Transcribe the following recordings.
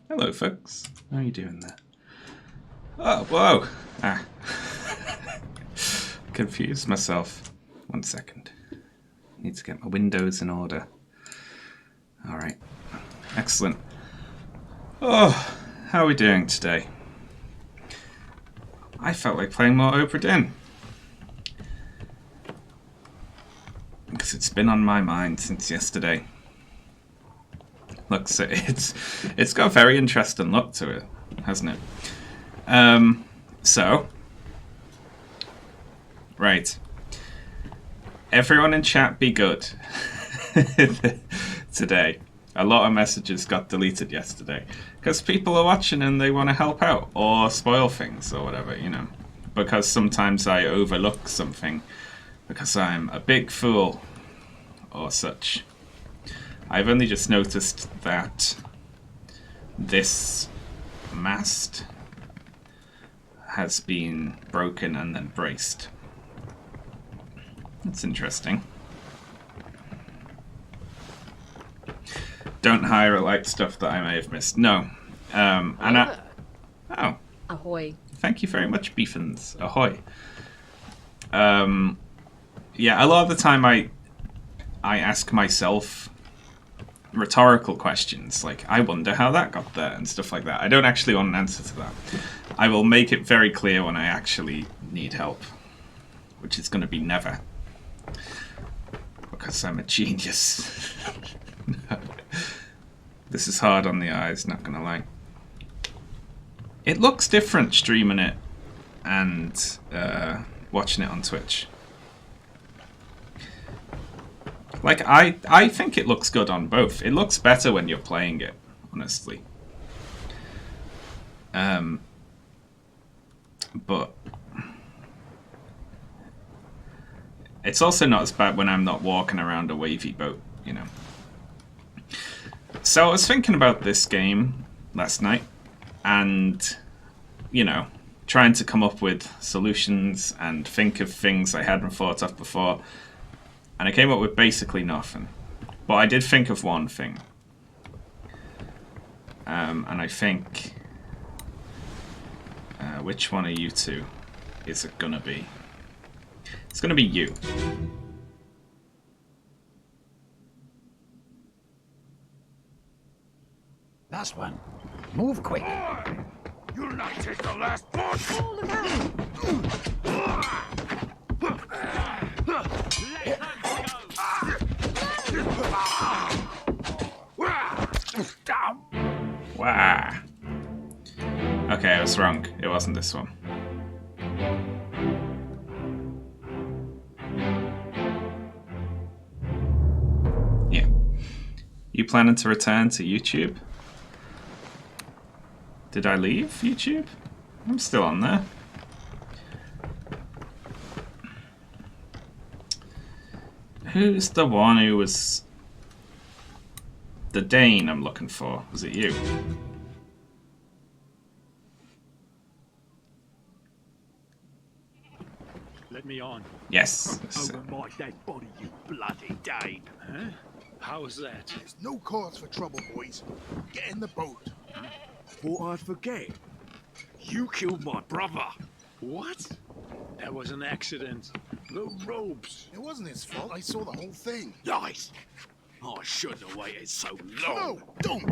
Hello, folks. How are you doing there? Oh, whoa! Ah. Confused myself. 1 second. Need to get my windows in order. Alright. Excellent. Oh, how are we doing today? I felt like playing more Obra Dinn. Because it's been on my mind since yesterday. Look, so it's got a very interesting look to it, hasn't it? So, right. Everyone in chat be good today. A lot of messages got deleted yesterday because people are watching and they want to help out or spoil things or whatever, you know. Because sometimes I overlook something because I'm a big fool or such. I've only just noticed that this mast has been broken and then braced. That's interesting. Don't highlight stuff that I may have missed. No. Anna. Oh. Ahoy. Thank you very much, Beefins. Ahoy. Yeah, a lot of the time I ask myself rhetorical questions, like, I wonder how that got there, and stuff like that. I don't actually want an answer to that. I will make it very clear when I actually need help, which is going to be never. Because I'm a genius. This is hard on the eyes, not gonna lie. It looks different streaming it and watching it on Twitch. Like, I think it looks good on both. It looks better when you're playing it, honestly. But it's also not as bad when I'm not walking around a wavy boat, you know. So I was thinking about this game last night and, you know, trying to come up with solutions and think of things I hadn't thought of before. And I came up with basically nothing. But I did think of one thing. And I think... which one of you two is it gonna be? It's gonna be you. Last one. Move quick. You'll not take the last punch! Oh, look out! Wow. Okay, I was wrong. It wasn't this one. Yeah. You planning to return to YouTube? Did I leave YouTube? I'm still on there. Who's the one who was... the Dane I'm looking for? Was it you? Let me on. Yes. Over my dead body, you bloody Dane. Huh? How's that? There's no cause for trouble, boys. Get in the boat. Thought I'd forget. You killed my brother. What? That was an accident. The ropes. It wasn't his fault. I saw the whole thing. Lies. I shouldn't have waited so long. No, don't!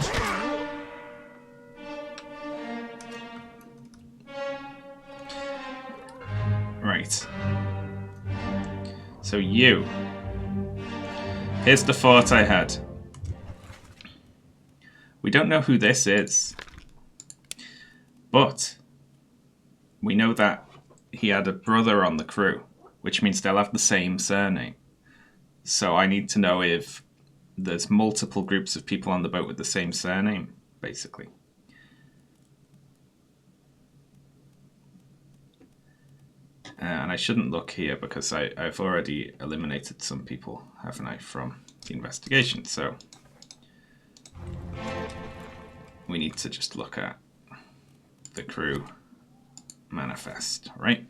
Right. So you. Here's the thought I had. We don't know who this is. But we know that he had a brother on the crew, which means they'll have the same surname. So I need to know if there's multiple groups of people on the boat with the same surname, basically. And I shouldn't look here because I've already eliminated some people, haven't I, from the investigation. So we need to just look at the crew manifest, right?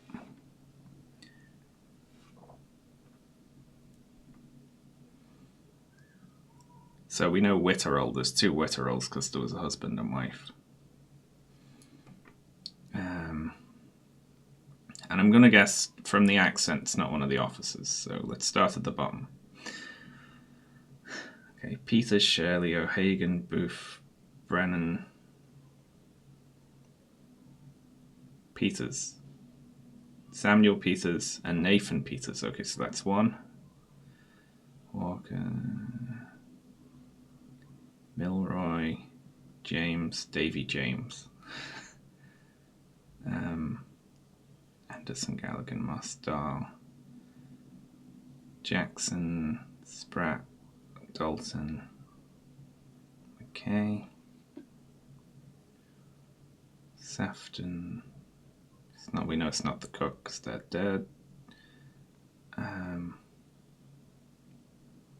So we know Witterell. There's 2 Witterells because there was a husband and wife. And I'm going to guess from the accent it's not one of the officers. So let's start at the bottom. Okay, Peters, Shirley, O'Hagan, Booth, Brennan, Peters, Samuel Peters, and Nathan Peters. Okay, so that's 1. Walker, Milroy, James, Davy James, Anderson, Gallagher, Mossdahl, Jackson, Spratt, Dalton, McKay, Safton. It's not. We know it's not the cook because they're dead.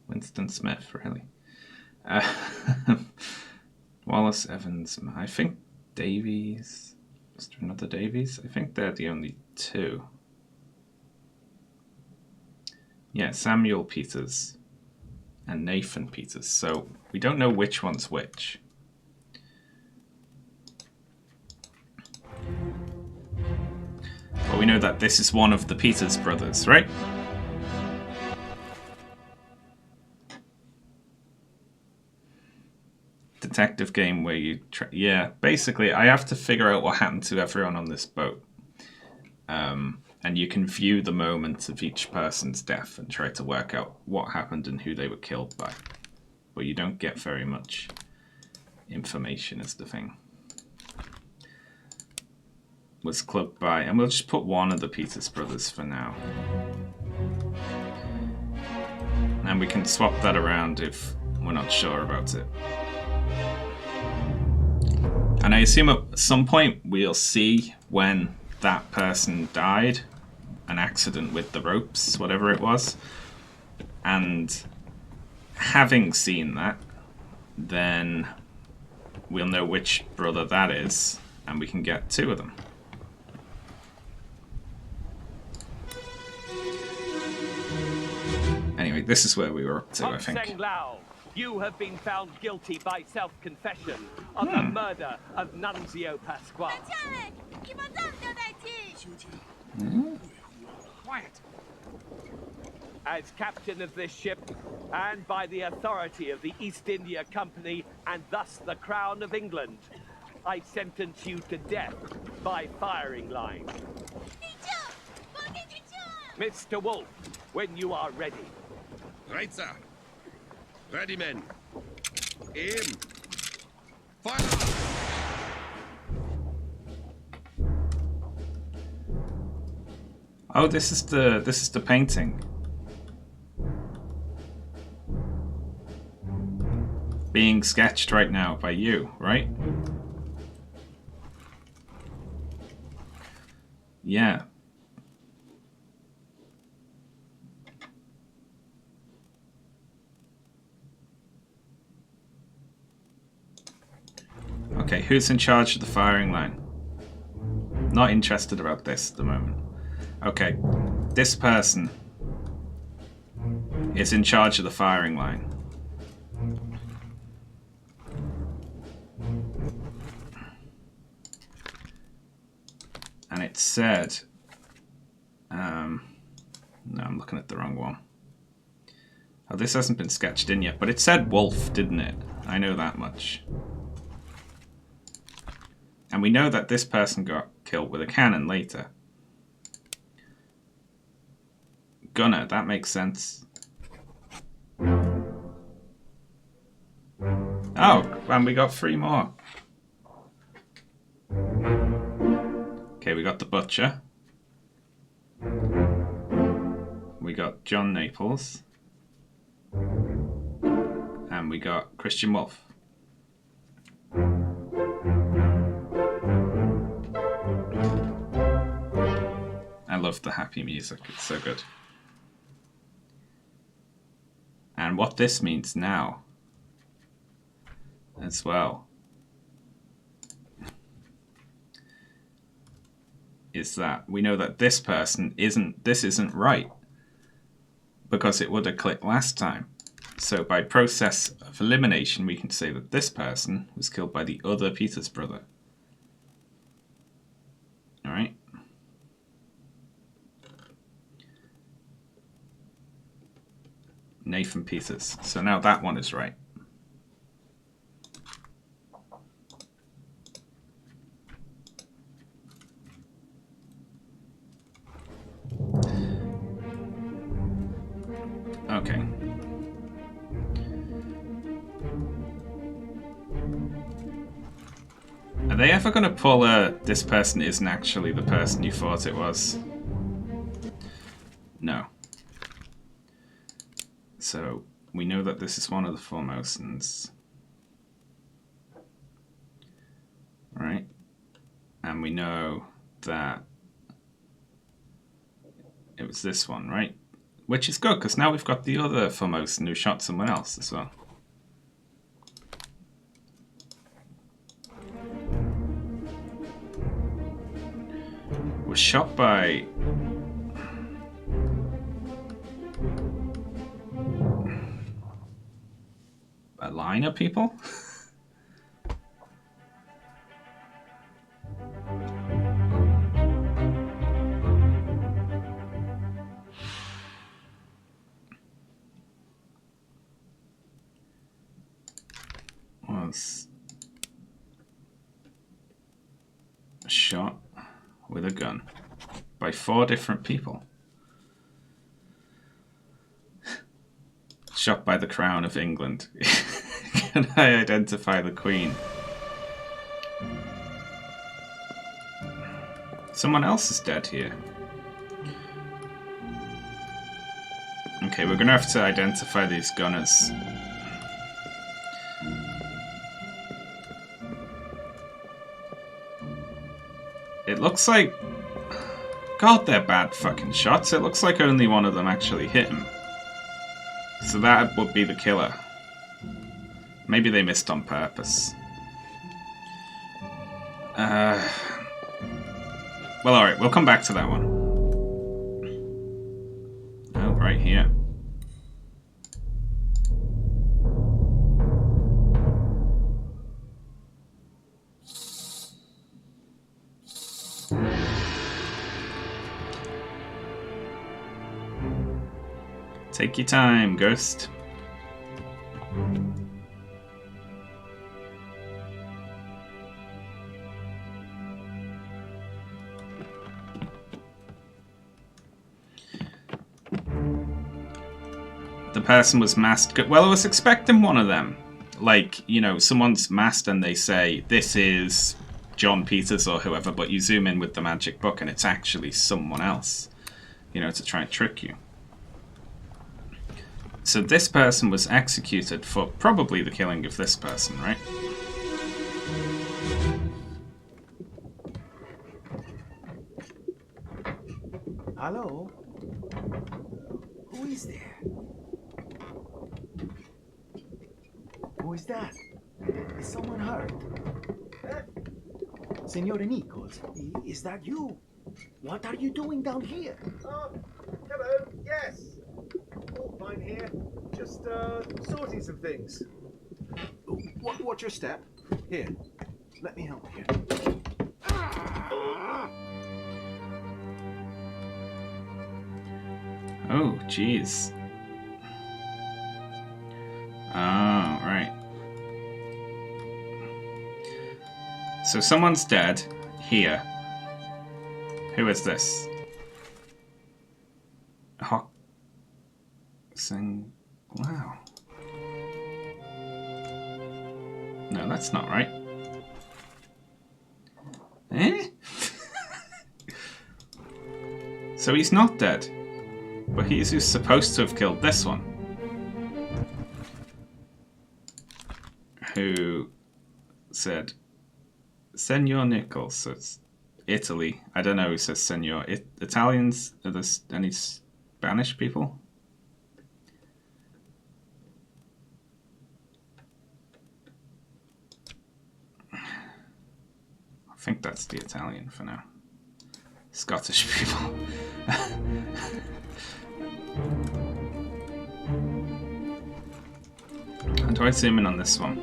Winston Smith, really. Wallace, Evans. I think Davies. Is there another Davies? I think they're the only 2. Yeah, Samuel Peters and Nathan Peters. So we don't know which one's which. But we know that this is one of the Peters brothers, right? Detective game where you yeah, basically I have to figure out what happened to everyone on this boat, and you can view the moments of each person's death and try to work out what happened and who they were killed by, but you don't get very much information is the thing. Was clubbed by, and we'll just put one of the Peters brothers for now, and we can swap that around if we're not sure about it. And I assume at some point we'll see when that person died, an accident with the ropes, whatever it was. And having seen that, then we'll know which brother that is, and we can get 2 of them. Anyway, this is where we were up to, I think. You have been found guilty by self-confession of the murder of Nunzio Pasquale. Quiet. As captain of this ship, and by the authority of the East India Company, and thus the Crown of England, I sentence you to death by firing line. Mr. Wolf, when you are ready. Right, sir. Ready, men. Aim. Fire! Oh, this is the painting. Being sketched right now by you, right? Yeah. Okay, who's in charge of the firing line? Not interested about this at the moment. Okay, this person is in charge of the firing line. And it said, no, I'm looking at the wrong one. Oh, this hasn't been sketched in yet, but it said Wolf, didn't it? I know that much. And we know that this person got killed with a cannon later. Gunner, that makes sense. Oh, and we got 3 more. Okay, we got the Butcher. We got John Naples. And we got Christian Wolf. I love the happy music, it's so good. And what this means now as well is that we know that this person isn't right, because it would have clicked last time. So by process of elimination, we can say that this person was killed by the other Peter's brother. Alright. Nathan Peters. So now that one is right. Okay. Are they ever going to pull a this person isn't actually the person you thought it was? No. So we know that this is one of the Formosans. Right? And we know that it was this one, right? Which is good, because now we've got the other Formosan who shot someone else as well. Was shot by... a line of people? Was shot with a gun by 4 different people. Shot by the Crown of England. Can I identify the Queen? Someone else is dead here. Okay, we're gonna have to identify these gunners. It looks like... God, they're bad fucking shots. It looks like only one of them actually hit him. So that would be the killer. Maybe they missed on purpose. Well, alright, we'll come back to that one. Oh, right here. Take your time, Ghost. The person was masked. Well, I was expecting one of them. Like, you know, someone's masked and they say, this is John Peters or whoever, but you zoom in with the magic book and it's actually someone else. You know, to try and trick you. So this person was executed for probably the killing of this person, right? Hello? Who is there? Who is that? Is someone hurt? Signore Nichols, is that you? What are you doing down here? Hello, yes. All fine here. Just sorting some things. Watch your step. Here, let me help you. Oh, jeez. Oh, right. So someone's dead here. Who is this? Hawk. Wow. No, that's not right. Eh? So he's not dead. But he's who's supposed to have killed this one. Who said, Senor Nichols, so it's Italy. I don't know who says Senor. Italians? Are there any Spanish people? I think that's the Italian for now. Scottish people. do I zoom in on this one?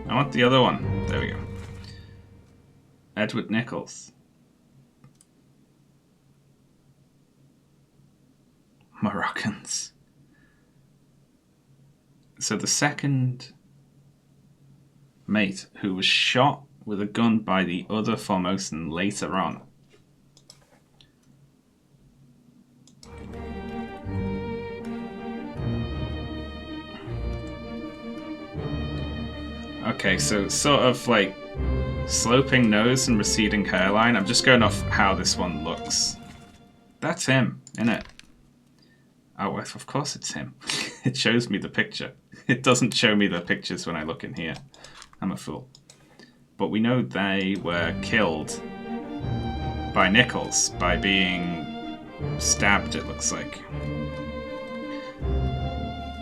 I want the other one. There we go. Edward Nichols. Moroccans. So the second mate who was shot with a gun by the other Formosan later on. Okay, so sort of like sloping nose and receding hairline. I'm just going off how this one looks. That's him, innit? Oh, of course it's him. It shows me the picture. It doesn't show me the pictures when I look in here. I'm a fool. But we know they were killed by Nichols, by being stabbed, it looks like.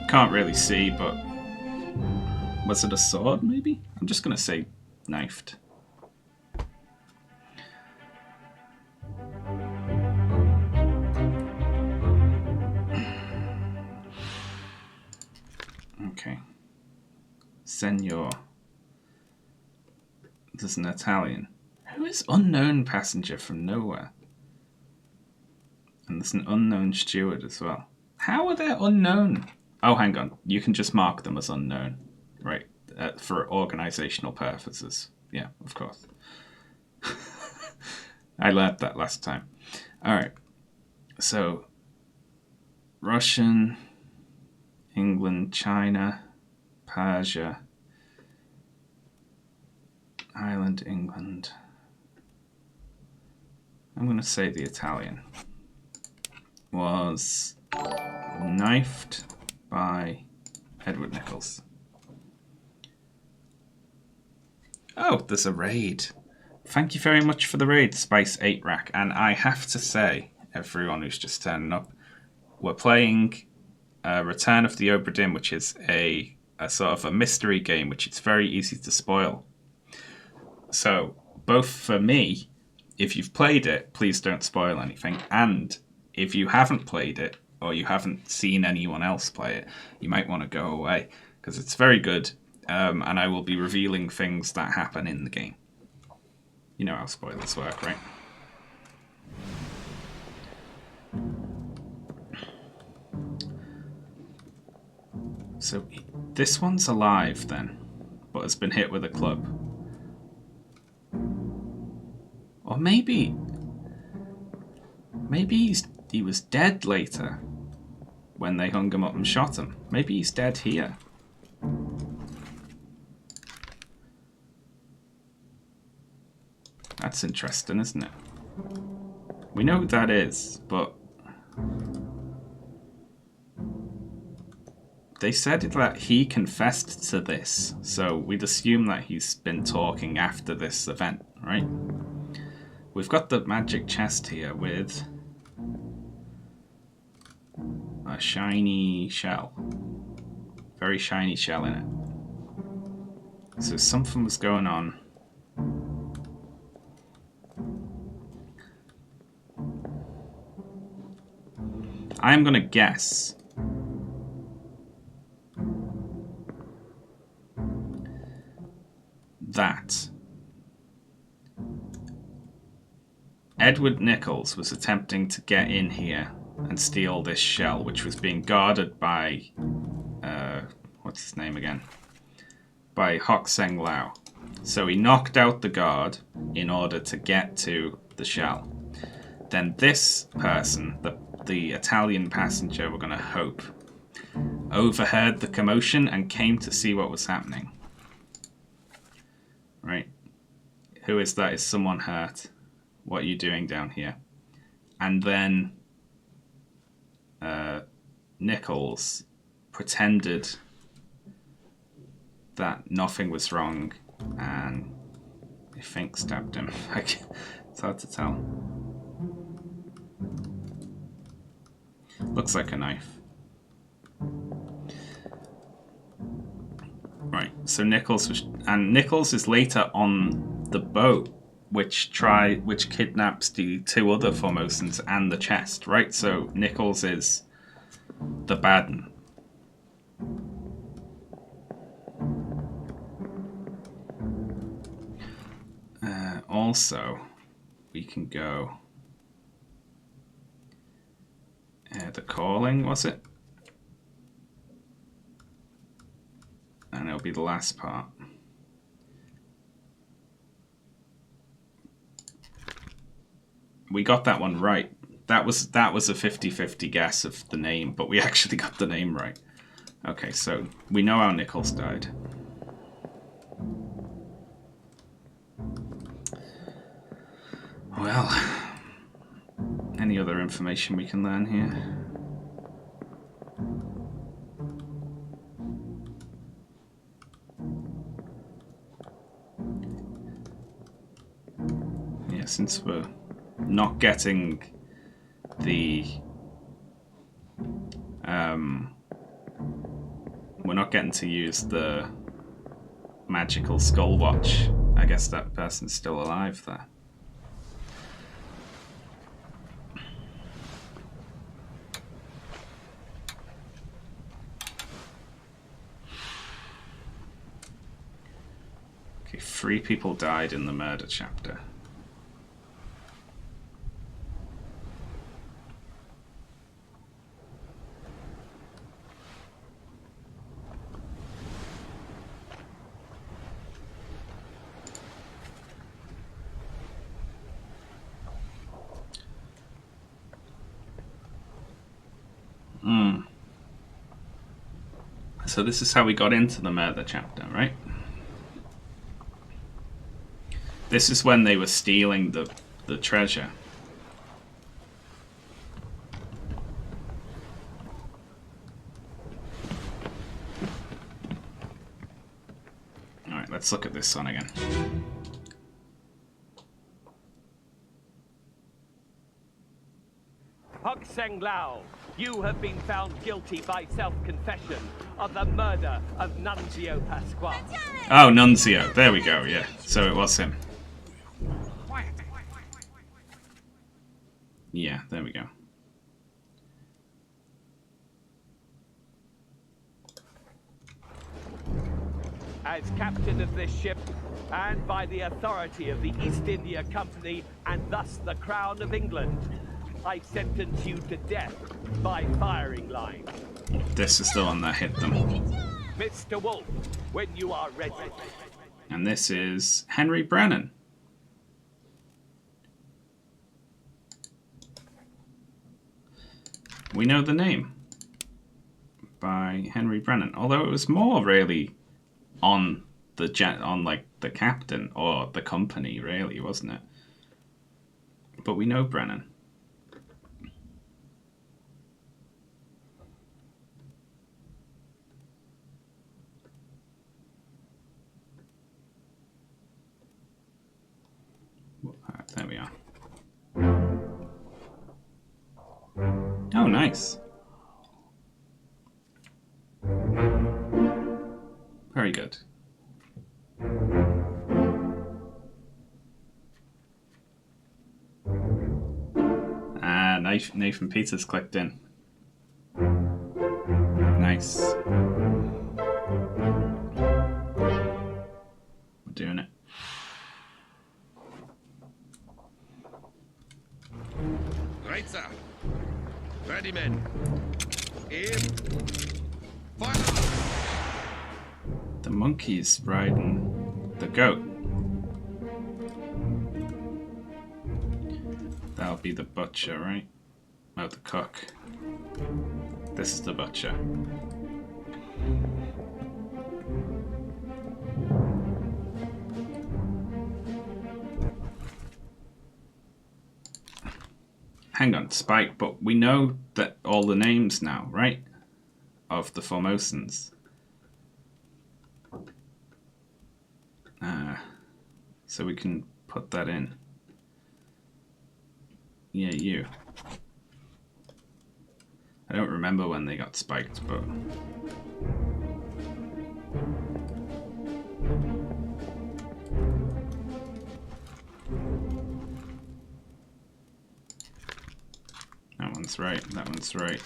Can't really see, but was it a sword, maybe? I'm just going to say knifed. Okay. Senor. There's an Italian. Who is unknown passenger from nowhere? And there's an unknown steward as well. How are they unknown? Oh, hang on. You can just mark them as unknown. Right. For organizational purposes. Yeah, of course. I learned that last time. Alright. So, Russian, England, China, Persia, Ireland, England. I'm going to say the Italian was knifed by Edward Nichols. Oh, there's a raid. Thank you very much for the raid, Spice 8 Rack. And I have to say, everyone who's just turning up, we're playing Return of the Obra Dinn, which is a sort of a mystery game, which it's very easy to spoil. So, both for me, if you've played it, please don't spoil anything. And if you haven't played it, or you haven't seen anyone else play it, you might want to go away, because it's very good, and I will be revealing things that happen in the game. You know how spoilers work, right? So, this one's alive then, but has been hit with a club. Or maybe he was dead later when they hung him up and shot him. Maybe he's dead here. That's interesting, isn't it? We know who that is, but they said that he confessed to this, so we'd assume that he's been talking after this event, right? We've got the magic chest here with a shiny shell. Very shiny shell in it. So something was going on. I'm gonna guess that Edward Nichols was attempting to get in here and steal this shell, which was being guarded by, what's his name again? By Hock Seng Lao. So he knocked out the guard in order to get to the shell. Then this person, the Italian passenger, we're going to hope, overheard the commotion and came to see what was happening. Right? Who is that? Is someone hurt? What are you doing down here? And then Nichols pretended that nothing was wrong and I think stabbed him. It's hard to tell. Looks like a knife. Right, so Nichols is later on the boat which kidnaps the two other Formosans and the chest, right? So Nichols is the bad one. also, we can go... the calling, was it? And it'll be the last part. We got that one right. That was a 50-50 guess of the name, but we actually got the name right. Okay, so we know how Nichols died. Well, any other information we can learn here? Yeah, since we're not getting the we're not getting to use the magical skull watch, I guess that person's still alive there. Okay, 3 people died in the murder chapter. So this is how we got into the murder chapter, right? This is when they were stealing the treasure. Alright, let's look at this one again. Hok Seng Lao, you have been found guilty by self-confession of the murder of Nunzio Pasquale. Oh, Nunzio. There we go, yeah. So it was him. Yeah, there we go. As captain of this ship, and by the authority of the East India Company, and thus the Crown of England, I sentence you to death by firing line. This is the one that hit them. Mr. Wolf, when you are ready. And this is Henry Brennan. We know the name by Henry Brennan, although it was more really on like the captain or the company, really, wasn't it? But we know Brennan. Alright, there we are. Oh, nice. Very good. Ah, Nathan Peters clicked in. Nice. We're doing it. Reizer! Ready, men! Aim! Fire! The monkey's riding the goat. That'll be the butcher, right? Oh, the cook. This is the butcher. Hang on, Spike, but we know that all the names now, right? Of the Formosans. So we can put that in. Yeah, you. I don't remember when they got spiked, but... That one's right, that one's right,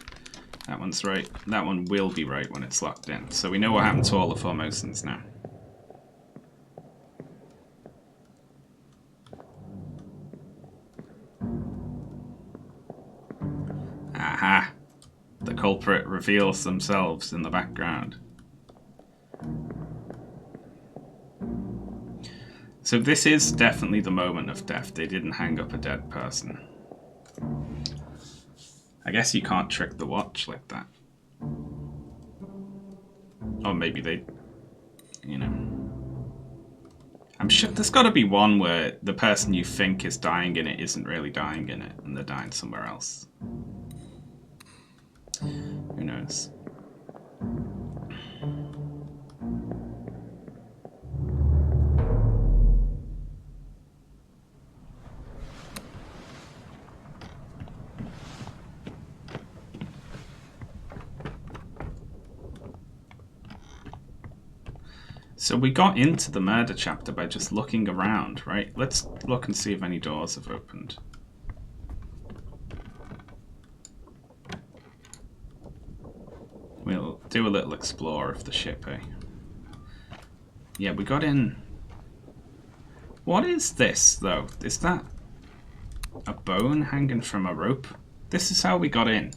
that one's right. That one will be right when it's locked in. So we know what happened to all the Formosans now. culprit reveals themselves in the background. So this is definitely the moment of death. They didn't hang up a dead person. I guess you can't trick the watch like that. Or maybe they, you know. I'm sure there's got to be one where the person you think is dying in it isn't really dying in it, and they're dying somewhere else. Who knows? So we got into the murder chapter by just looking around, right? Let's look and see if any doors have opened. We'll do a little explore of the ship, eh? Yeah, we got in... What is this, though? Is that a bone hanging from a rope? This is how we got in.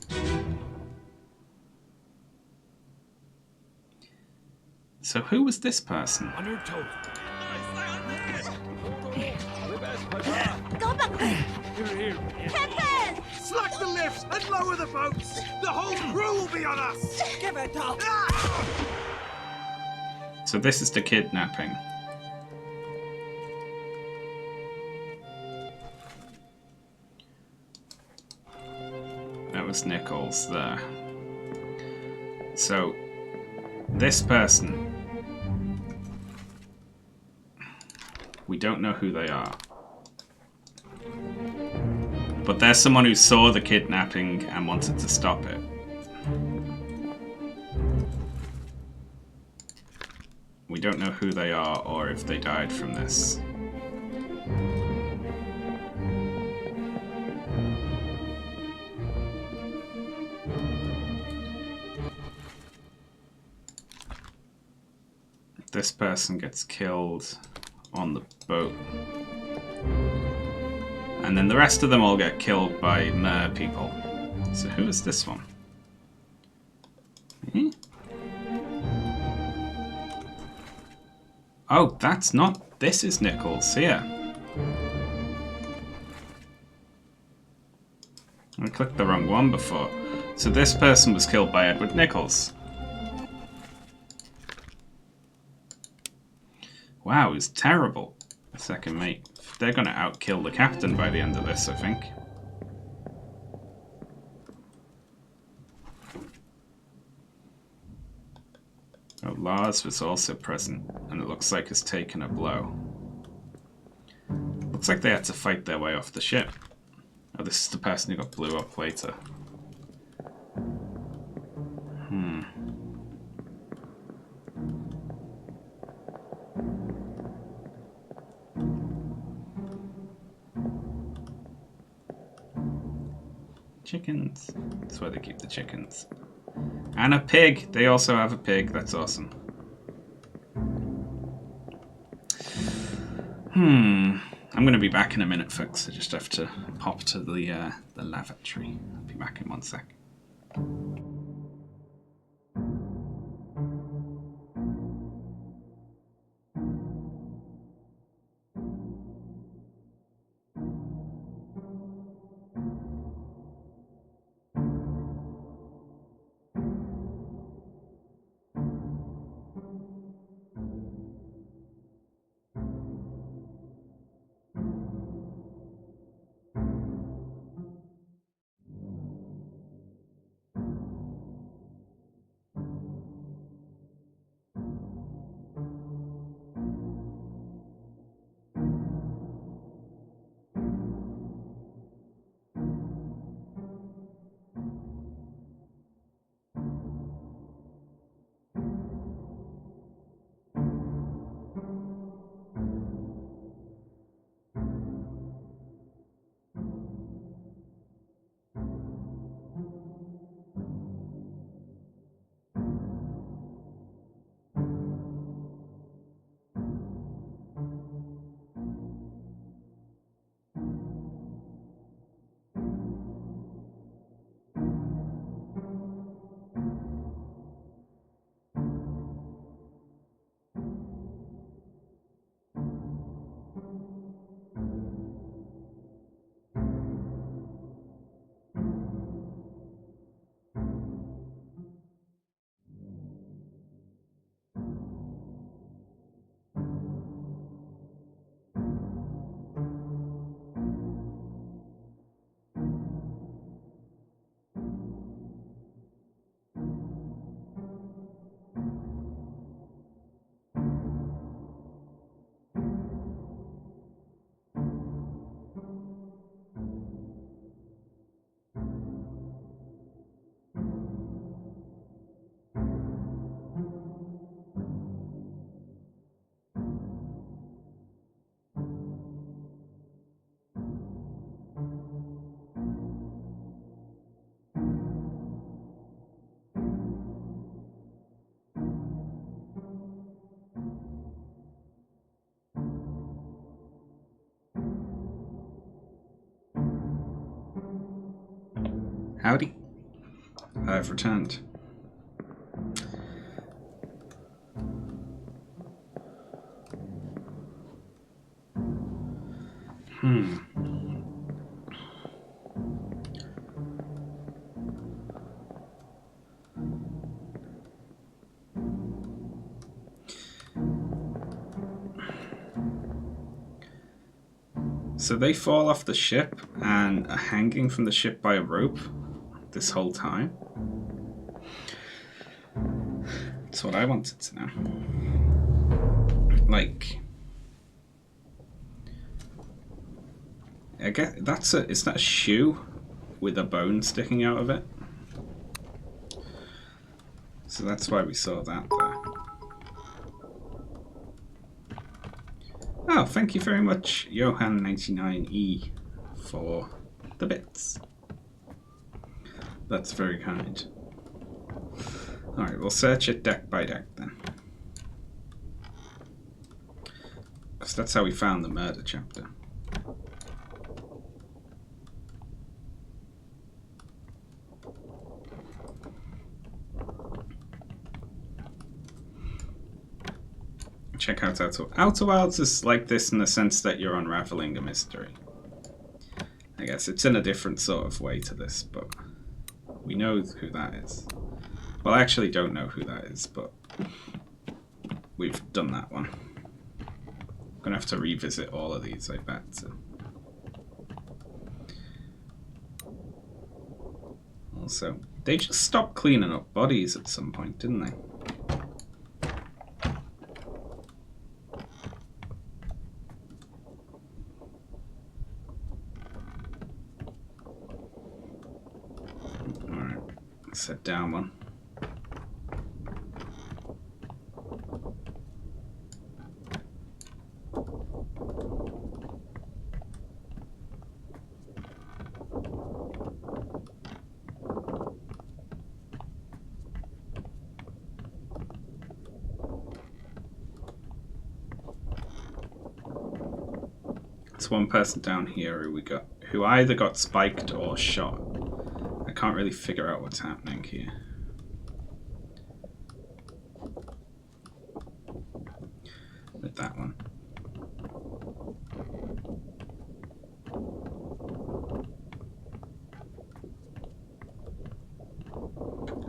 So who was this person? On your toes. Go back there! Here. Captain! Slack the lifts and lower the boats! The whole crew will be on us! Give it up! So this is the kidnapping. That was Nichols there. So this person, we don't know who they are. But there's someone who saw the kidnapping and wanted to stop it. We don't know who they are or if they died from this. This person gets killed on the boat. And then the rest of them all get killed by mer people. So who is this one? Eh? Oh, that's not... This is Nichols here. I clicked the wrong one before. So this person was killed by Edward Nichols. Wow, he's terrible. Second mate. They're gonna outkill the captain by the end of this, I think. Oh, Lars was also present, and it looks like he's taken a blow. Looks like they had to fight their way off the ship. Oh, this is the person who got blew up later. Chickens. That's where they keep the chickens. And a pig. They also have a pig. That's awesome. I'm going to be back in a minute, folks. I just have to pop to the lavatory. I'll be back in 1 sec. Howdy. I've returned. So they fall off the ship and are hanging from the ship by a rope this whole time. That's what I wanted to know. Like, I guess is that a shoe with a bone sticking out of it? So that's why we saw that there. Oh, thank you very much, Johan99E, for the bits. That's very kind. Alright, we'll search it deck by deck then. Because that's how we found the murder chapter. Check out Outer Wilds is like this in the sense that you're unraveling a mystery. I guess it's in a different sort of way to this, but we know who that is. Well, I actually don't know who that is, but we've done that one. I'm gonna have to revisit all of these, I bet. So. Also, they just stopped cleaning up bodies at some point, didn't they? Set down one. There's one person down here who either got spiked or shot. I can't really figure out what's happening here. With that one.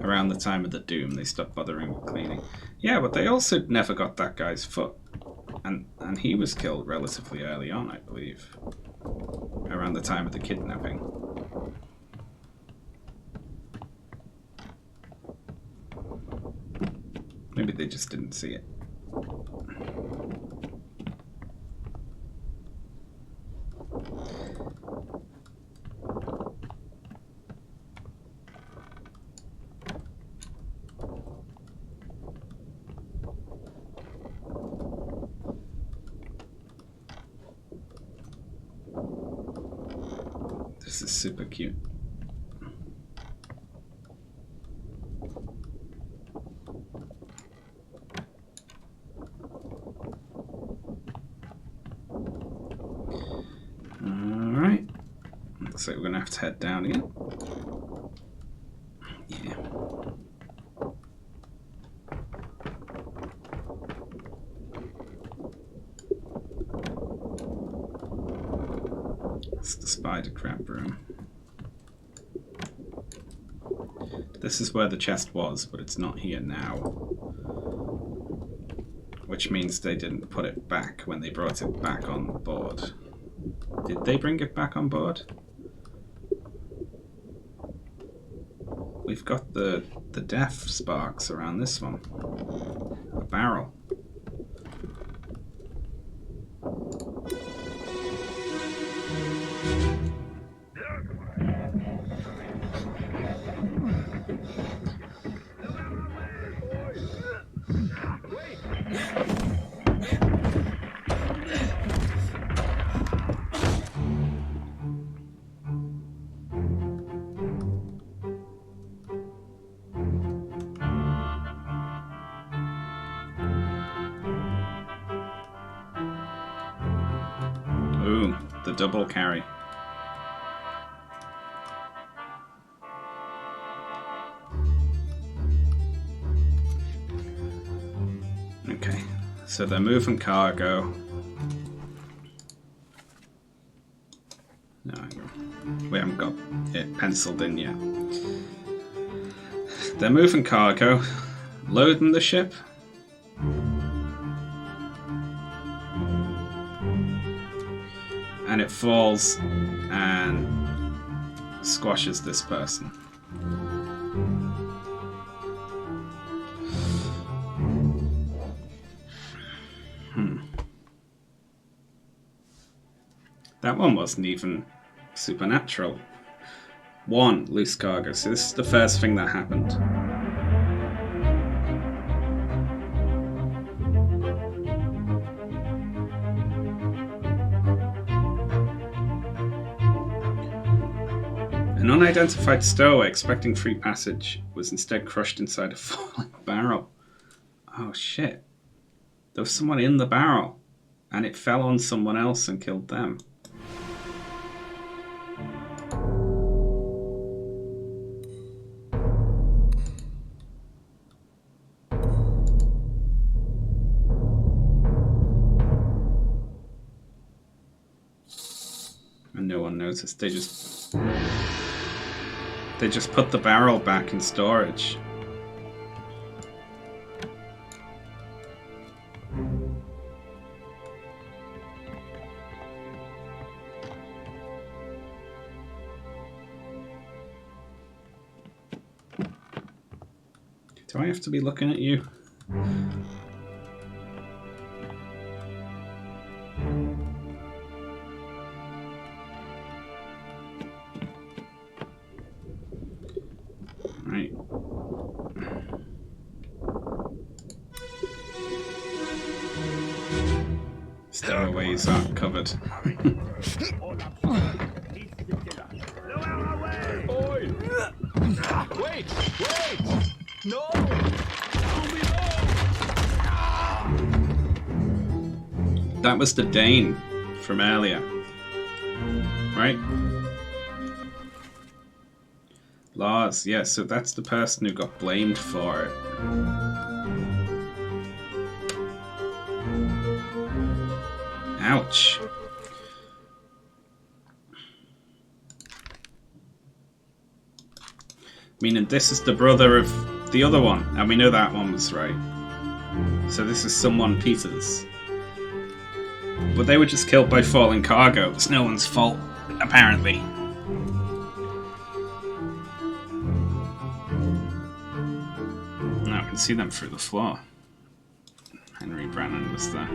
Around the time of the Doom, they stopped bothering with cleaning. Yeah, but they also never got that guy's foot. And he was killed relatively early on, I believe. Around the time of the kidnapping. Maybe they just didn't see it. This is super cute. Alright. Looks like we're gonna have to head down again. Yeah. It's the spider crab room. This is where the chest was, but it's not here now. Which means they didn't put it back when they brought it back on board. Did they bring it back on board? We've got the death sparks around this one. A barrel. Ooh, the double carry. So they're moving cargo. No, hang on. We haven't got it penciled in yet. They're moving cargo, loading the ship. And it falls and squashes this person. That one wasn't even supernatural. One loose cargo. So this is the first thing that happened. An unidentified stowaway expecting free passage was instead crushed inside a falling barrel. Oh shit. There was someone in the barrel and it fell on someone else and killed them. And no one noticed. They just put the barrel back in storage. Do I have to be looking at you? Right. Stowaways are covered. Oi! Wait! Wait! No! That was the Dane from earlier. Right? Lars, yeah, so that's the person who got blamed for it. Ouch. Meaning this is the brother of the other one, and we know that one was right. So this is someone Peters. But they were just killed by falling cargo. It's no one's fault, apparently. Now I can see them through the floor. Henry Brennan was there.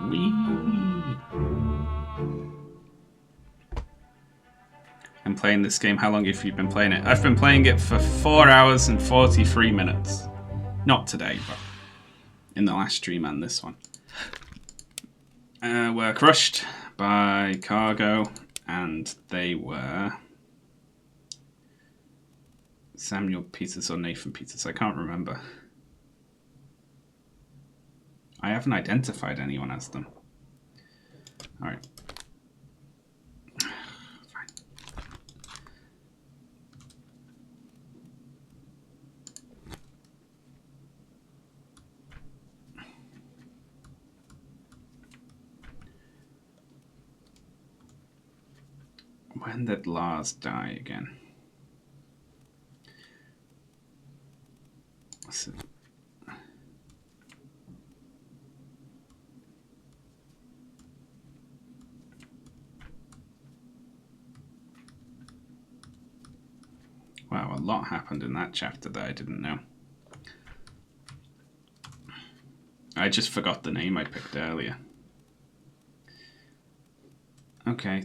Whee! I'm playing this game. How long have you been playing it? I've been playing it for 4 hours and 43 minutes. Not today, but in the last stream and this one. Were crushed by cargo, and they were Samuel Peters or Nathan Peters. I can't remember. I haven't identified anyone as them. Alright. When did Lars die again? What's it? Wow, a lot happened in that chapter that I didn't know. I just forgot the name I picked earlier. Okay.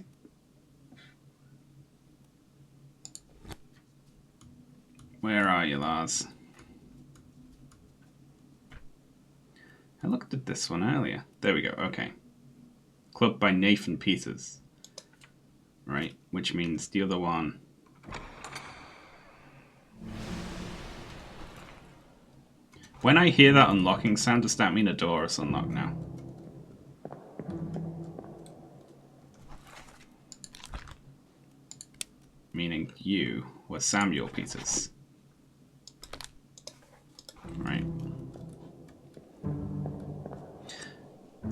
Where are you, Lars? I looked at this one earlier. There we go, okay. Clubbed by Nathan Peters. Right, which means the other one. When I hear that unlocking sound, does that mean a door is unlocked now? Meaning you. was Samuel Peters. Right.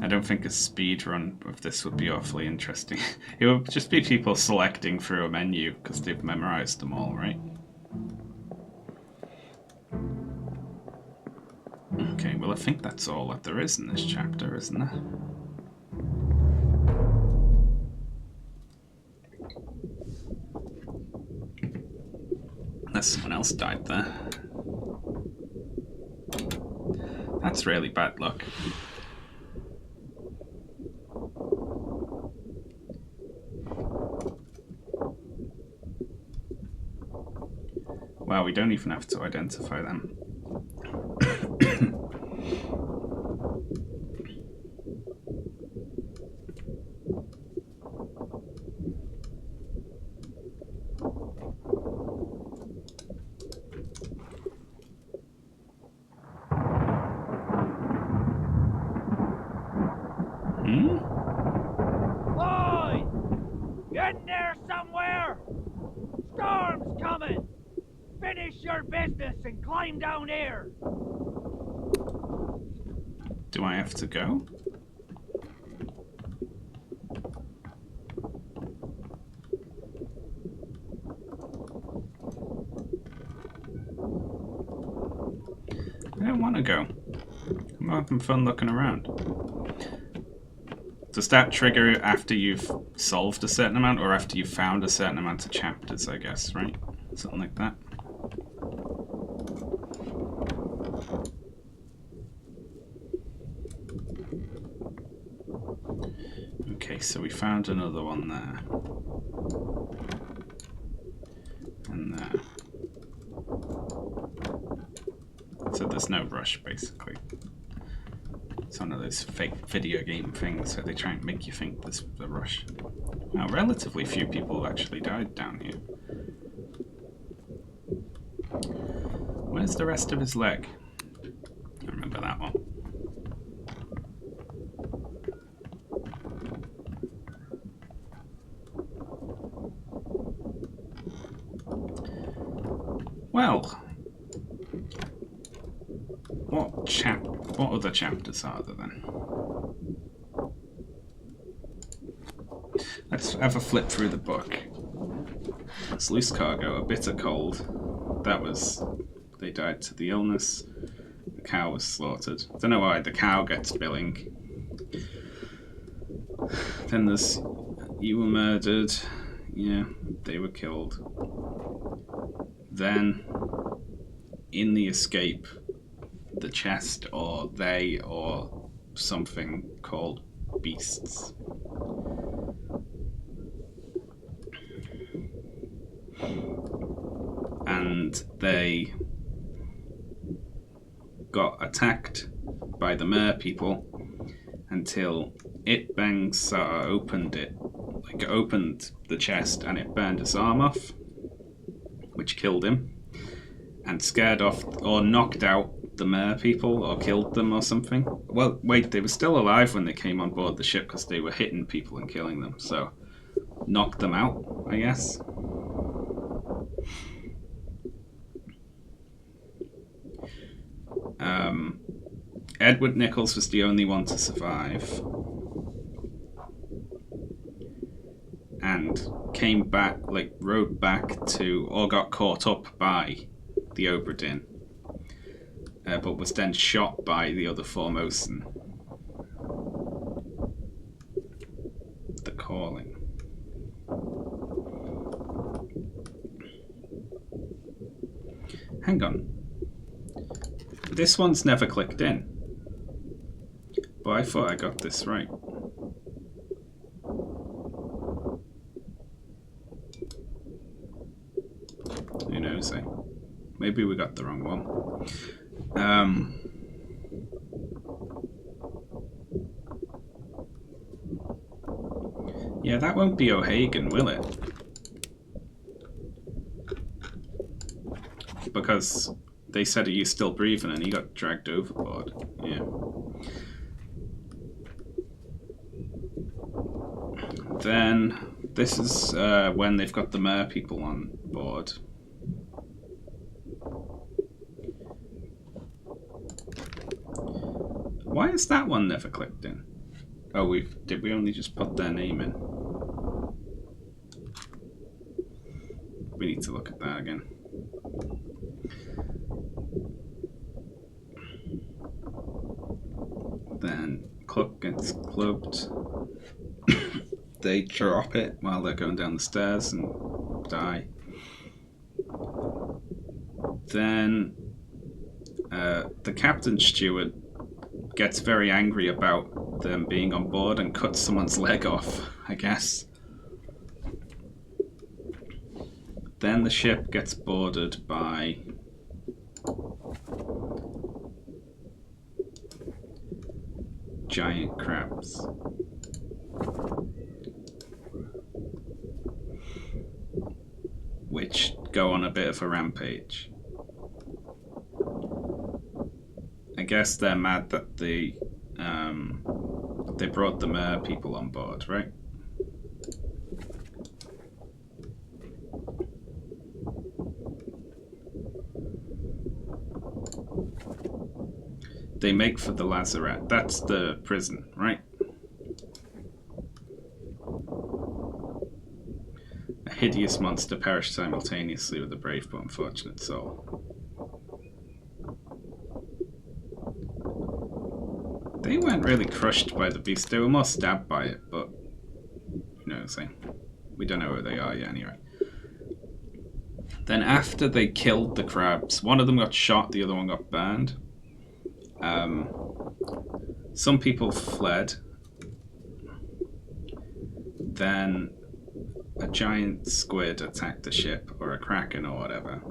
I don't think a speed run of this would be awfully interesting. It would just be people selecting through a menu because they've memorized them all, right? Okay, well I think that's all that there is in this chapter, isn't there? Unless someone else died there. That's really bad luck. Wow, we don't even have to identify them. Boy! Get in there somewhere! Storm's coming! Finish your business and climb down here! Do I have to go? I don't want to go. I'm having fun looking around. Does that trigger after you've solved a certain amount or after you've found a certain amount of chapters, I guess, right? Something like that. Okay, so we found another one there. And there. So there's no rush, basically. It's one of those fake video game things where they try and make you think there's a rush. Now, relatively few people actually died down here. Where's the rest of his leg? I remember that one. Well, what other chapters are there then? Let's have a flip through the book. It's loose cargo, a bitter cold. That was, they died to the illness. The cow was slaughtered. Don't know why the cow gets billing. Then there's, you were murdered. Yeah, they were killed. Then, in the escape, the chest, or they, or something called beasts. And they got attacked by the mer people until It Bang Sar opened it, like it opened the chest and it burned his arm off, which killed him, and scared off or knocked out the mer people or killed them or something. Well, wait, they were still alive when they came on board the ship because they were hitting people and killing them, so knocked them out, I guess. Edward Nichols was the only one to survive and came back, like rode back to, or got caught up by the Obra Dinn, but was then shot by the other Formosan. The Calling. Hang on. This one's never clicked in. But I thought I got this right. Who knows, eh? Maybe we got the wrong one. Yeah, that won't be O'Hagan, will it? Because they said, are you still breathing? And he got dragged overboard. Yeah. Then, this is when they've got the mer people on board. Why is that one never clicked in? Oh, did we only just put their name in? We need to look at that again. Then Cluck gets clubbed. They drop it while they're going down the stairs and die. Then the captain steward gets very angry about them being on board and cuts someone's leg off, I guess. Then the ship gets boarded by giant crabs. Which go on a bit of a rampage. I guess they're mad that they brought the mer people on board, right? They make for the lazarette. That's the prison, right? A hideous monster perished simultaneously with a brave but unfortunate soul. They weren't really crushed by the beast. They were more stabbed by it, but you know what I'm saying? We don't know where they are yet anyway. Then after they killed the crabs, one of them got shot, the other one got burned. Some people fled. Then a giant squid attacked the ship, or a kraken or whatever,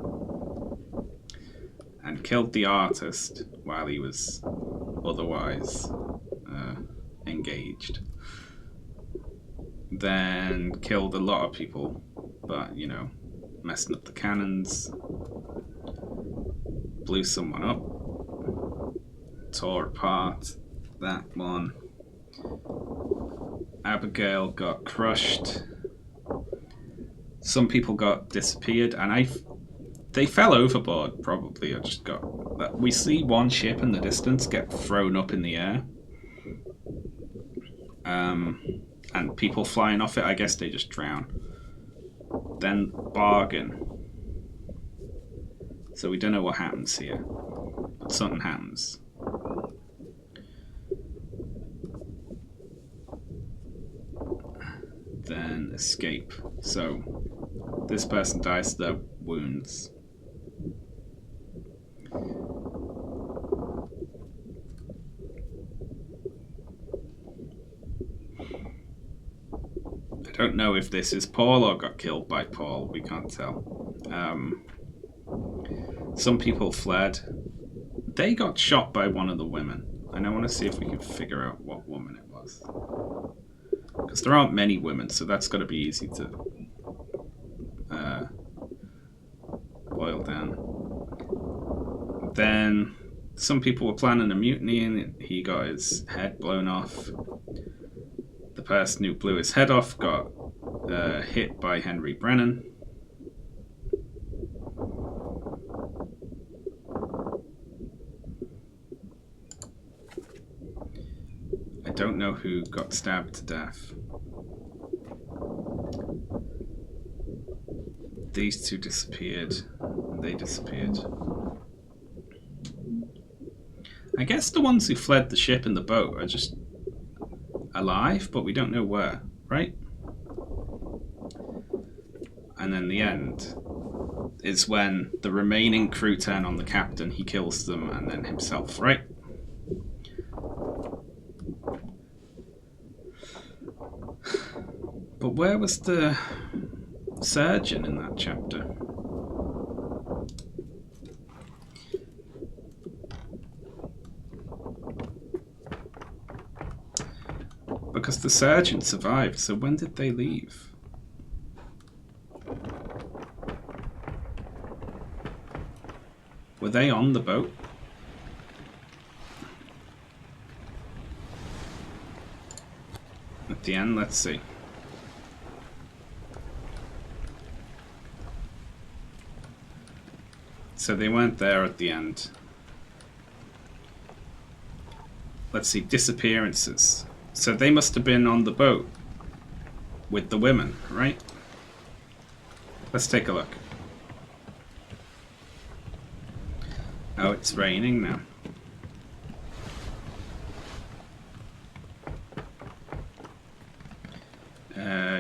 and killed the artist while he was otherwise engaged. Then killed a lot of people, but you know, messing up the cannons, blew someone up, tore apart that one. Abigail got crushed. Some people got disappeared, and they fell overboard probably. I just got. We see one ship in the distance get thrown up in the air, and people flying off it. I guess they just drown. Then bargain. So we don't know what happens here, but something happens. Then escape. So this person dies of their wounds. I don't know if this is Paul or got killed by Paul. We can't tell. Some people fled. They got shot by one of the women. And I want to see if we can figure out what woman it was. Because there aren't many women, so that's got to be easy to boil down. Then some people were planning a mutiny and he got his head blown off. The person who blew his head off got hit by Henry Brennan. I don't know who got stabbed to death. These two disappeared. They disappeared. I guess the ones who fled the ship in the boat are just alive, but we don't know where, right? And then the end is when the remaining crew turn on the captain, he kills them, and then himself, right? But where was the surgeon in that chapter? Because the surgeon survived, so when did they leave? Were they on the boat? At the end, let's see. So they weren't there at the end. let's see, disappearances. So they must have been on the boat with the women, right? Let's take a look. Oh, it's raining now.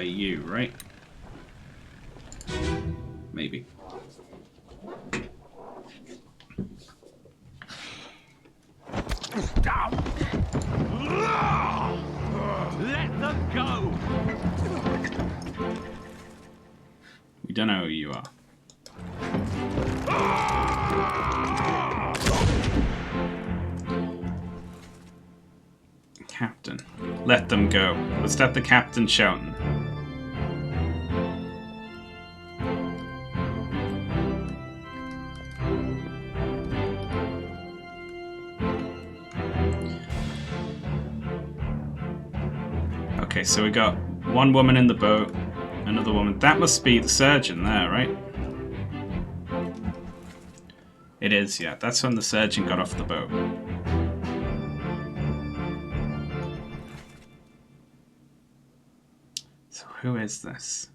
You, right? Maybe. Let them go! We don't know who you are. Captain. Let them go. Was that the captain shouting? Okay, so we got one woman in the boat, another woman. That must be the surgeon there, right? It is, yeah. That's when the surgeon got off the boat. So who is this?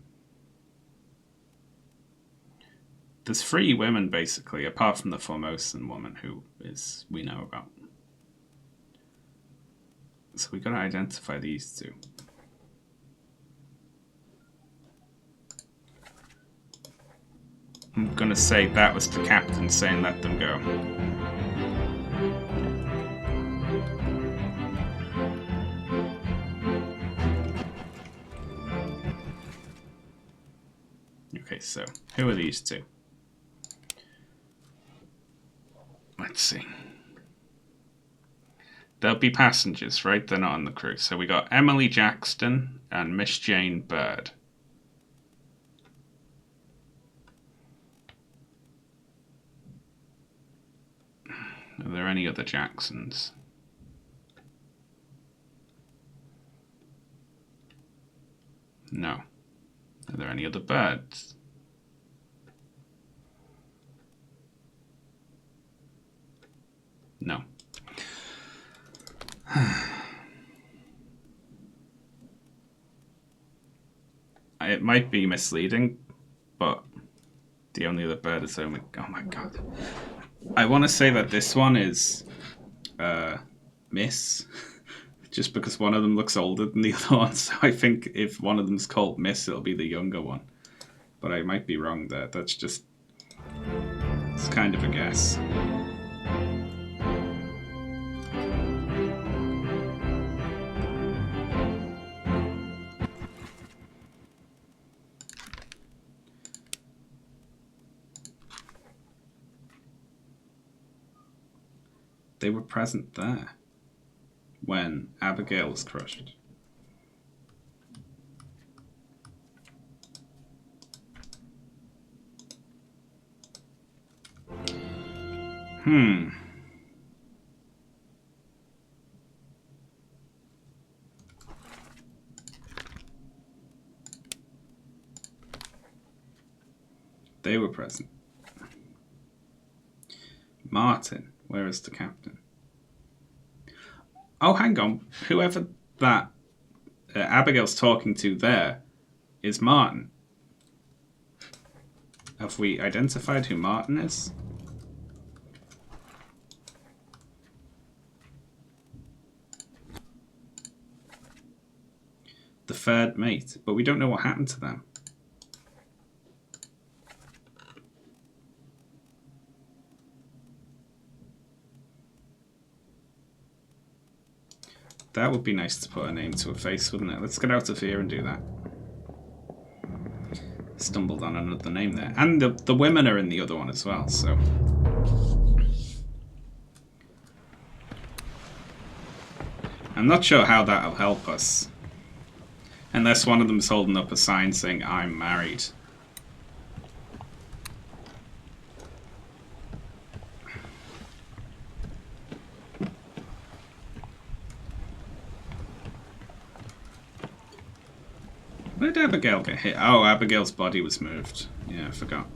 There's 3 women, basically, apart from the Formosan woman who we know about. So we gotta identify these 2. I'm gonna say that was the captain saying let them go. Okay, so who are these 2? Let's see. They'll be passengers, right? They're not on the crew. So we got Emily Jackson and Miss Jane Bird. Are there any other Jacksons? No. Are there any other Birds? No. It might be misleading, but the only other bird is only... Oh my god. I want to say that this one is Miss, just because one of them looks older than the other one, so I think if one of them's called Miss, it'll be the younger one. But I might be wrong there. That's just... It's kind of a guess. They were present there when Abigail was crushed. They were present. Martin, where is the captain? Oh, hang on. Whoever that Abigail's talking to there is Martin. Have we identified who Martin is? The third mate, but we don't know what happened to them. That would be nice to put a name to a face, wouldn't it? Let's get out of here and do that. Stumbled on another name there. And the women are in the other one as well, so... I'm not sure how that'll help us. Unless one of them's holding up a sign saying, I'm married. Where did Abigail get hit? Oh, Abigail's body was moved. Yeah, I forgot.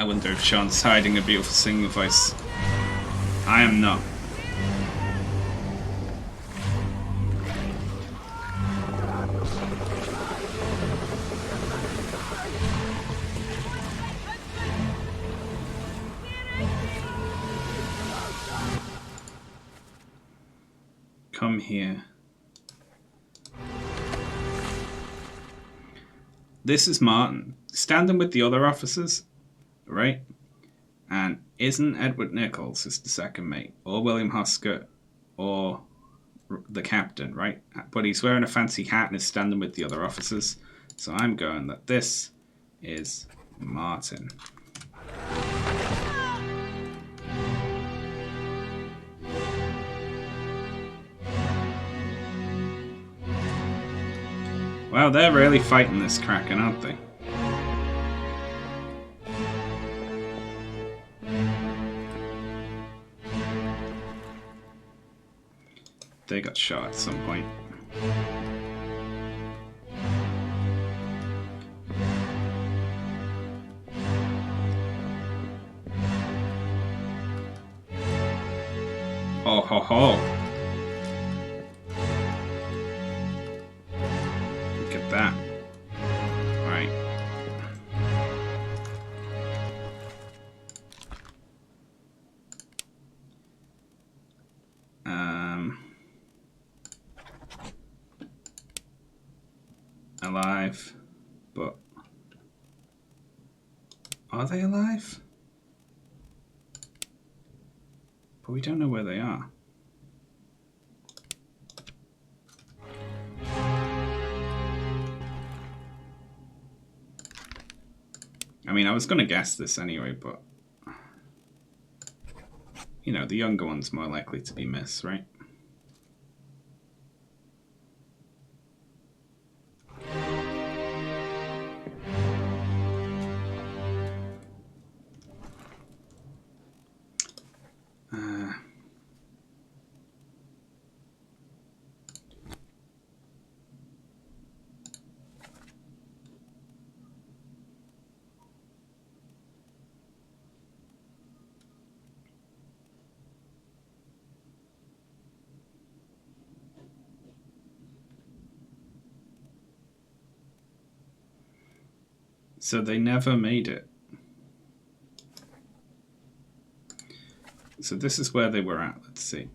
I wonder if Sean's hiding a beautiful singing voice. I am not. Come here. This is Martin, standing with the other officers, right? And isn't Edward Nichols is the second mate, or William Hoskett, or the captain, right? But he's wearing a fancy hat and is standing with the other officers. So I'm going that this is Martin. Wow, they're really fighting this Kraken, aren't they? They got shot at some point. Oh ho ho! Look at that. Right. Alive, but are they alive? But we don't know where they are. I mean, I was going to guess this anyway, but you know, the younger one's more likely to be Miss, right? So they never made it. So this is where they were at, let's see.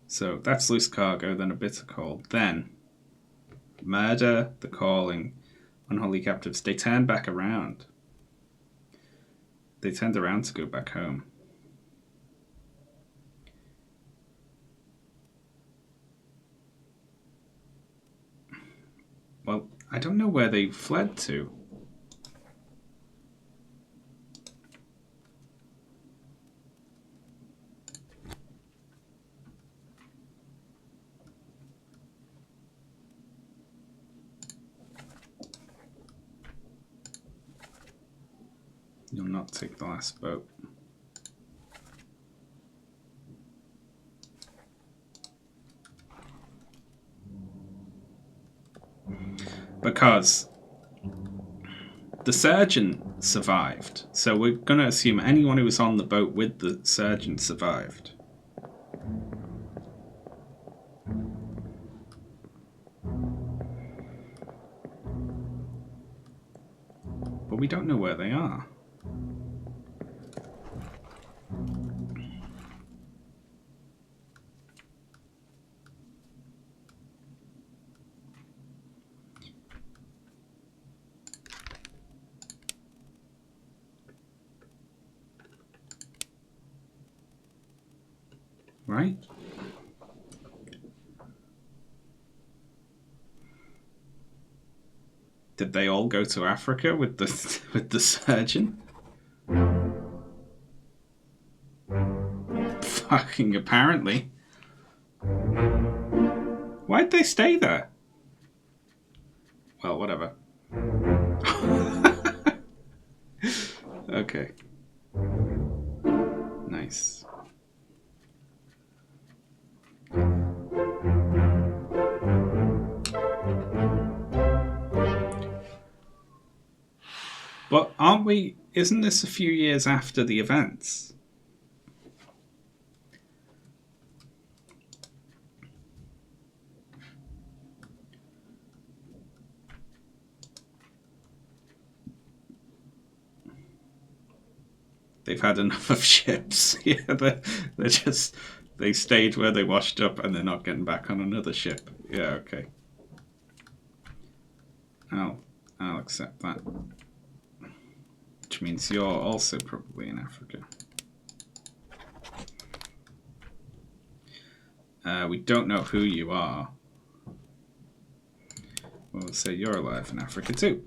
So that's loose cargo, then a bitter cold, then murder, the calling, unholy captives. They turned back around. They turned around to go back home. Well, I don't know where they fled to. You'll not take the last boat. Because the surgeon survived. So we're going to assume anyone who was on the boat with the surgeon survived. But we don't know where they are. Right? Did they all go to Africa with the surgeon? Fucking apparently. Why'd they stay there? Well, whatever. Okay. Nice. But aren't we Isn't this a few years after the events? They've had enough of ships. Yeah, they stayed where they washed up and they're not getting back on another ship. Yeah, okay. I'll accept that. Which means you're also probably in Africa. We don't know who you are. We'll say you're alive in Africa too.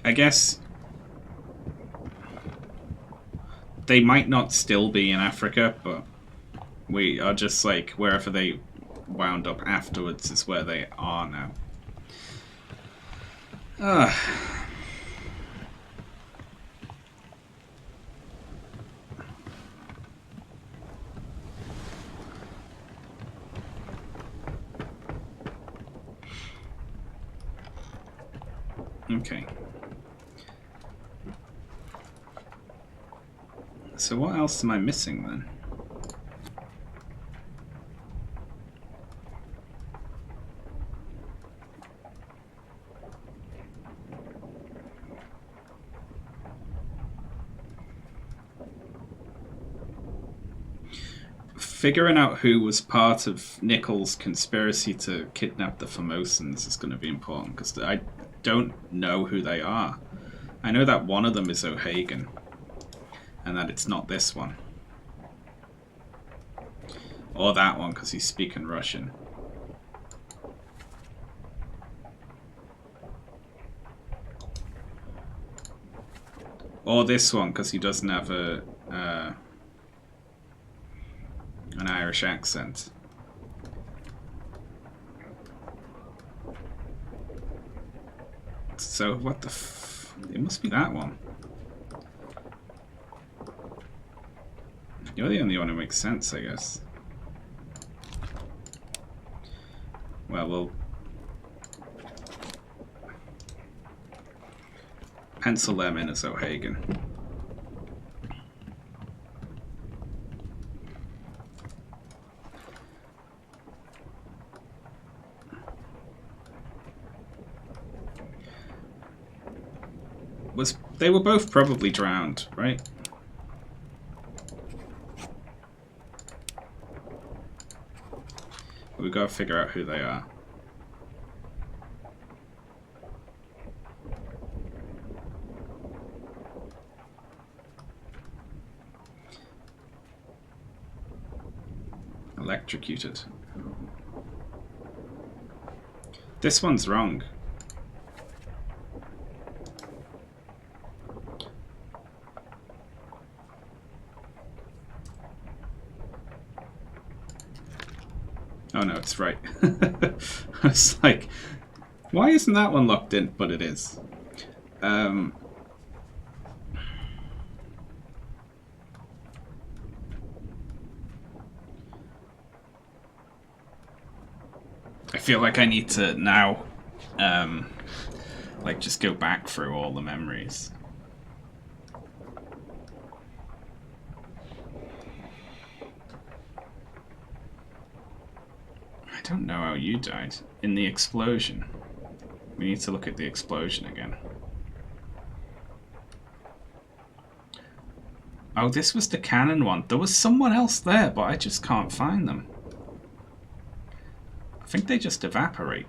I guess they might not still be in Africa, but we are just like wherever they wound up afterwards is where they are now. Okay. So what else am I missing then? Figuring out who was part of Nichols' conspiracy to kidnap the Formosans is going to be important, because I don't know who they are. I know that one of them is O'Hagan, and that it's not this one. Or that one, because he's speaking Russian. Or this one, because he doesn't have an Irish accent. So what the it must be that one. You're the only one who makes sense, I guess. Well, we'll pencil them in as O'Hagan. They were both probably drowned, right? We've got to figure out who they are. Electrocuted. This one's wrong. Oh no, it's right. I was like, why isn't that one locked in? But it is. I feel like I need to now, like, just go back through all the memories. I don't know how you died. In the explosion. We need to look at the explosion again. Oh, this was the cannon one. There was someone else there, but I just can't find them. I think they just evaporate.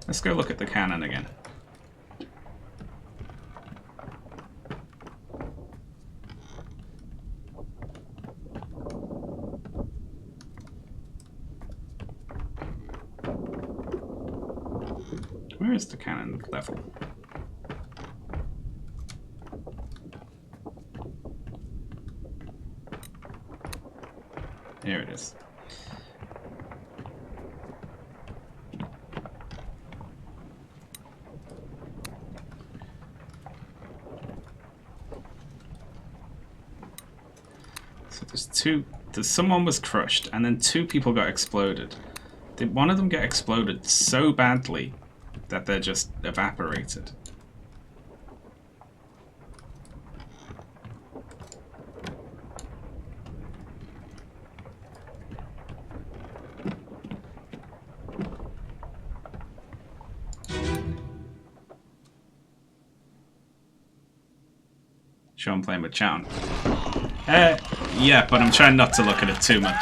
Let's go look at the cannon again. Where is the cannon level? Here it is. So someone was crushed, and then 2 people got exploded. Did one of them get exploded so badly that they're just evaporated? Sure, I'm playing with chat. Yeah, but I'm trying not to look at it too much.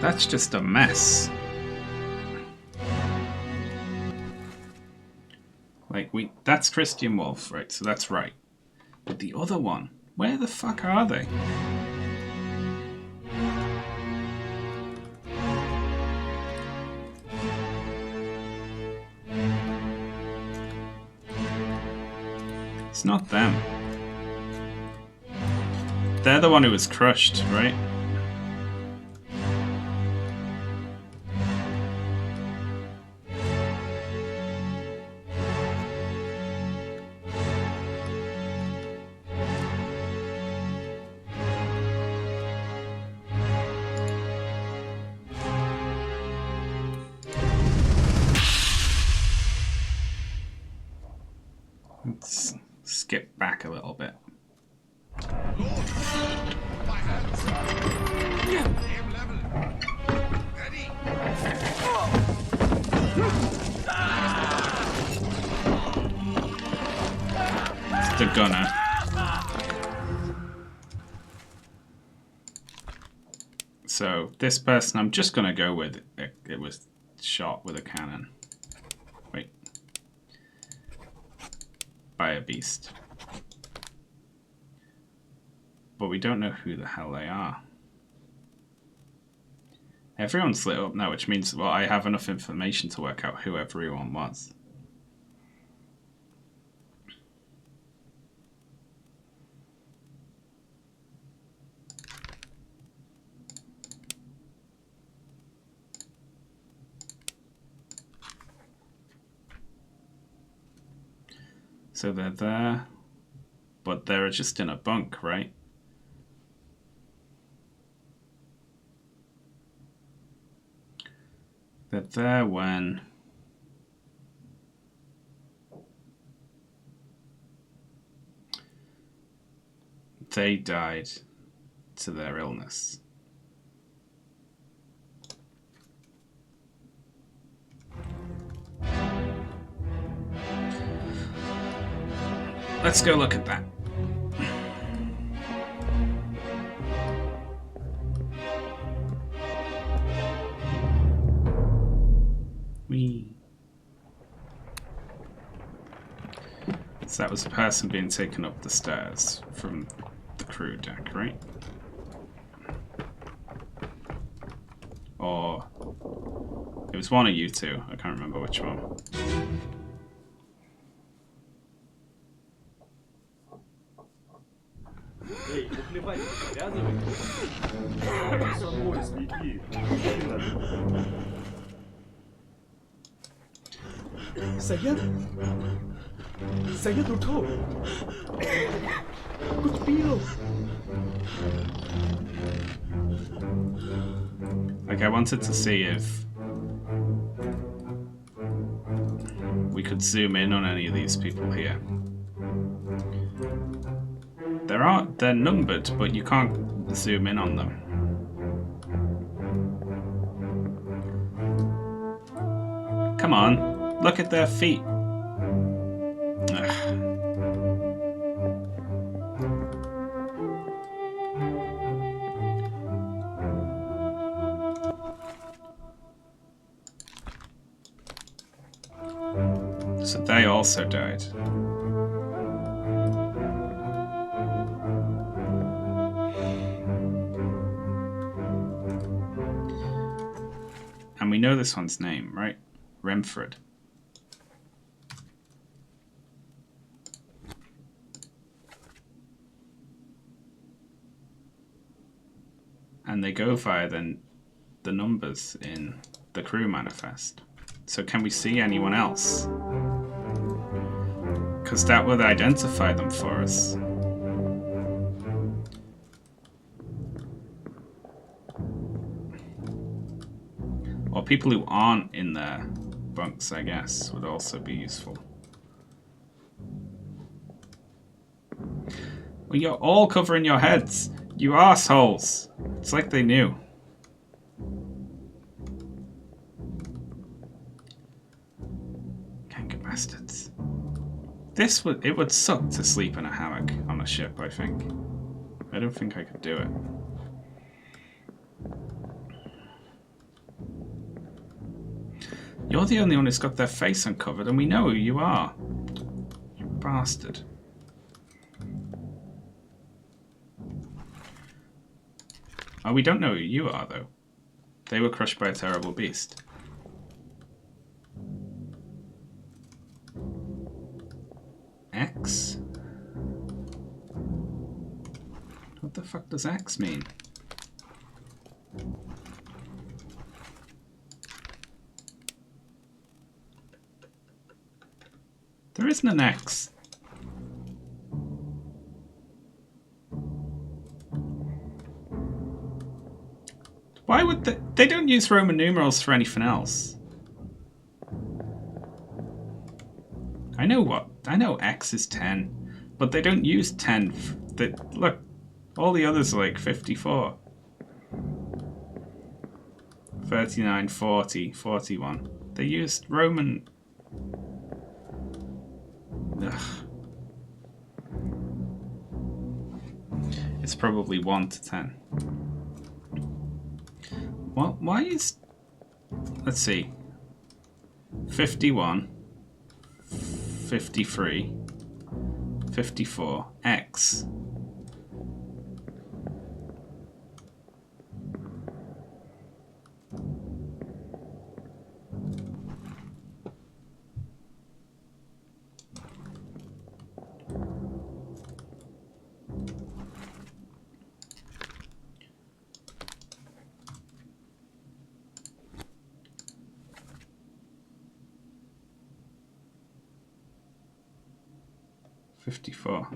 That's just a mess. Like, that's Christian Wolf, right? So that's right. But the other one, where the fuck are they? It's not them. They're the one who was crushed, right? Let's skip back a little bit. My hands. Aim level. Ready. It's the gunner. So this person, I'm just gonna go with it was shot with a cannon. Wait. By a beast. But we don't know who the hell they are. Everyone's lit up now, which means, well, I have enough information to work out who everyone was. So they're there, but they're just in a bunk, right? They're there when they died to their illness. Let's go look at that. So that was a person being taken up the stairs from the crew deck, right? Or it was one of you two. I can't remember which one. Saya tutup. Kuspilo. Like, I wanted to see if we could zoom in on any of these people here. They're numbered, but you can't zoom in on them. Come on, look at their feet. Ugh. So they also died. And we know this one's name, right? Grimford. And they go via the numbers in the crew manifest. So can we see anyone else? Because that would identify them for us. Or people who aren't in their bunks, I guess, would also be useful. Well, you're all covering your heads, you assholes. It's like they knew. Kanker bastards. It would suck to sleep in a hammock on a ship, I think. I don't think I could do it. You're the only one who's got their face uncovered, and we know who you are. You bastard. Oh, we don't know who you are, though. They were crushed by a terrible beast. X? What the fuck does X mean? There isn't an X. Why would they don't use Roman numerals for anything else. I know X is 10, but they don't use 10. Look, all the others are like 54. 39, 40, 41. They used Roman. Ugh. It's probably 1 to 10. Well, why is... Let's see. 51, 53, 54, X. $54.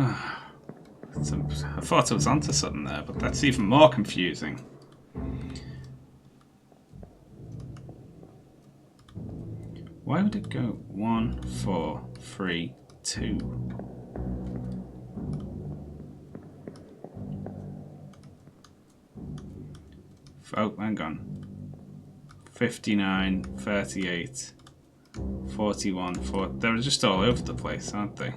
I thought I was onto something there, but that's even more confusing. Why would it go 1, 4, 3, 2? Oh, hang on. 59, 38, 41, 4. They're just all over the place, aren't they?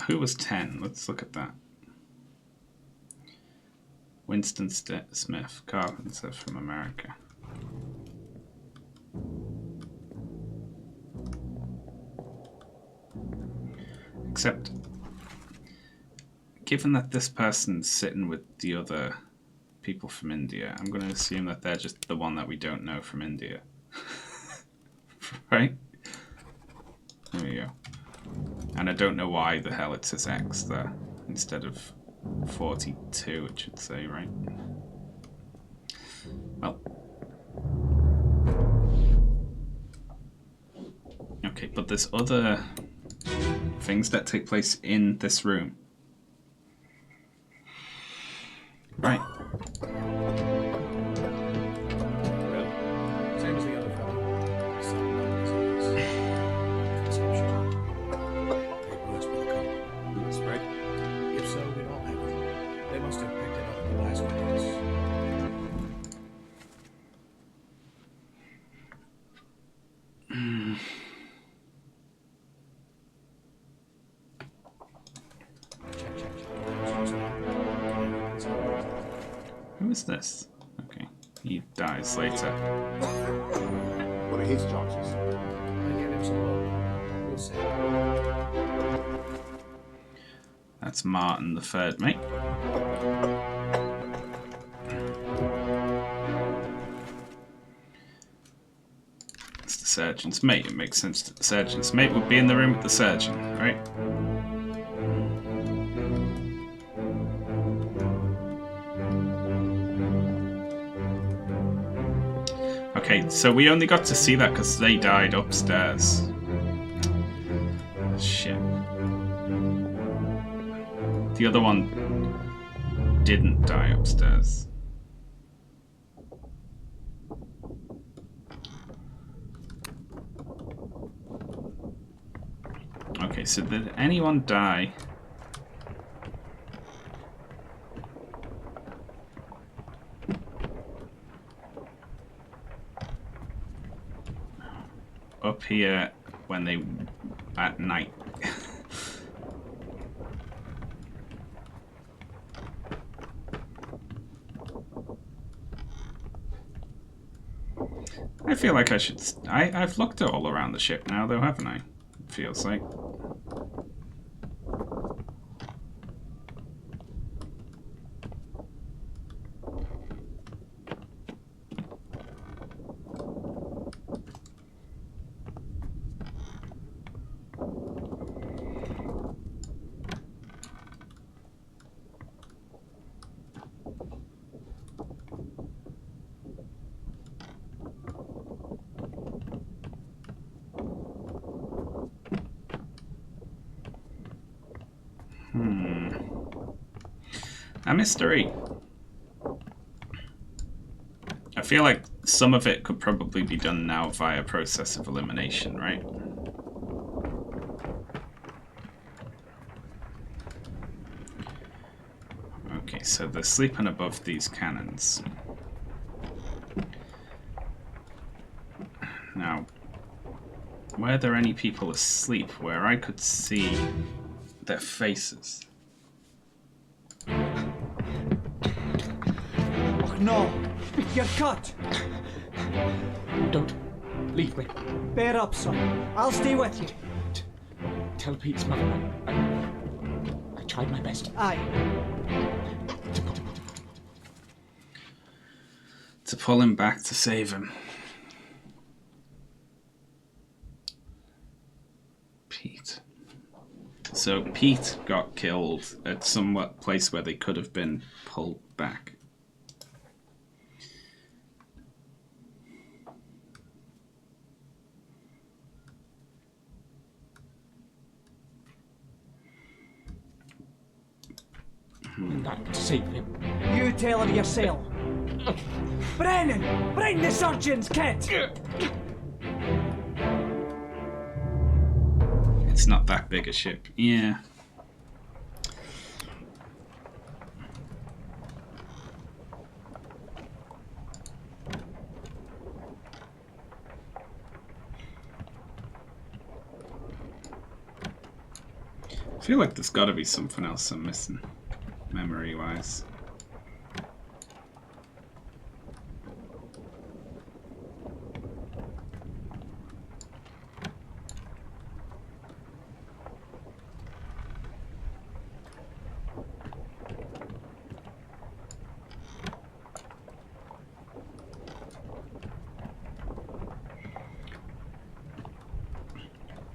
Who was 10? Let's look at that. Winston Smith, carpenter from America. Except, given that this person's sitting with the other people from India, I'm going to assume that they're just the one that we don't know from India. Right? There we go. And I don't know why the hell it says X there instead of 42, it should say, right? Well. Okay, but there's other things that take place in this room. Right. Same as the other fellow. Some lung disease. Consumption. Papers with a coat. Spread? If so, we all have it. They must have picked it up in the last minutes. Who is this? Okay, he dies later. What are his chances? I get him some more. We'll see. That's Martin the third mate. That's the surgeon's mate. It makes sense that the surgeon's mate would be in the room with the surgeon, right? Okay, so we only got to see that because they died upstairs. Shit. The other one didn't die upstairs. Okay, so did anyone die? Up here when they at night. I feel like I should. I've looked all around the ship now, though, haven't I? It feels like. A mystery. I feel like some of it could probably be done now via process of elimination, right? Okay, so they're sleeping above these cannons. Now, were there any people asleep where I could see their faces? No, you're cut. Don't leave me. Bear up, son. I'll stay with you. Tell Pete's mother I tried my best. Aye. To pull him back to save him. Pete. So Pete got killed at some place where they could have been pulled back. Not to save him. You tell her yourself. Brennan! Bring the surgeon's kit! It's not that big a ship. Yeah. I feel like there's got to be something else I'm missing, memory-wise.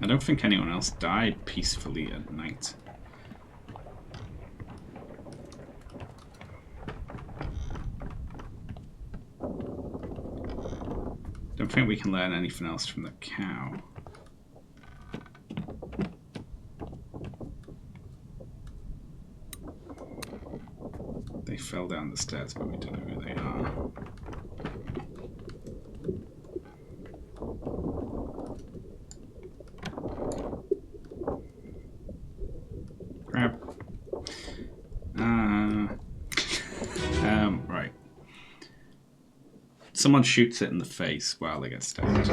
I don't think anyone else died peacefully at night. Don't think we can learn anything else from the cow. They fell down the stairs, but we don't know who they are. Grab. Right. Someone shoots it in the face while they get stabbed.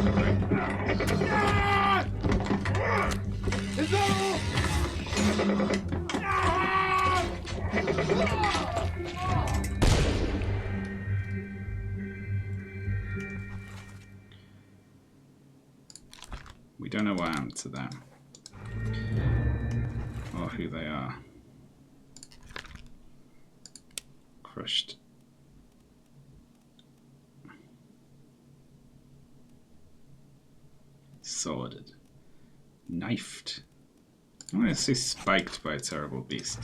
down to them. Or who they are. Crushed. Sworded. Knifed. I'm going to say spiked by a terrible beast.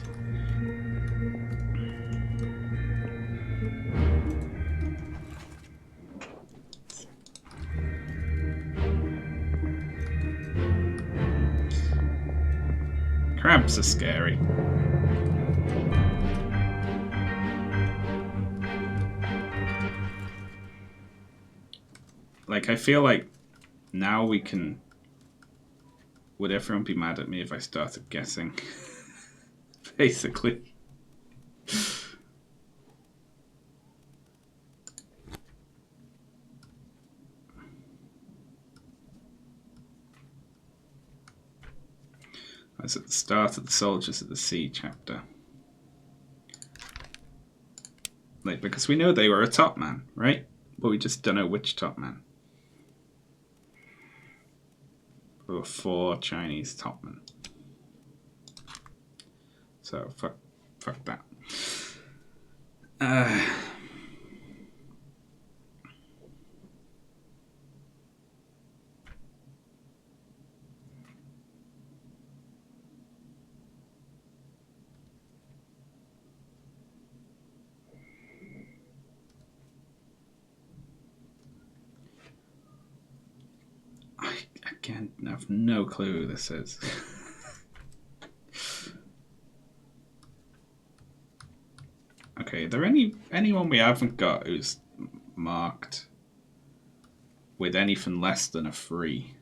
Crabs are scary. Like, I feel like now we can... Would everyone be mad at me if I started guessing? Basically. I was at the start of the Soldiers of the Sea chapter. Like, because we know they were a top man, right? But we just don't know which top man. There were 4 Chinese top men. So, fuck that. Again, I have no clue who this is. Okay, are there anyone we haven't got who's marked with anything less than a 3?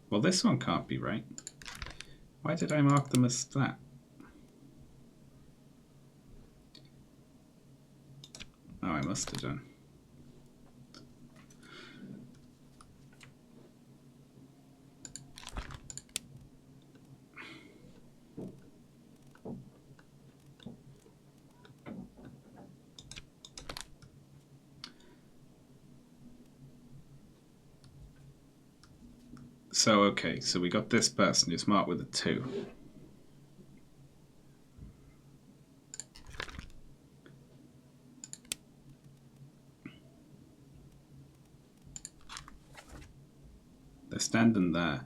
Well, this one can't be right. Why did I mark them as that? Oh, I must have done. So, okay, so we got this person who's marked with a 2. They're standing there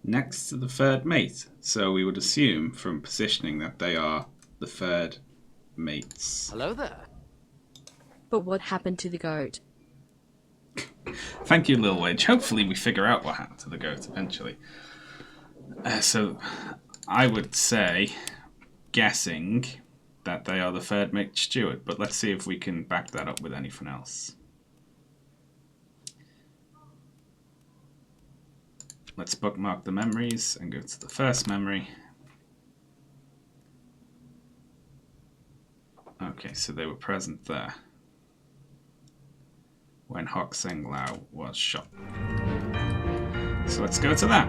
next to the 3rd mate. So we would assume from positioning that they are the 3rd mates. Hello there. But what happened to the goat? Thank you, Lil Wage. Hopefully we figure out what happened to the goat eventually. So I would say, guessing, that they are the 3rd mate steward. But let's see if we can back that up with anything else. Let's bookmark the memories and go to the first memory. Okay, so they were present there when Hock Seng Lao was shot. So let's go to that.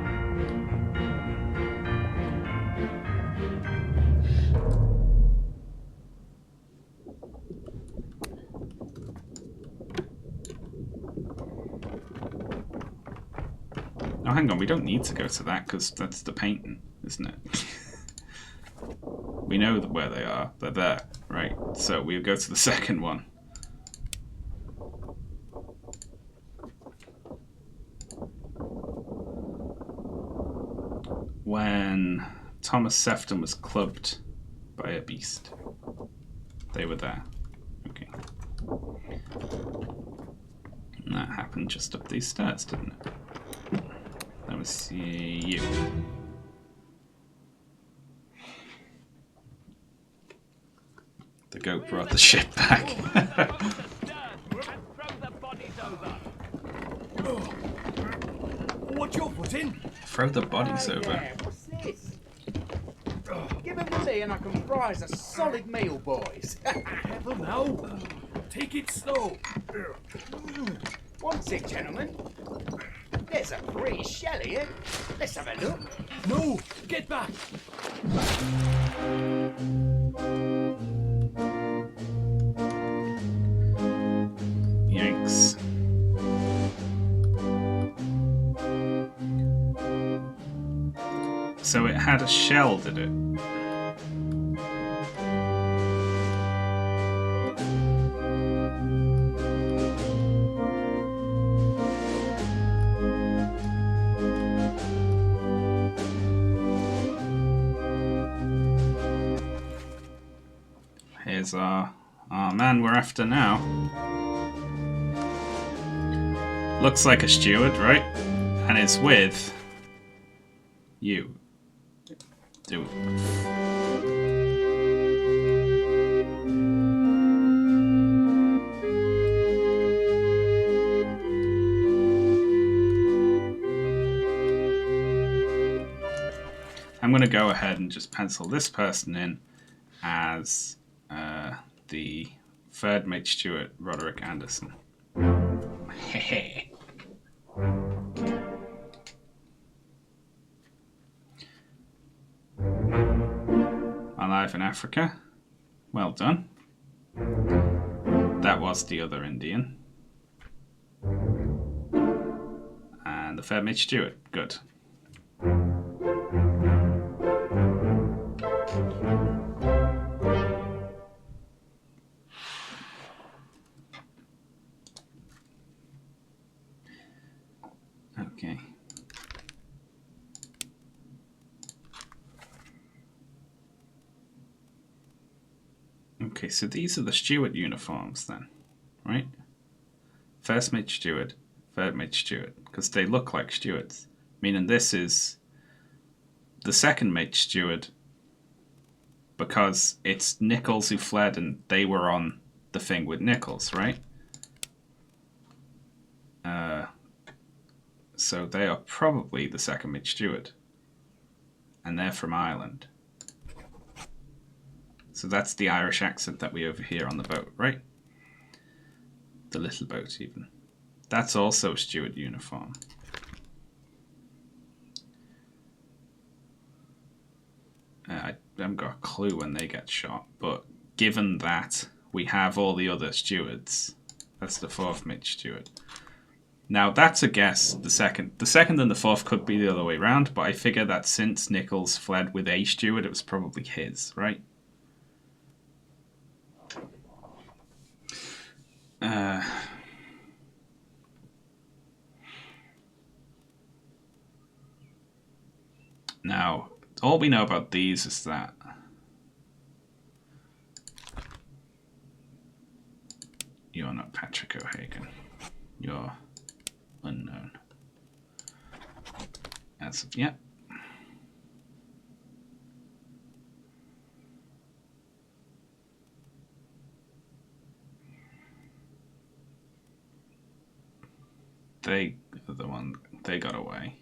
Oh, hang on, we don't need to go to that because that's the painting, isn't it? We know where they are. They're there, right? So we'll go to the second one. When Thomas Sefton was clubbed by a beast. They were there. Okay. And that happened just up these stairs, didn't it? Let me see you. The goat brought the ship back. What you're putting? Throw the bodies over. Yeah, what's this? Give him the tea and I can prize a solid meal, boys. Careful now. Take it slow. What's it, gentlemen? There's a pretty shell here. Let's have a look. No, get back. Yanks. had a shell, did it? Here's our man we're after now. Looks like a steward, right? And it's with you. Do I'm going to go ahead and just pencil this person in as the third mate steward, Roderick Anderson. Hehe. Alive in Africa. Well done. That was the other Indian. And the third mate steward. Good. Okay. Okay, so these are the steward uniforms then, right? First mate steward, third mate steward, because they look like stewards. Meaning this is the second mate steward because it's Nichols who fled and they were on the thing with Nichols, right? So they are probably the second mate steward. And they're from Ireland. So that's the Irish accent that we overhear on the boat, right? The little boat, even. That's also a steward uniform. I haven't got a clue when they get shot, but given that we have all the other stewards, that's the fourth mate steward. Now, that's a guess, the second. The second and the fourth could be the other way around, but I figure that since Nichols fled with a steward, it was probably his, right? Now, all we know about these is that you're not Patrick O'Hagan. You're unknown. As of yet. They are the one, they got away.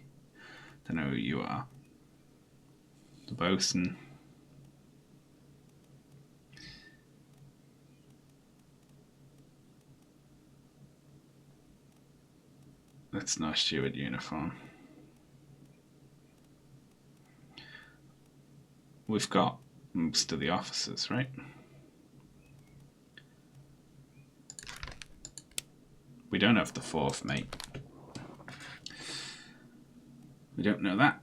Don't know who you are. The bosun. That's not a steward uniform. We've got most of the officers, right? We don't have the fourth mate. We don't know that.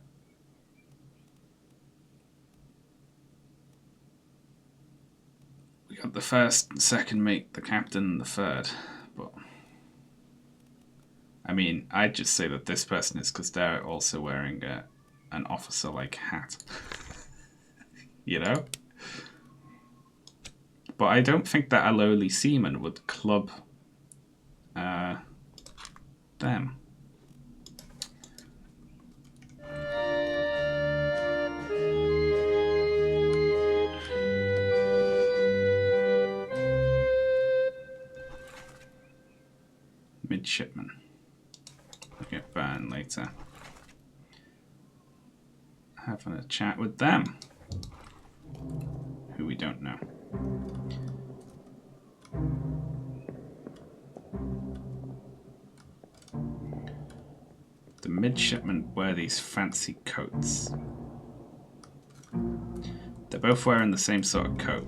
We got the first and second mate, the captain and the third. But I mean, I'd just say that this person is because they're also wearing an officer-like hat. You know? But I don't think that a lowly seaman would club them. Midshipman. We'll get burned later. Having a chat with them. Who we don't know. The midshipmen wear these fancy coats. They're both wearing the same sort of coat.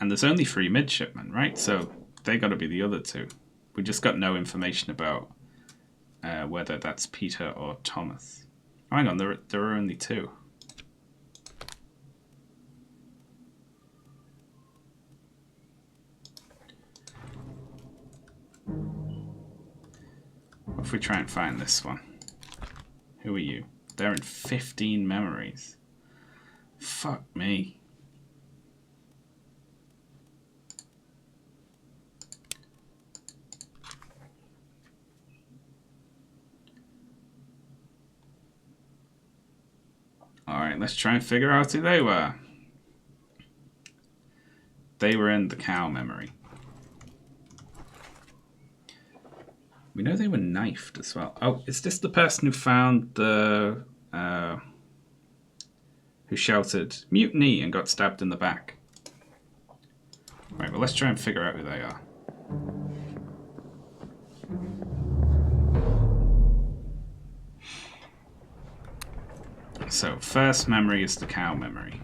And there's only 3 midshipmen, right? So they got to be the other 2. We just got no information about whether that's Peter or Thomas. Oh, hang on, there are only 2. What if we try and find this one? Who are you? They're in 15 memories. Fuck me. Alright, let's try and figure out who they were. They were in the cow memory. We know they were knifed as well. Oh, is this the person who found the... who shouted, "Mutiny!" and got stabbed in the back? Right, well, let's try and figure out who they are. So, first memory is the cow memory.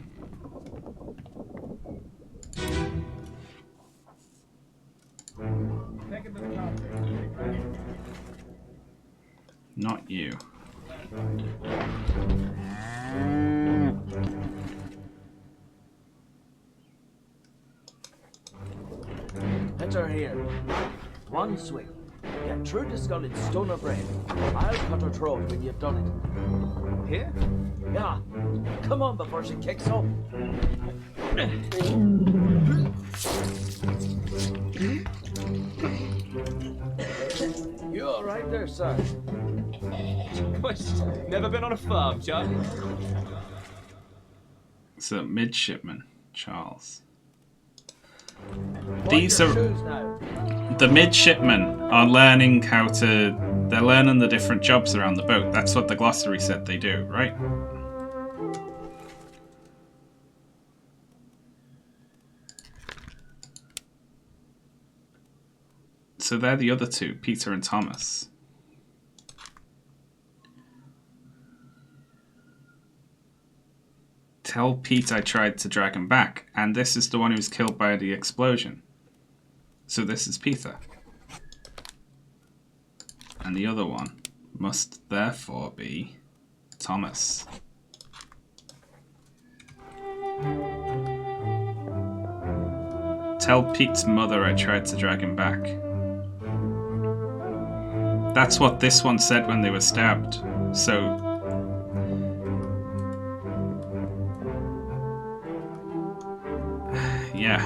Not you. Enter here. One swing. Get through the skull in stone or bread. I'll cut her throat when you've done it. Here? Yeah. Come on before she kicks up. You all right there, sir? Never been on a farm, Chuck? So, midshipman, Charles. These are... The midshipmen are learning how to... They're learning the different jobs around the boat. That's what the glossary said they do, right? So they're the other 2, Peter and Thomas. Tell Pete I tried to drag him back, and this is the one who was killed by the explosion. So this is Peter. And the other one must therefore be Thomas. Tell Pete's mother I tried to drag him back. That's what this one said when they were stabbed. So... yeah,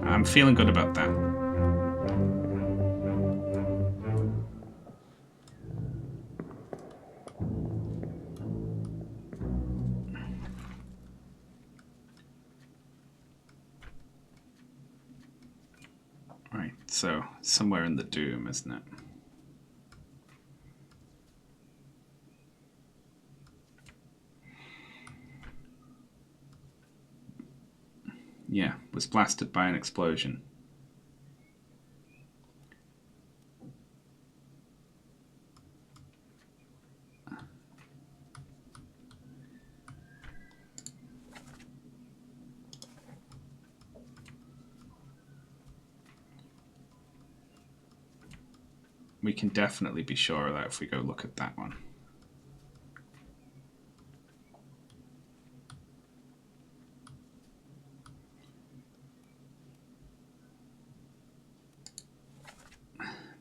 I'm feeling good about that. Right, so somewhere in the Doom, isn't it? Yeah, was blasted by an explosion. We can definitely be sure of that if we go look at that one.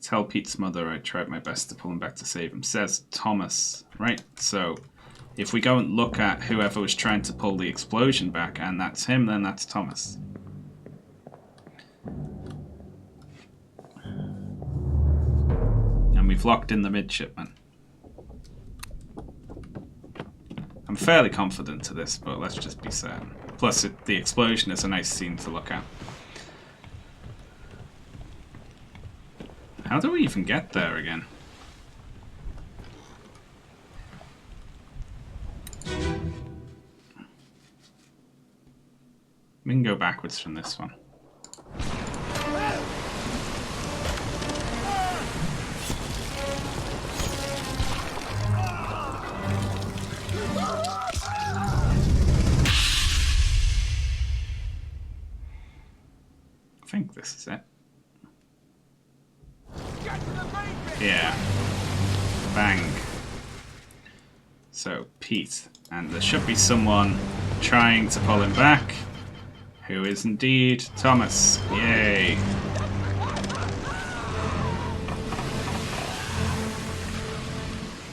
Tell Pete's mother I tried my best to pull him back to save him. Says Thomas, right? So if we go and look at whoever was trying to pull the explosion back and that's him, then that's Thomas. And we've locked in the midshipman. I'm fairly confident to this, but let's just be certain. Plus, the explosion is a nice scene to look at. How do we even get there again? We can go backwards from this one. think this is it. Yeah. Bang. So, Pete. And there should be someone trying to pull him back, who is indeed Thomas. Yay.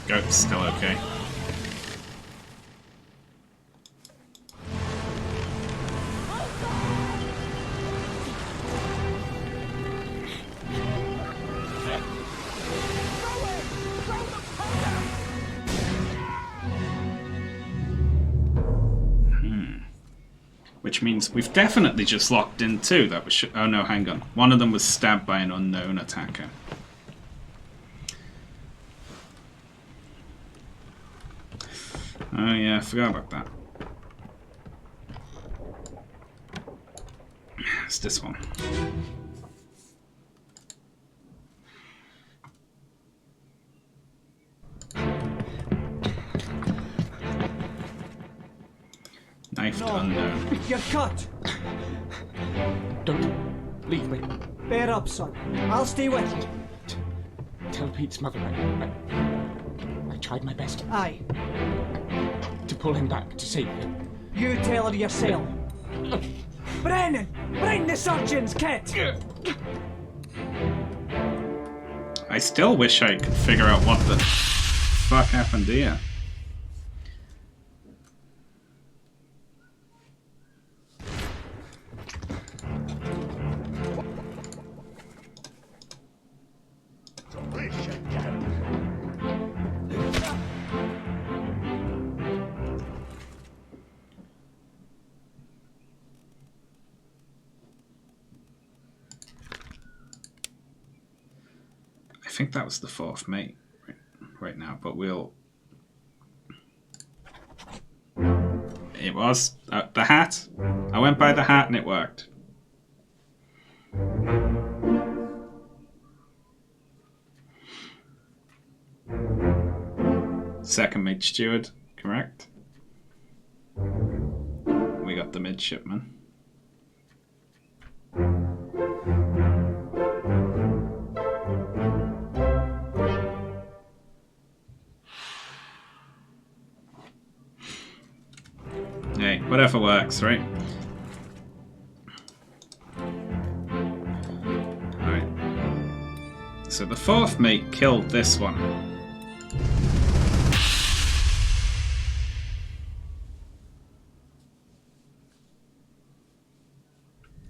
Goat's still okay. Which means we've definitely just locked in two. That was oh no, hang on. One of them was stabbed by an unknown attacker. Oh yeah, I forgot about that. It's this one. Knife to unknown. You're cut! Don't leave me. Bear up, son. I'll stay with you. Tell Pete's mother I tried my best. Aye. To pull him back, to save him. You tell her yourself. Brennan! Bring the surgeon's kit! I still wish I could figure out what the fuck happened here. I think that was the 4th mate right now, but we'll... It was the hat. I went by the hat and it worked. Second mate steward, correct. We got the midshipman. Hey, whatever works, right? Alright. So the 4th mate killed this one.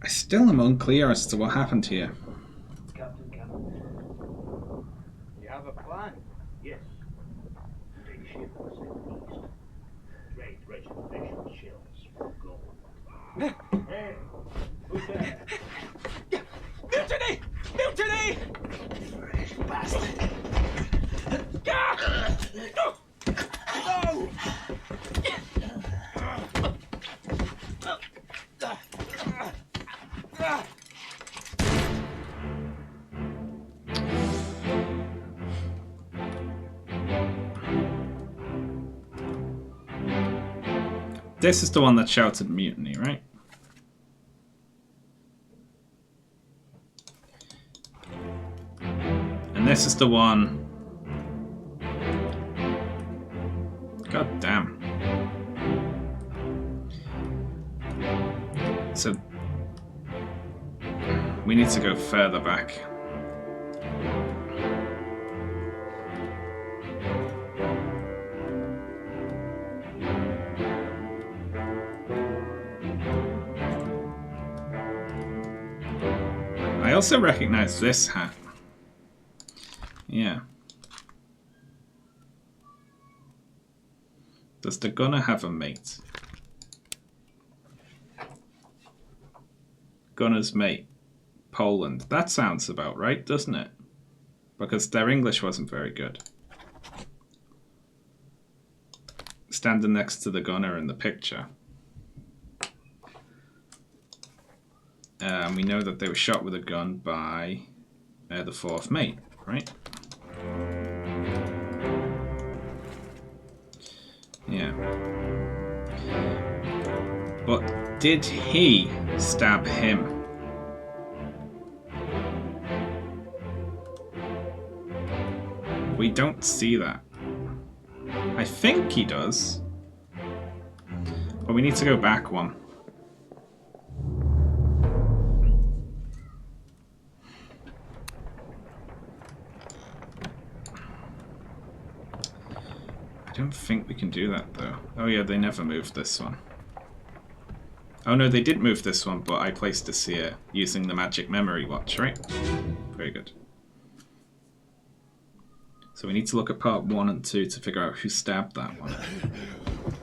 I still am unclear as to what happened here. Captain. You have a plan? Yes. Take ship for southeast. Trade reservation shells for gold. Hey, who's there? Mutiny! Mutiny! Bastard! No! This is the one that shouted mutiny, right? And this is the one... God damn. So... we need to go further back. I also recognize this hat. Yeah. Does the gunner have a mate? Gunner's mate. Poland. That sounds about right, doesn't it? Because their English wasn't very good. Standing next to the gunner in the picture. We know that they were shot with a gun by the 4th mate, right? Yeah. But did he stab him? we don't see that. I think he does. But we need to go back one. I don't think we can do that though. Oh yeah, they never moved this one. Oh no, they did move this one, but I placed a seer using the magic memory watch, right? Very good. So we need to look at part 1 and 2 to figure out who stabbed that one.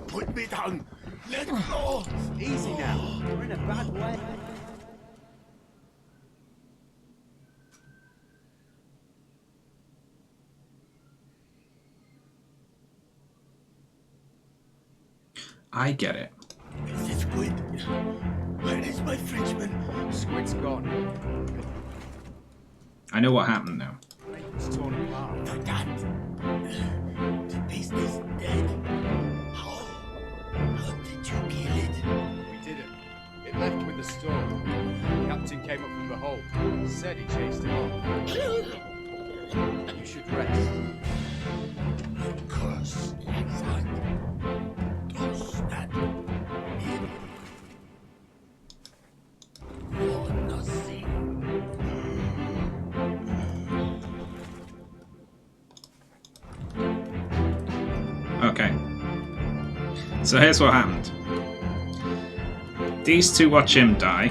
Put me down. Let go. Easy now. You're in a bad way. I get it. Is it Squid? Where is my Frenchman? Squid's gone. I know what happened now. It's torn apart. For that. The beast is dead. How? How did you kill it? We didn't. It left with the storm. Captain came up from the hole. Said he chased it off. You should rest. Of course, like that. Does that mean for nothing? Okay. So here's what happened. These two watch him die.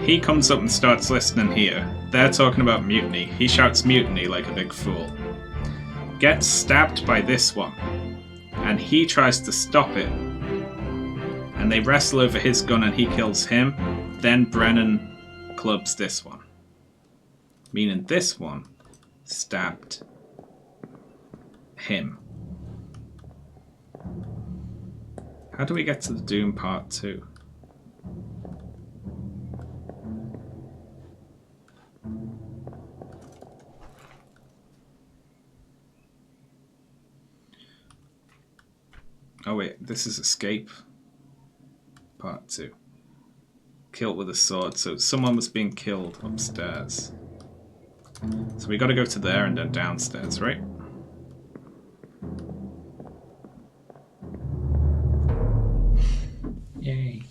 He comes up and starts listening here. They're talking about mutiny. He shouts mutiny like a big fool. Gets stabbed by this one. And he tries to stop it. And they wrestle over his gun and he kills him. Then Brennan clubs this one. Meaning this one stabbed him. How do we get to the Doom Part 2? Oh wait, this is Escape Part 2. Killed with a sword, so someone was being killed upstairs. So we gotta go to there and then downstairs, right? Yay.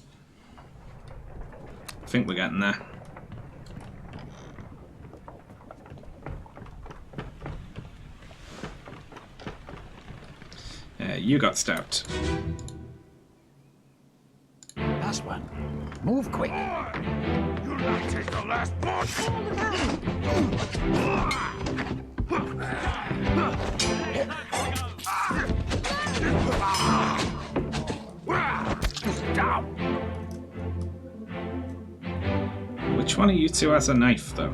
I think we're getting there. You got stabbed. Last one. Move quick. You'll not take the last one. Down. Which one of you two has a knife, though?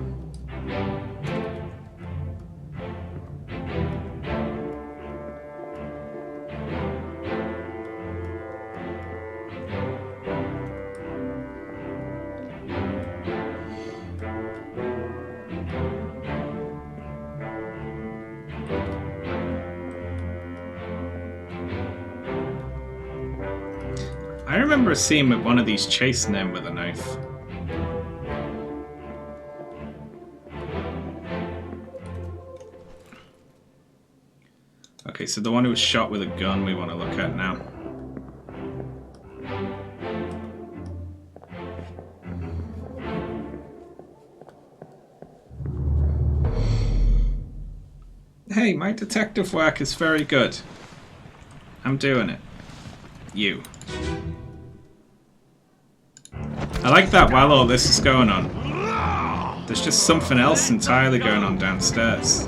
I remember a scene with one of these chasing him with a knife. Okay, so the one who was shot with a gun we want to look at now. Hey, my detective work is very good. I'm doing it. You. I like that while all this is going on. There's just something else entirely going on downstairs.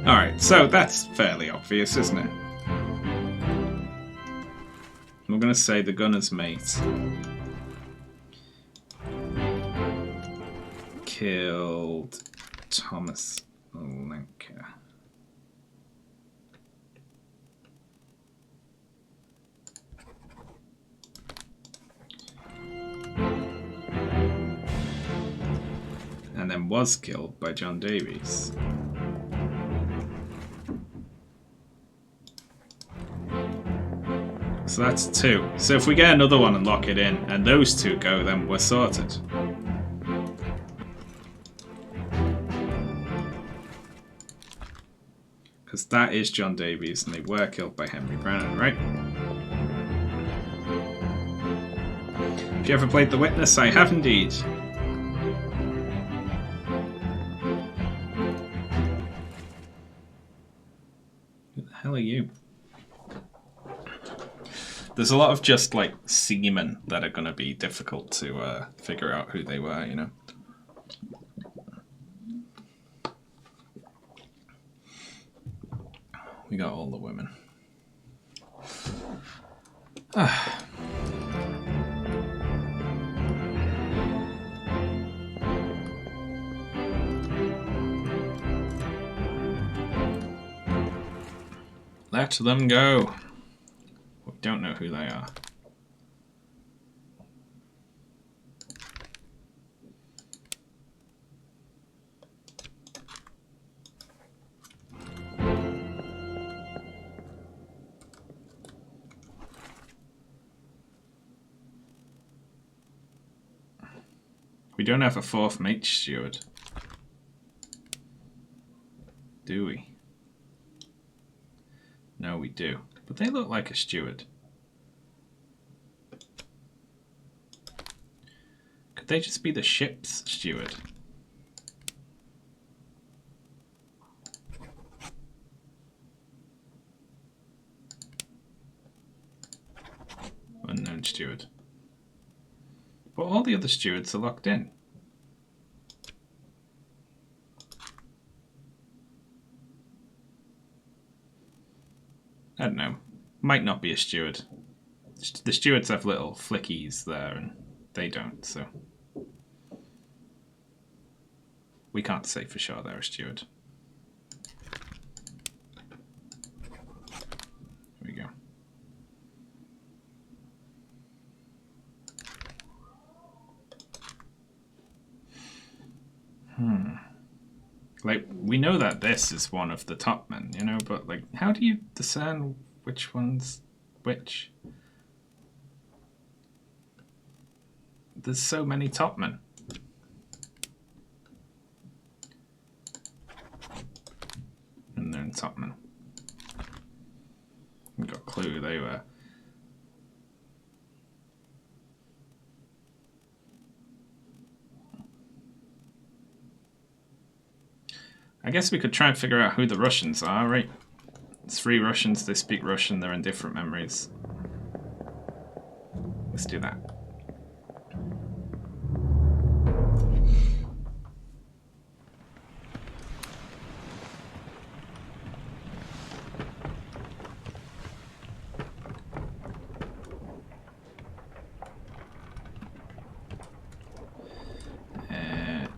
Alright, so that's fairly obvious, isn't it? I'm gonna say the gunner's mate killed Thomas Lenker. And then was killed by John Davies. So that's 2. So if we get another one and lock it in, and those 2 go, then we're sorted. Because that is John Davies, and they were killed by Henry Brennan, right? Have you ever played The Witness? I have indeed. Who the hell are you? There's a lot of just like seamen that are going to be difficult to figure out who they were, you know. We got all the women. Let them go. We don't know who they are. We don't have a 4th mate steward, do we? No, we do. But they look like a steward. Could they just be the ship's steward? Unknown steward. But all the other stewards are locked in. I don't know. Might not be a steward. The stewards have little flickies there and they don't, so we can't say for sure they're a steward. Here we go. Like, we know that this is one of the top men, you know, but like, how do you discern which one's which? There's so many top men. And they're in top men. I've got a clue who they were. I guess we could try and figure out who the Russians are, right? It's 3 Russians, they speak Russian, they're in different memories. Let's do that.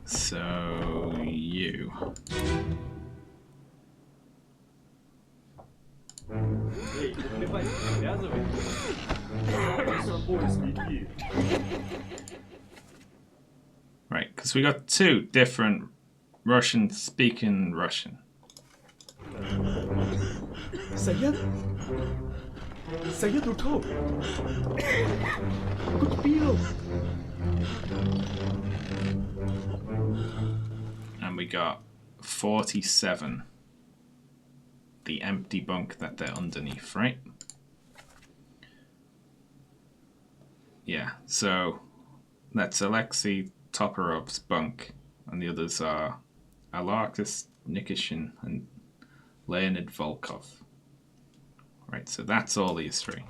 So you. Right, because we got 2 different Russians speaking Russian. Sayed Utto. Good deal. And we got 47. The empty bunk that they're underneath, right? Yeah, so that's Alexei Toporov's bunk, and the others are Alarkus Nikishin and Leonid Volkov. Right, so that's all these 3.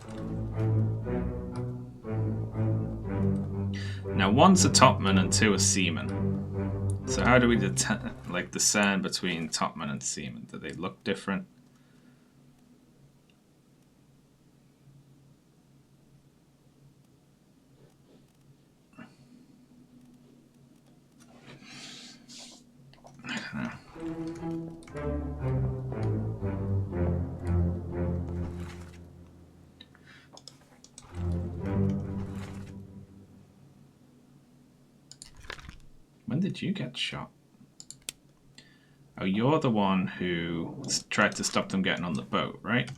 Now, 1's a topman and 2 are seamen. So how do we discern between topman and seamen? Do they look different? I don't know. When did you get shot? Oh, you're the one who tried to stop them getting on the boat, right?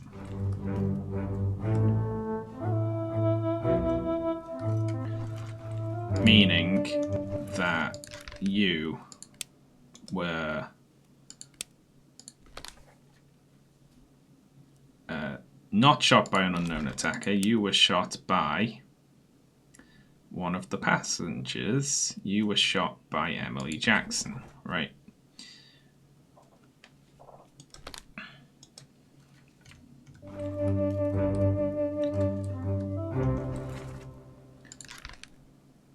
Meaning that you were not shot by an unknown attacker. You were shot by one of the passengers. You were shot by Emily Jackson, right?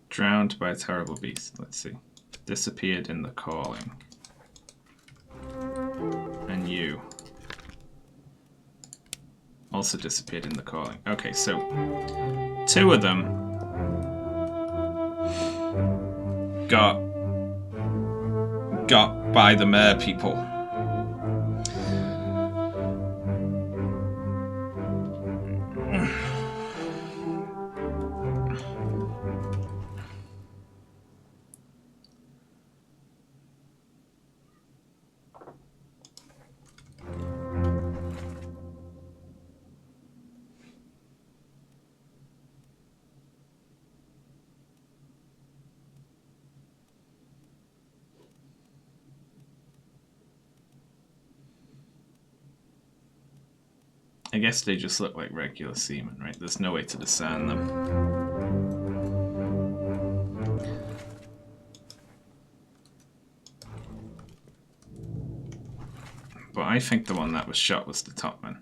Drowned by a terrible beast. Let's see. Disappeared in the calling. And you also disappeared in the calling. Okay, so 2 of them got by the mer people. I guess they just look like regular seamen, right? There's no way to discern them. But I think the one that was shot was the topman.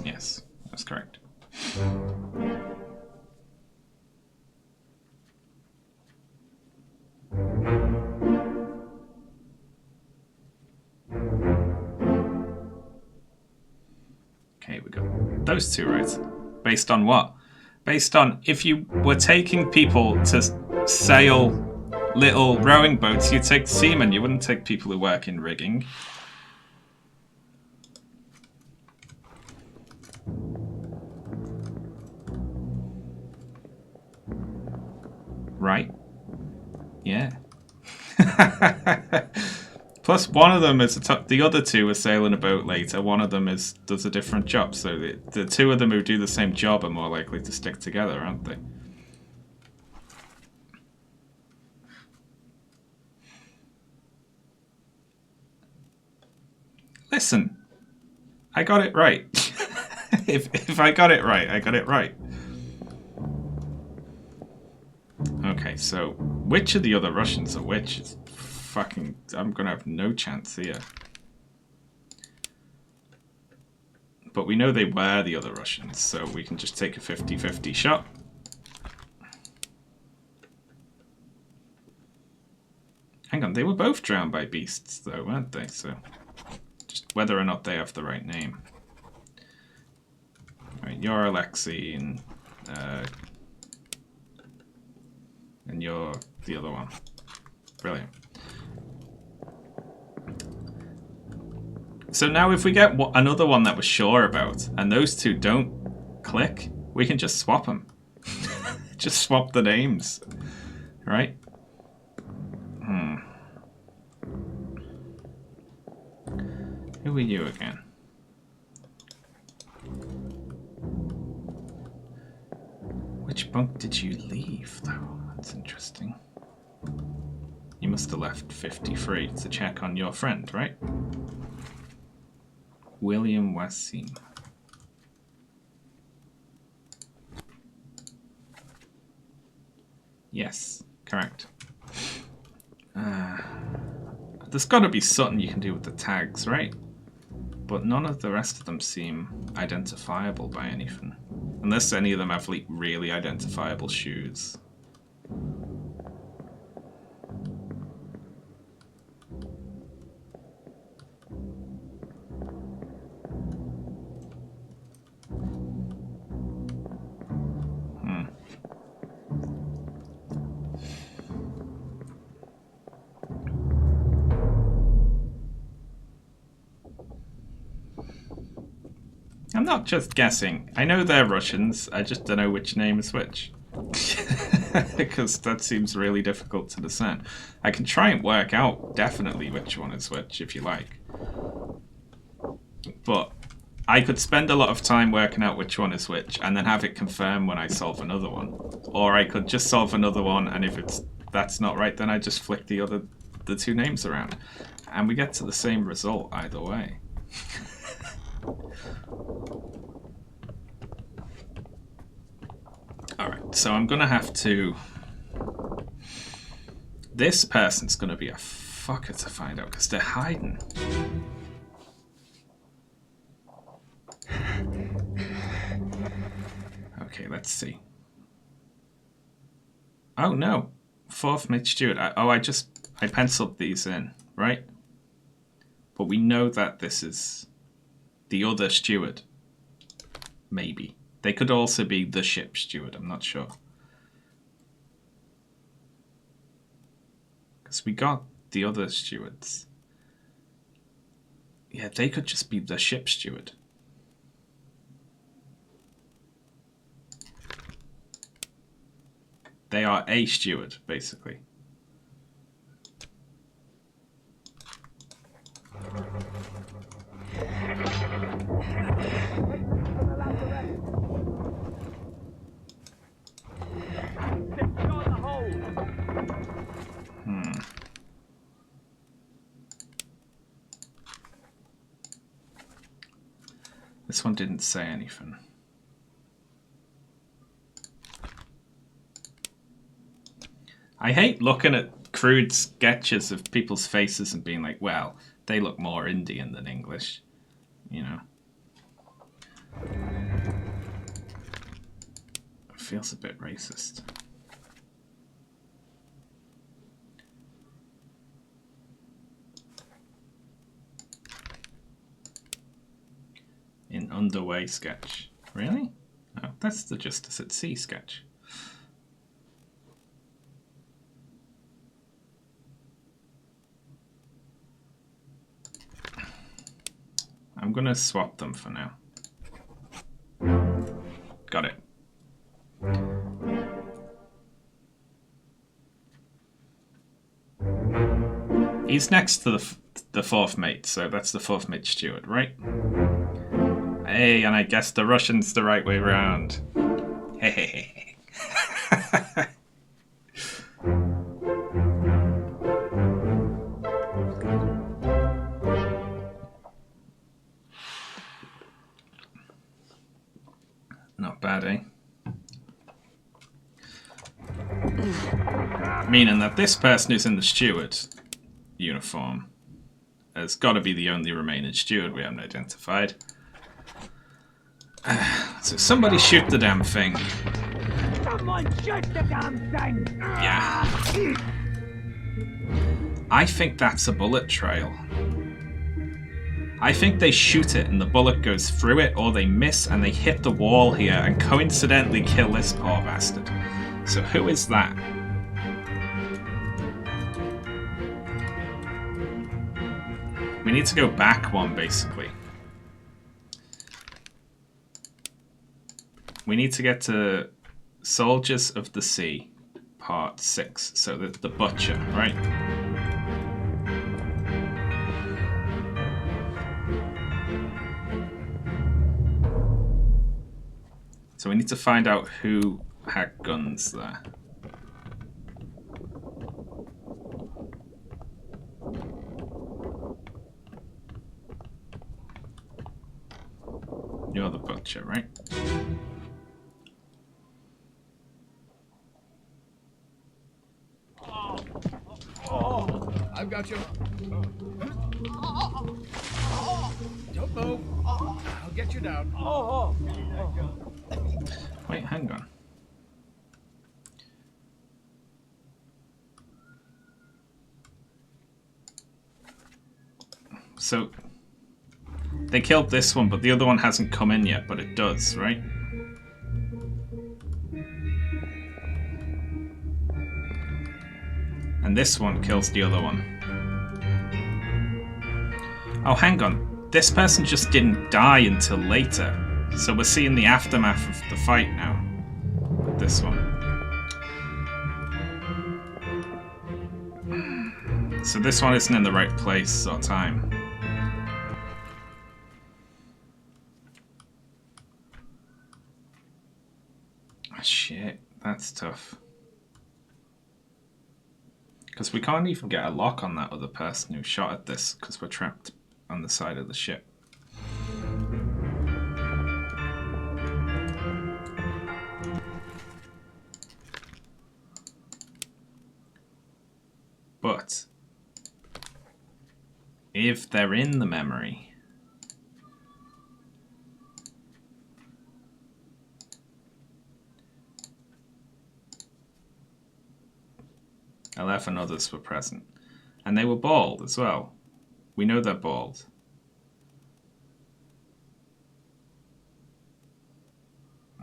Yes, that's correct. Okay, we got those 2 right. Based on what? Based on if you were taking people to sail little rowing boats, you'd take seamen. You wouldn't take people who work in rigging. Right? Yeah. Plus, one of them is the other 2 are sailing a boat later. One of them does a different job. So the 2 of them who do the same job are more likely to stick together, aren't they? Listen, I got it right. if I got it right, I got it right. Okay, so which of the other Russians are which? It's fucking... I'm gonna have no chance here. But we know they were the other Russians, so we can just take a 50-50 shot. Hang on, they were both drowned by beasts though, weren't they? So, just whether or not they have the right name. Right, you're Alexei and you're the other one. Brilliant. So now if we get another one that we're sure about, and those 2 don't click, we can just swap them. Just swap the names. Right? Who are you again? Which bunk did you leave, though? That's interesting. You must have left 53 to check on your friend, right? William Wasim. Yes, correct. There's got to be something you can do with the tags, right? But none of the rest of them seem identifiable by anything. Unless any of them have like really identifiable shoes. I'm not just guessing. I know they're Russians, I just don't know which name is which. Because that seems really difficult to discern. I can try and work out definitely which one is which, if you like. But I could spend a lot of time working out which one is which, and then have it confirm when I solve another one. Or I could just solve another one, and if that's not right, then I just flick the two names around. And we get to the same result either way. Alright, so I'm gonna have to... This person's gonna be a fucker to find out, because they're hiding. Okay, let's see. Oh no, 4th mate steward. I penciled these in, right? But we know that this is the other steward. Maybe. They could also be the ship steward, I'm not sure. Because we got the other stewards. Yeah, they could just be the ship steward. They are a steward, basically. This one didn't say anything. I hate looking at crude sketches of people's faces and being like, well, they look more Indian than English, you know. It feels a bit racist. In underway sketch. Really? Oh, that's the Justice at Sea sketch. I'm gonna swap them for now. Got it. He's next to the 4th mate, so that's the 4th mate steward, right? Hey, and I guess the Russian's the right way round. Hey, hey, hey. Not bad, eh? Meaning that this person who's in the steward uniform has got to be the only remaining steward we haven't identified. So somebody shoot the damn thing. Someone shoot the damn thing! Yeah. I think that's a bullet trail. I think they shoot it and the bullet goes through it, or they miss and they hit the wall here and coincidentally kill this poor bastard. So who is that? We need to go back one, basically. We need to get to Soldiers of the Sea, Part 6. So the Butcher, right? So we need to find out who had guns there. You're the Butcher, right? I've got you. Don't move. I'll get you down. Wait, hang on. So they killed this one, but the other one hasn't come in yet, but it does, right? And this one kills the other one. Oh, hang on. This person just didn't die until later. So we're seeing the aftermath of the fight now. With this one. So this one isn't in the right place or time. Shit, that's tough. Because we can't even get a lock on that other person who shot at this because we're trapped on the side of the ship. But if they're in the memory, "11 others were present, and they were bald as well. We know they're bald.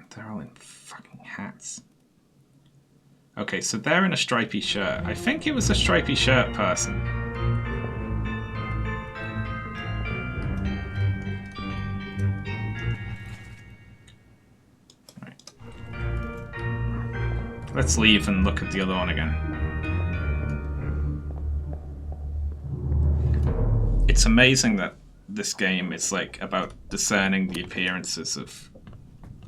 They're all in fucking hats. Okay, so they're in a stripy shirt. I think it was a stripy shirt person. Right. Let's leave and look at the other one again. It's amazing that this game is like about discerning the appearances of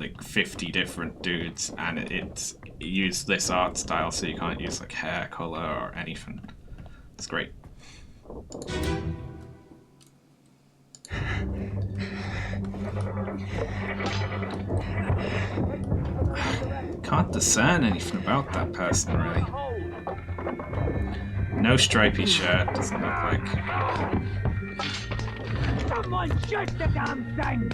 like 50 different dudes, and it used this art style, so you can't use like hair color or anything. It's great. Can't discern anything about that person really. No stripy shirt, doesn't look like. Someone shoot the damn thing!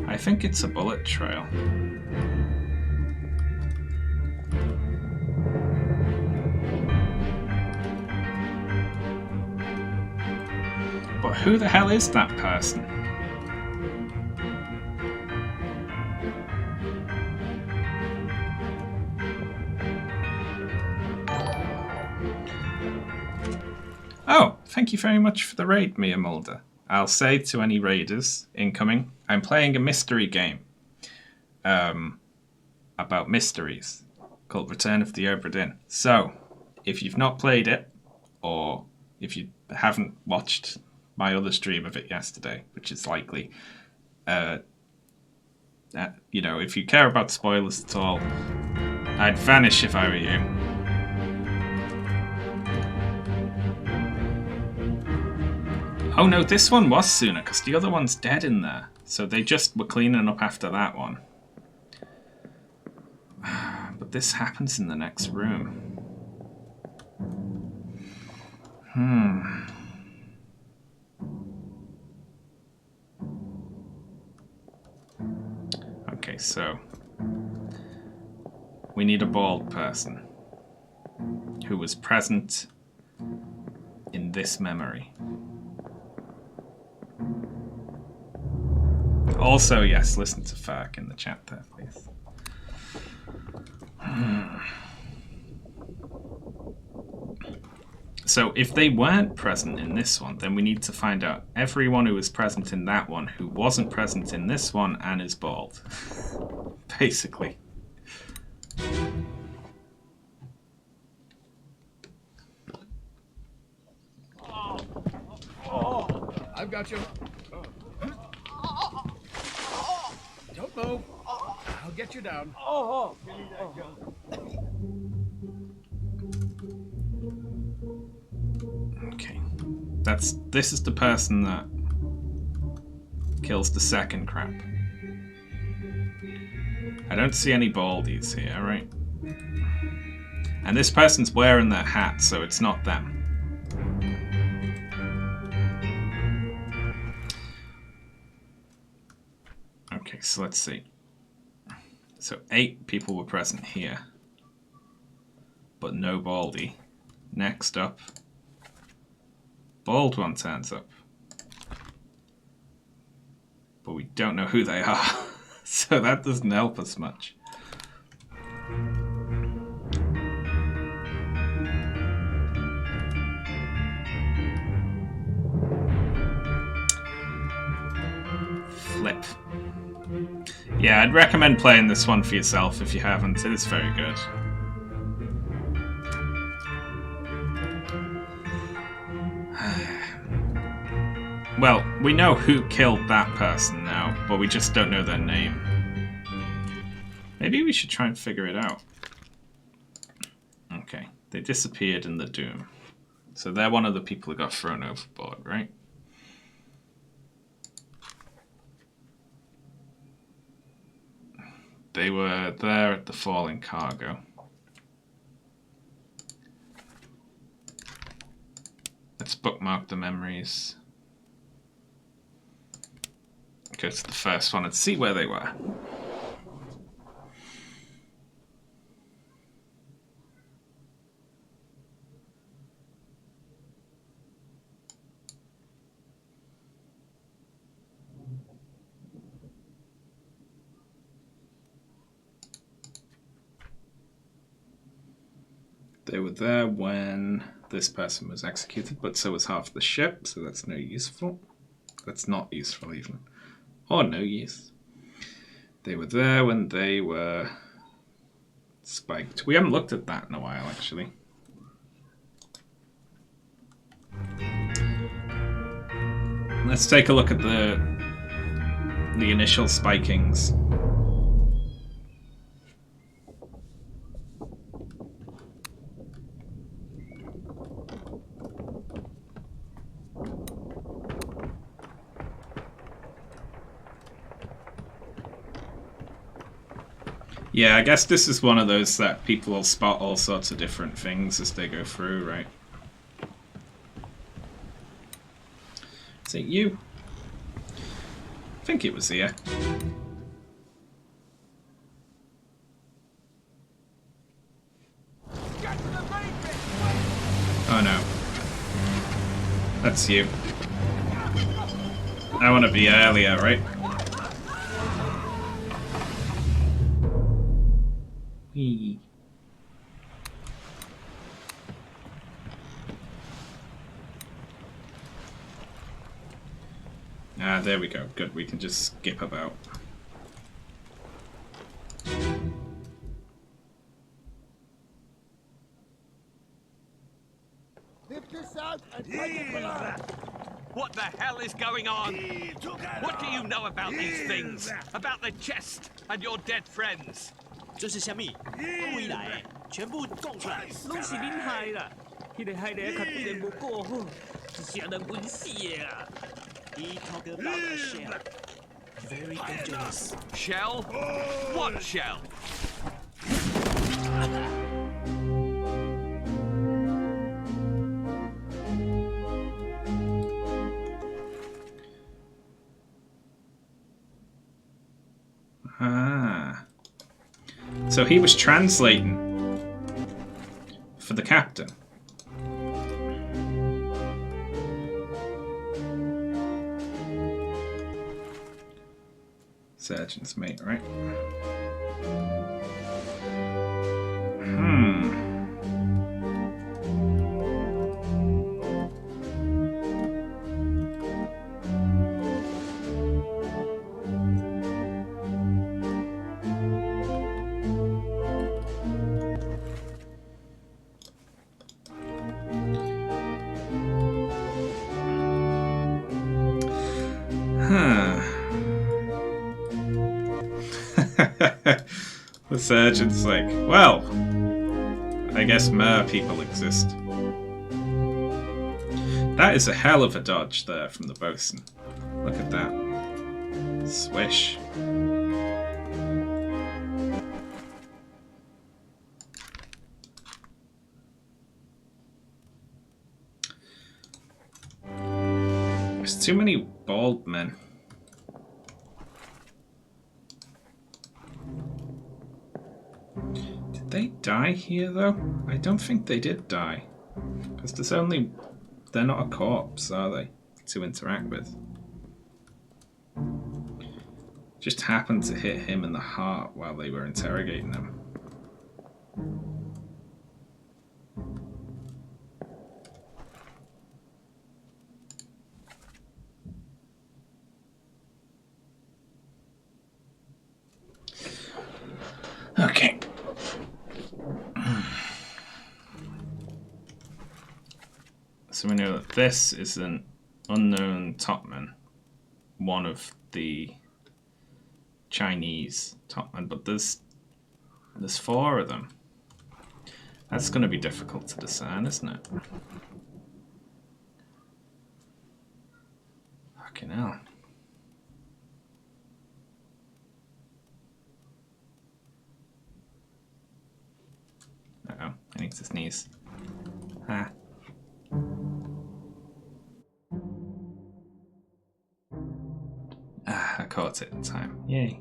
I think it's a bullet trail. But who the hell is that person? Oh, thank you very much for the raid, Mia Mulder. I'll say to any raiders incoming, I'm playing a mystery game about mysteries called Return of the Obra Dinn. So, if you've not played it, or if you haven't watched my other stream of it yesterday, which is likely, you know, if you care about spoilers at all, I'd vanish if I were you. Oh no, this one was sooner, because the other one's dead in there. So they just were cleaning up after that one. But this happens in the next room. Okay, so we need a bald person who was present in this memory. Also, yes, listen to Fark in the chat there, please. So, if they weren't present in this one, then we need to find out everyone who was present in that one who wasn't present in this one and is bald. Basically. I've got you. Don't move. I'll get you down. Okay. This is the person that kills the second crap. I don't see any baldies here, right? And this person's wearing their hat, so it's not them. Okay, so let's see. So 8 people were present here, but no baldy. Next up, bald one turns up, but we don't know who they are, so that doesn't help us much. Flip. Yeah, I'd recommend playing this one for yourself if you haven't. It is very good. Well, we know who killed that person now, but we just don't know their name. Maybe we should try and figure it out. Okay, they disappeared in the Doom. So they're one of the people who got thrown overboard, right? They were there at the falling cargo. Let's bookmark the memories. Go to the first one and see where they were. They were there when this person was executed, but so was half the ship, so that's no useful. That's not useful even. Or no use. They were there when they were spiked. We haven't looked at that in a while, actually. Let's take a look at the initial spikings. Yeah, I guess this is one of those that people will spot all sorts of different things as they go through, right? Is it you? I think it was here. Oh no. That's you. I want to be earlier, right? Ah, there we go. Good, we can just skip about. Lift this out and take it below. What the hell is going on? What do you know about these things? About the chest and your dead friends? 这是虾米？回来，全部供出来！拢是恁害啦！迄个害得较电无顾好，是啥人温死的啦 He talk about a shell. Very dangerous. Shell? What shell? Ah. So he was translating for the captain. Surgeon's mate, right? The surgeon's like, well, I guess mer people exist. That is a hell of a dodge there from the bosun. Look at that. Swish. There's too many bald men. Did they die here though? I don't think they did die. Because there's only... They're not a corpse, are they? To interact with. Just happened to hit him in the heart while they were interrogating him. Okay. So we know that this isn't unknown topman, one of the Chinese topmen, but there's 4 of them. That's going to be difficult to discern, isn't it? Fucking hell. Uh-oh, I need to sneeze. Ah. I caught it in time. Yay.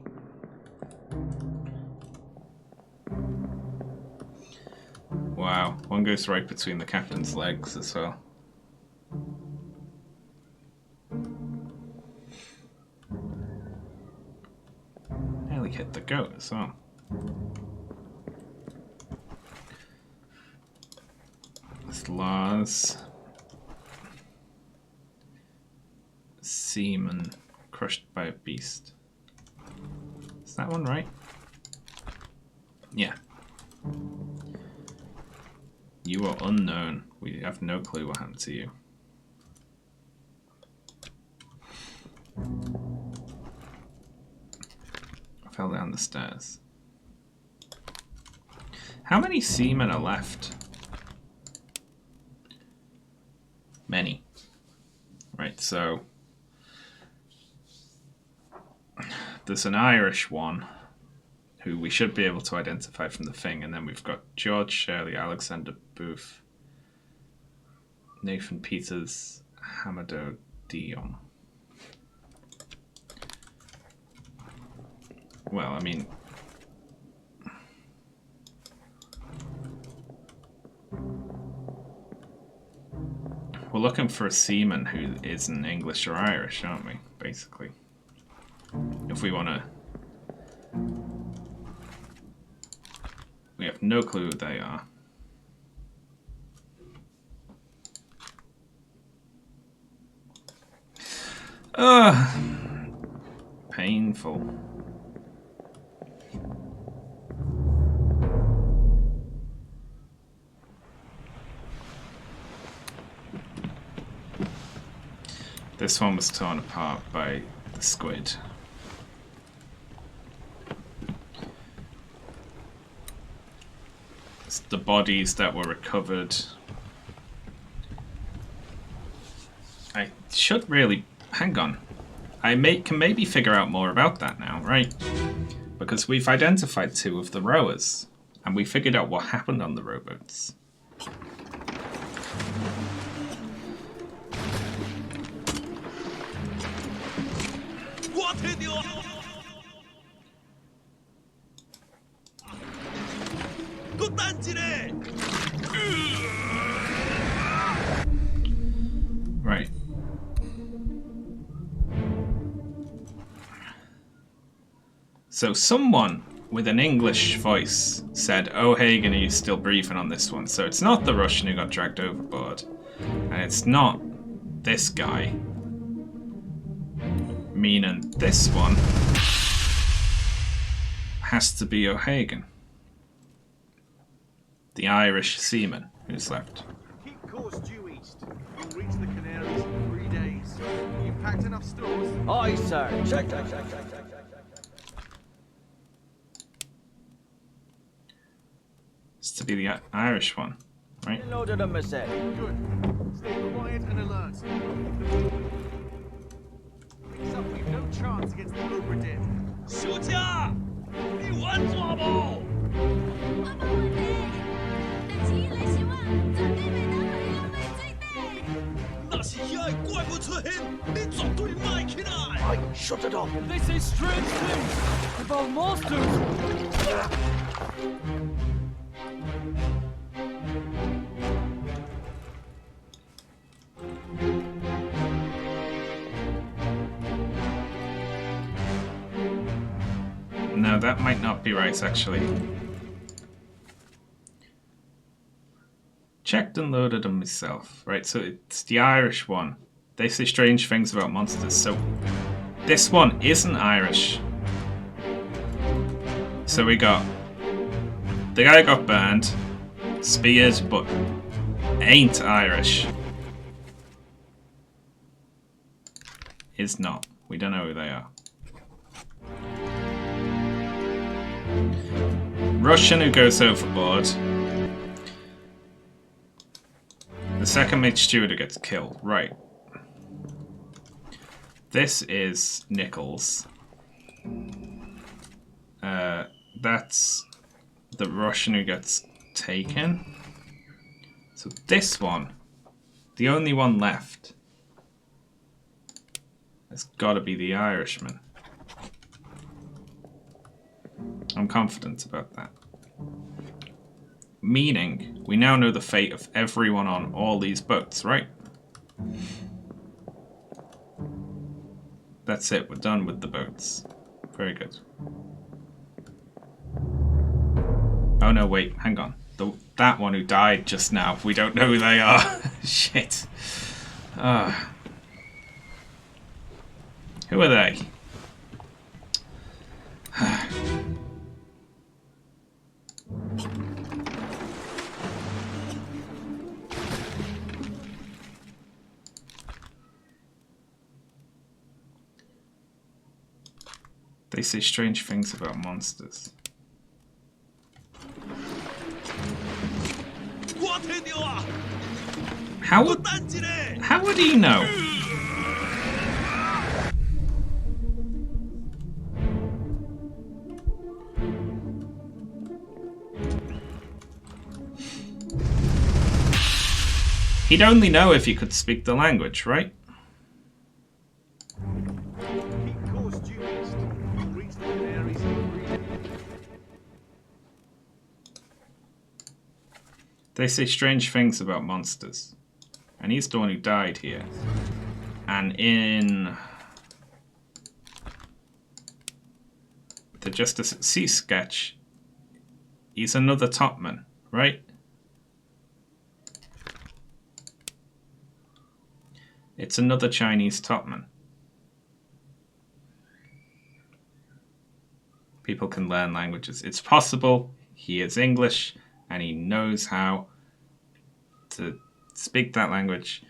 Wow, one goes right between the captain's legs as well. Nearly hit the goat as well. With Lars. Seaman crushed by a beast. Is that one right? Yeah. You are unknown. We have no clue what happened to you. I fell down the stairs. How many seamen are left? Many. Right, so there's an Irish one who we should be able to identify from the thing, and then we've got George Shirley, Alexander Booth, Nathan Peters, Hamado Dion. Well, I mean, we're looking for a seaman who isn't English or Irish, aren't we, basically? If we want to... We have no clue who they are. Ugh. Painful. This one was torn apart by the squid. It's the bodies that were recovered. I should really... Hang on. I can maybe figure out more about that now, right? Because we've identified 2 of the rowers. And we figured out what happened on the rowboats. Right. So someone with an English voice said, "Oh, Hagen, are you still breathing on this one?" So it's not the Russian who got dragged overboard. And it's not this guy. Meaning this one has to be O'Hagan. The Irish seaman who's left. Keep course due east. You'll reach the Canaries in 3 days. You've packed enough stores? Aye, sir. Check. It's to be the Irish one, right? Loaded them, I said. Good. Stay quiet and alert. Mix up, we've no chance against the Obra Dinn. 休假，你玩抓不？ 那是遐个怪物出现，你绝对卖起来。Shut it off. They say strange things about monsters. No, that might not be right, actually. Checked and loaded them myself. Right, so it's the Irish one. They say strange things about monsters, so this one isn't Irish. So we got... The guy got burned, speared, but ain't Irish. is not. We don't know who they are. Russian who goes overboard. The second mate steward who gets killed. Right. This is Nichols. That's the Russian who gets taken. So this one, the only one left, has got to be the Irishman. I'm confident about that. Meaning, we now know the fate of everyone on all these boats, right? That's it, we're done with the boats. Very good. Oh no, wait, hang on. That one who died just now, we don't know who they are. Shit. Who are they? They say strange things about monsters. How would he know? He'd only know if he could speak the language, right? They say strange things about monsters. And he's the one who died here. And in the Justice at Sea sketch, he's another topman, right? It's another Chinese topman. People can learn languages. It's possible he is English and he knows how to speak that language.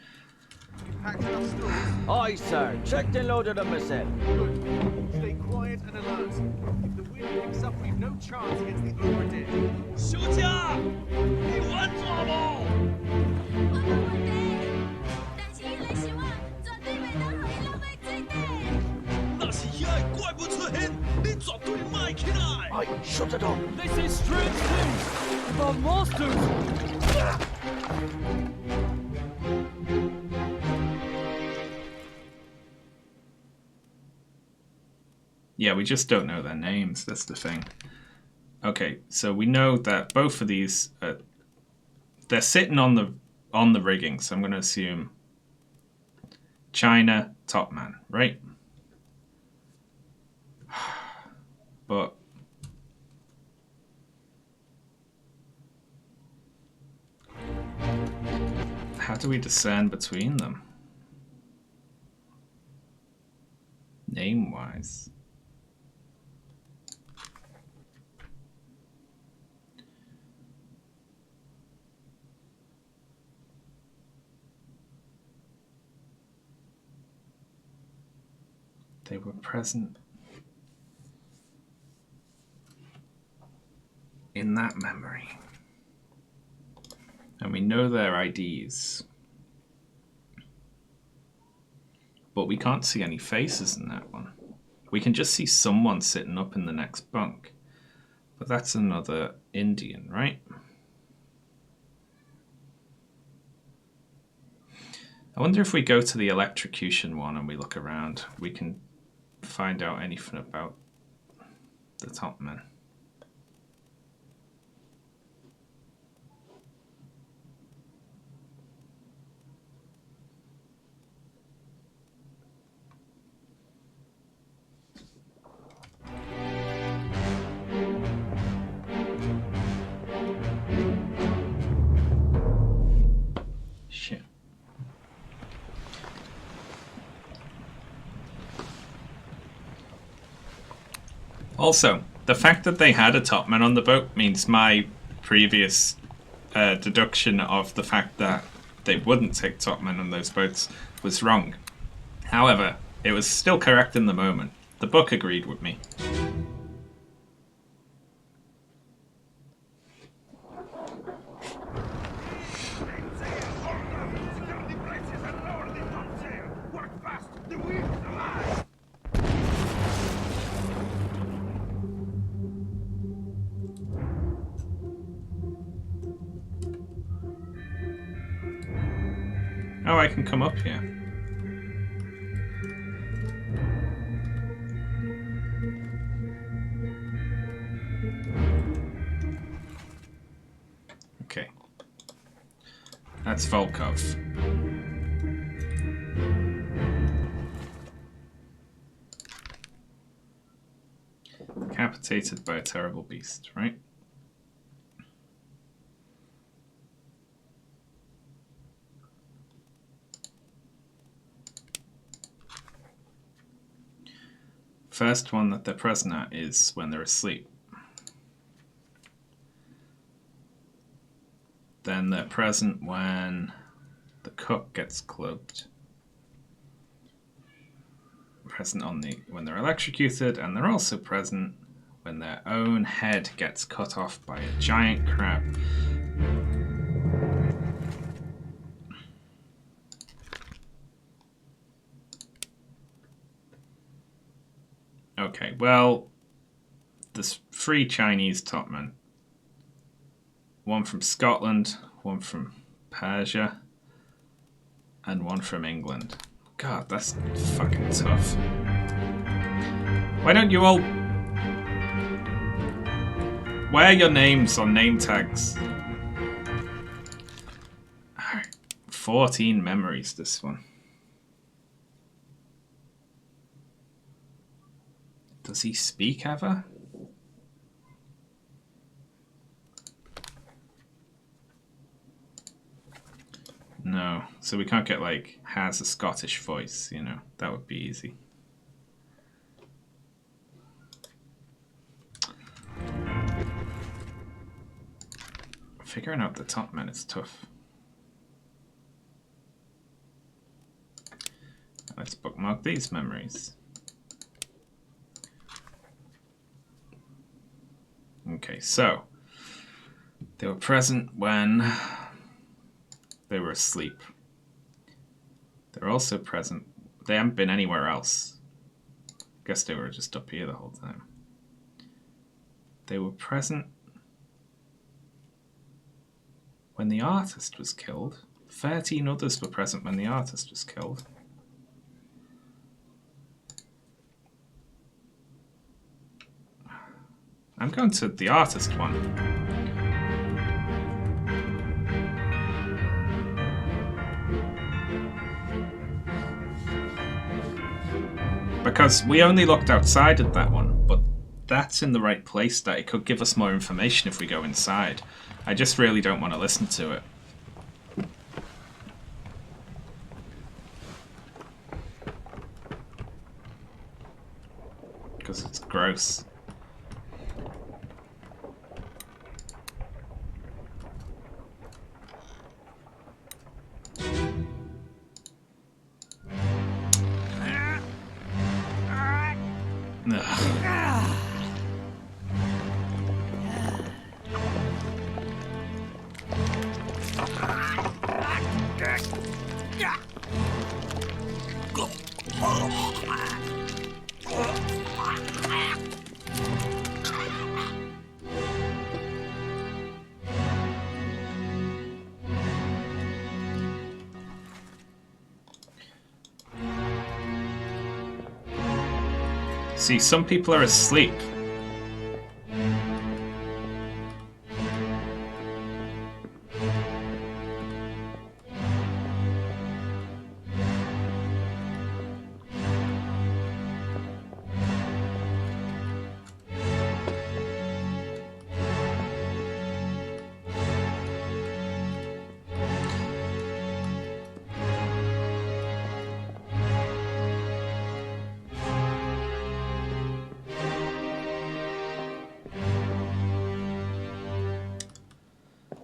Aye, sir. Checked and loaded them myself. Good. Stay quiet and alert. If the wind picks up, we've no chance against the Obra Dinn. 休假，你稳坐不？那是遐个怪物出现，你绝对卖起来。Aye, shut it up. They say strange things about monsters. Yeah, we just don't know their names. That's the thing. Okay, so we know that both of these they're sitting on the rigging. So I'm going to assume China top man, right? But how do we discern between them? Name-wise. They were present in that memory. And we know their IDs. But we can't see any faces in that one. We can just see someone sitting up in the next bunk. But that's another Indian, right? I wonder if we go to the electrocution one and we look around, we can find out anything about the top men. Shit. Also, the fact that they had a topman on the boat means my previous deduction of the fact that they wouldn't take topmen on those boats was wrong. However, It was still correct in the moment. The book agreed with me. Oh, I can come up here. Okay. That's Volkov. Decapitated by a terrible beast, right? First one that they're present at is when they're asleep. Then they're present when the cook gets clubbed. Present on when they're electrocuted, and they're also present when their own head gets cut off by a giant crab. Okay, well, there's 3 Chinese topmen. One from Scotland, one from Persia, and one from England. God, that's fucking tough. Why don't you all... Why are your names on name tags? 14 memories, this one. Does he speak ever? No. So we can't get, like, has a Scottish voice, you know. That would be easy. Figuring out the top men is tough. Let's bookmark these memories. Okay, so they were present when they were asleep. They're also present. They haven't been anywhere else. Guess they were just up here the whole time. They were present when the artist was killed. 13 others were present when the artist was killed. I'm going to the artist one. Because we only looked outside at that one, but that's in the right place that it could give us more information if we go inside. I just really don't want to listen to it. Because it's gross. See, some people are asleep.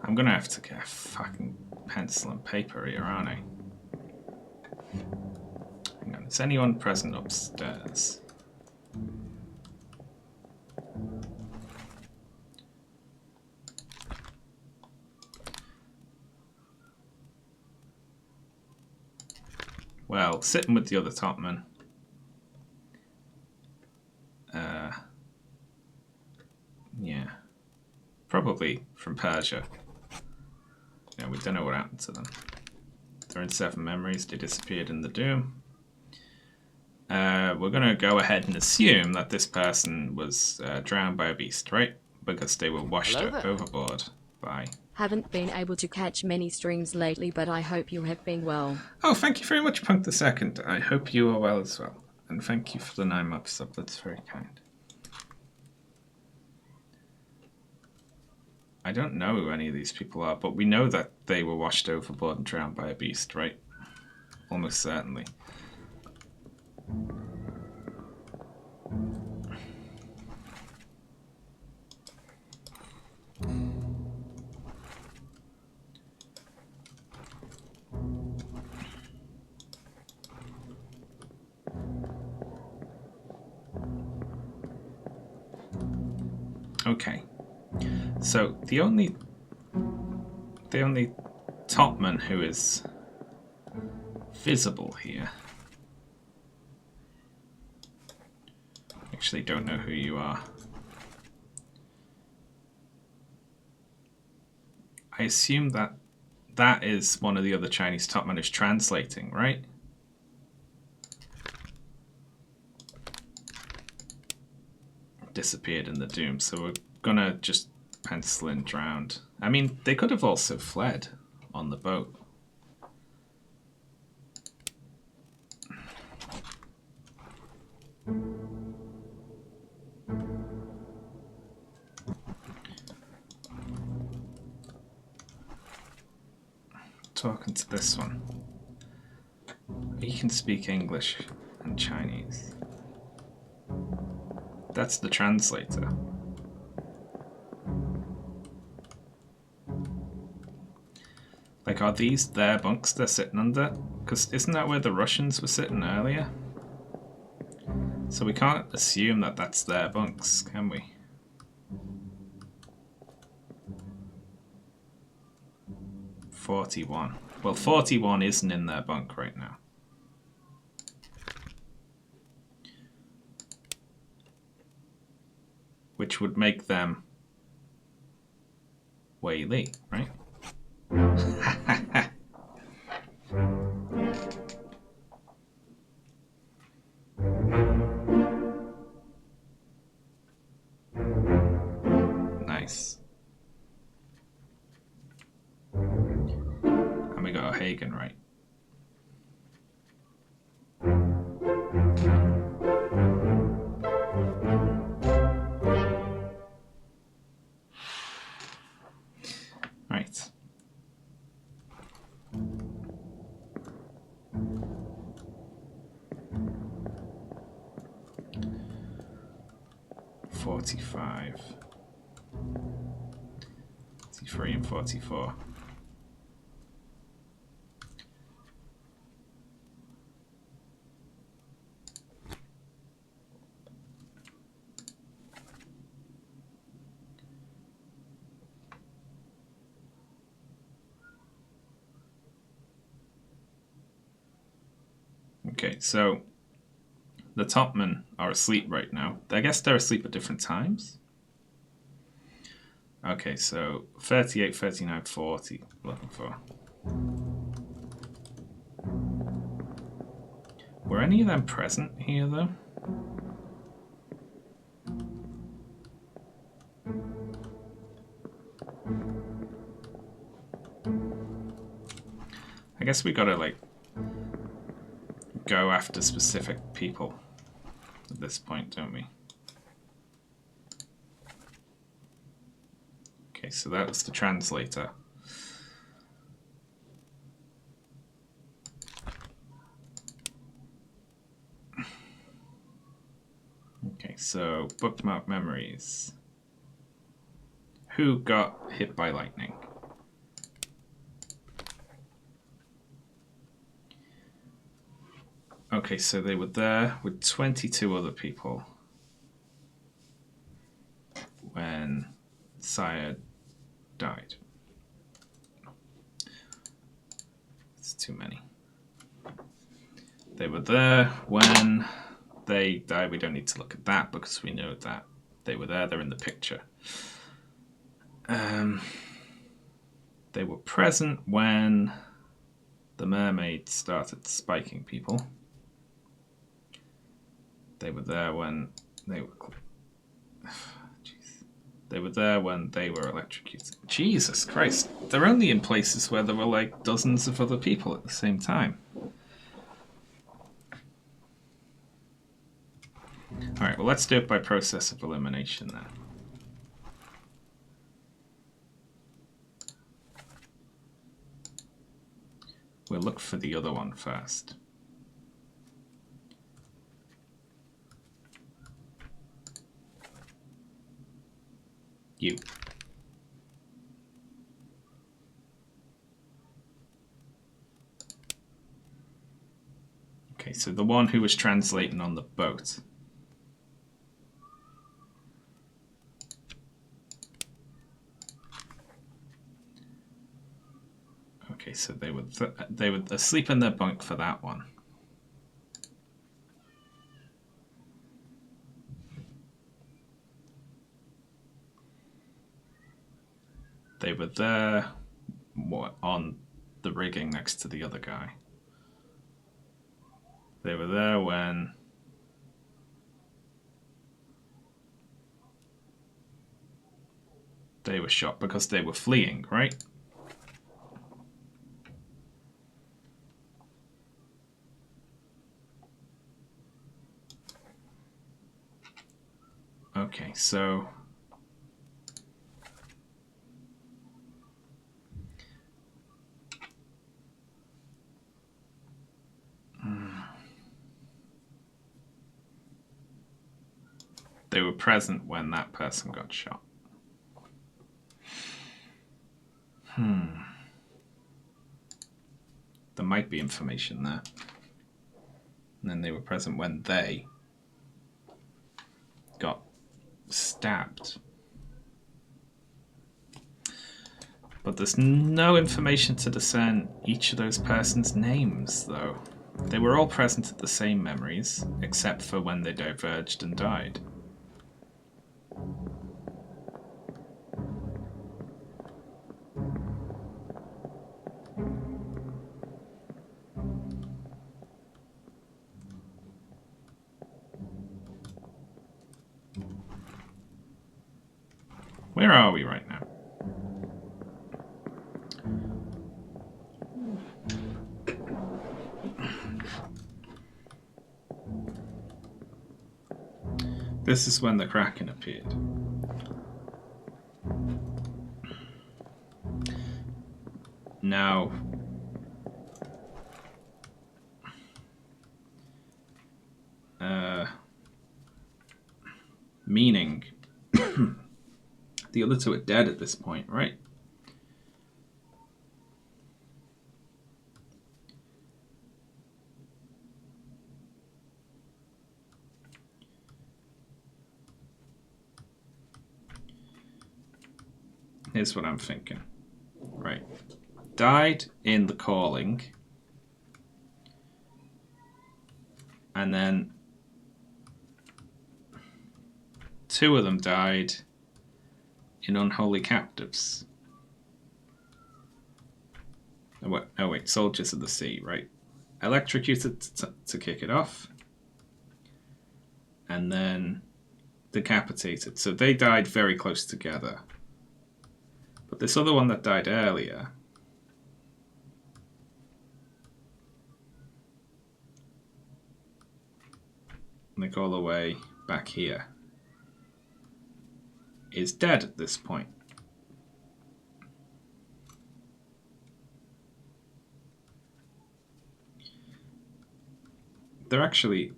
I'm gonna have to get a fucking pencil and paper here, aren't I? Hang on, Is anyone present upstairs? Well, sitting with the other topman. Yeah. Probably from Persia. Yeah, we don't know what happened to them. They're in 7 memories. They disappeared in the Doom. We're going to go ahead and assume that this person was drowned by a beast, right? Because they were washed overboard by... Haven't been able to catch many streams lately, but I hope you have been well. Oh, thank you very much, Punk the Second. I hope you are well as well. And thank you for the 9 months sub. That's very kind. I don't know who any of these people are, but we know that they were washed overboard and drowned by a beast, right? Almost certainly. Okay. So the only topman who is visible here. Actually, don't know who you are. I assume that is one of the other Chinese topmen who's translating, right? Disappeared in the Doom, so we're gonna just pencil in drowned. I mean, they could have also fled on the boat. Talking to this one. He can speak English and Chinese. That's the translator. Like, are these their bunks they're sitting under? Because isn't that where the Russians were sitting earlier? So we can't assume that that's their bunks, can we? $41. Well, 41 isn't in their bunk right now. Which would make them Wei Li, right? Nice. And we got Hagen right. Right. $45. 43 and 44. Okay, so the topmen are asleep right now. I guess they're asleep at different times. Okay, so 38, 39, 40. Looking for. Were any of them present here, though? I guess we gotta, like, go after specific people at this point, don't we? Okay, so that was the translator. Okay, so bookmark memories. Who got hit by lightning? Okay, so they were there with 22 other people when Syed died. It's too many. They were there when they died. We don't need to look at that because we know that they were there. They're in the picture. They were present when the mermaid started spiking people. They were there when they were... They were there when they were electrocuted. Jesus Christ. They're only in places where there were like dozens of other people at the same time. Alright, well let's do it by process of elimination then. We'll look for the other one first. You. Okay, so the one who was translating on the boat. Okay, so they were asleep in their bunk for that one. They were there on the rigging next to the other guy. They were there when they were shot because they were fleeing, right? Okay, so they were present when that person got shot. There might be information there. And then they were present when they got stabbed. But there's no information to discern each of those persons' names, though. They were all present at the same memories, except for when they diverged and died. Where are we right now? This is when the Kraken appeared. Now, meaning the other two are dead at this point, right? Here's what I'm thinking. Right. Died in the calling. And then two of them died in Unholy Captives. Oh wait, Soldiers of the Sea, right. Electrocuted to kick it off. And then decapitated. So they died very close together. But this other one that died earlier, like all the way back here, is dead at this point. They're actually...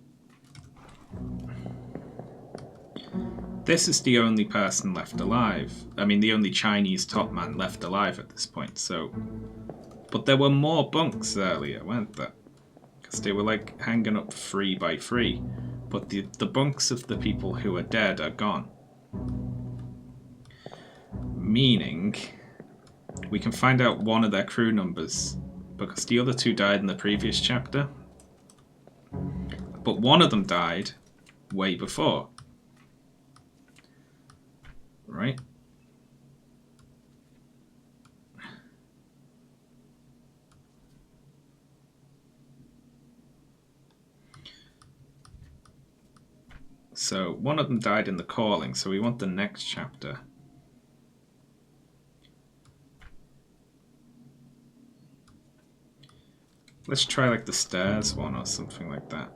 This is the only person left alive. I mean, the only Chinese top man left alive at this point, so... But there were more bunks earlier, weren't there? Because they were like hanging up 3 by 3. But the bunks of the people who are dead are gone. Meaning, we can find out one of their crew numbers. Because the other 2 died in the previous chapter. But one of them died way before. Right? So one of them died in the calling, so we want the next chapter. Let's try like the stairs one or something like that.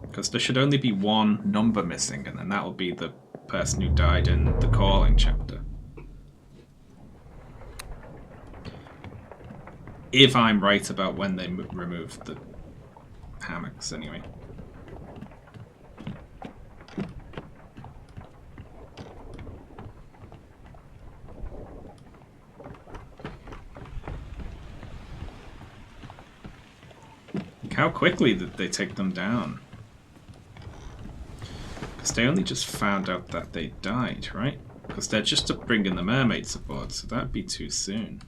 Because there should only be one number missing, and then that will be the person who died in the calling chapter. If I'm right about when they removed the hammocks, anyway. How quickly did they take them down? Because they only just found out that they died, right? Because they're just bringing the mermaids aboard, so that'd be too soon.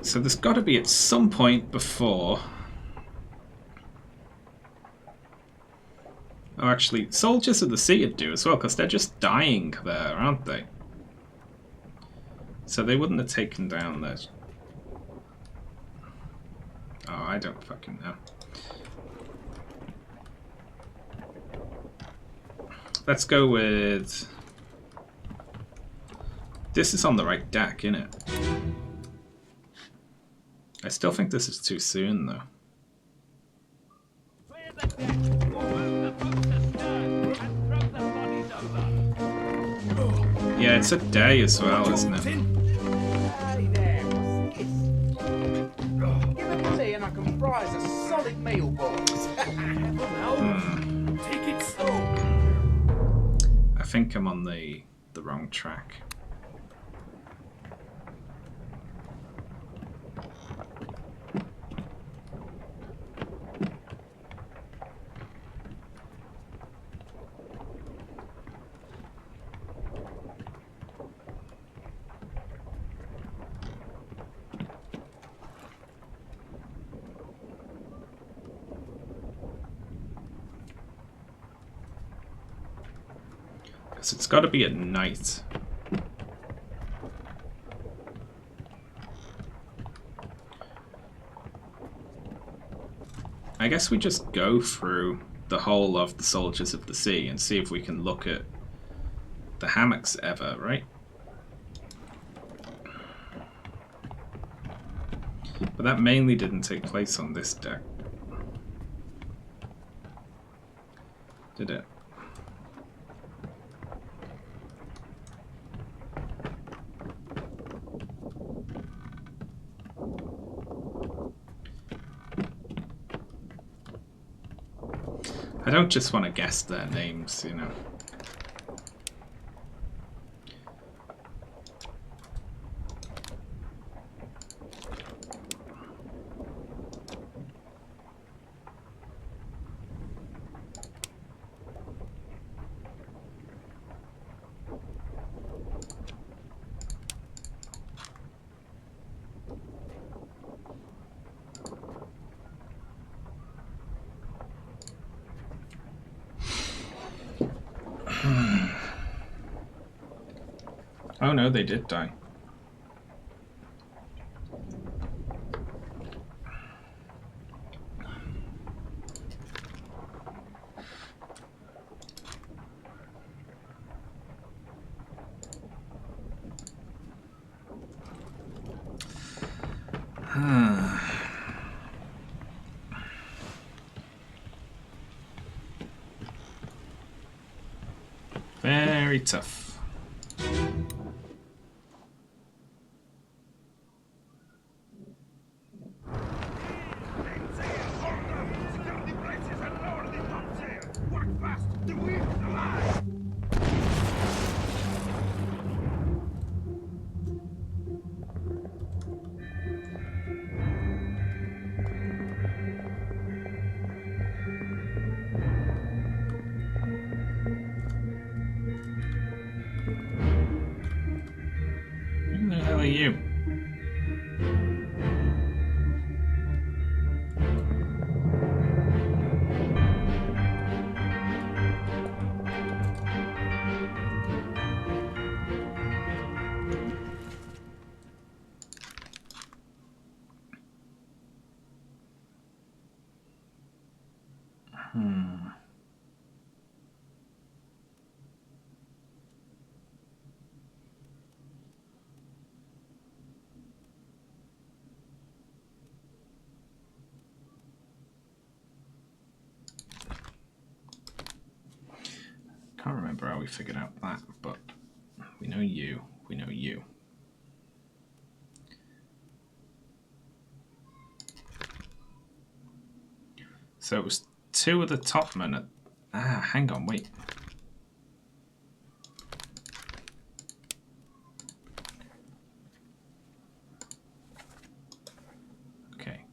So there's got to be at some point before... Oh, actually, Soldiers of the Sea would do as well, because they're just dying there, aren't they? So they wouldn't have taken down those. Oh, I don't fucking know. Let's go with... This is on the right deck, isn't it? I still think this is too soon, though. Yeah, it's a day as well, isn't it? Hey there, what's this? Give it tea and I can fry us a solid meal, boys. Take it slow. I think I'm on the wrong track. So it's got to be at night. I guess we just go through the whole of the Soldiers of the Sea and see if we can look at the hammocks ever, right? But that mainly didn't take place on this deck. Did it? I don't just want to guess their names, you know. Oh no, they did die. Very tough. you. Can't remember how we figured out that, but we know you. We know you. So it was 2 of the top men at... Ah, hang on, wait. Okay.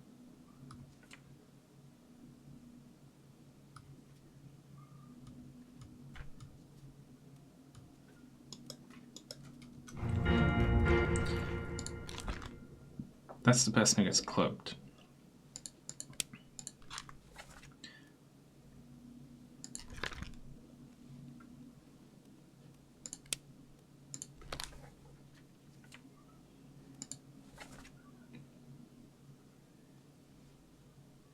That's the person who gets clubbed.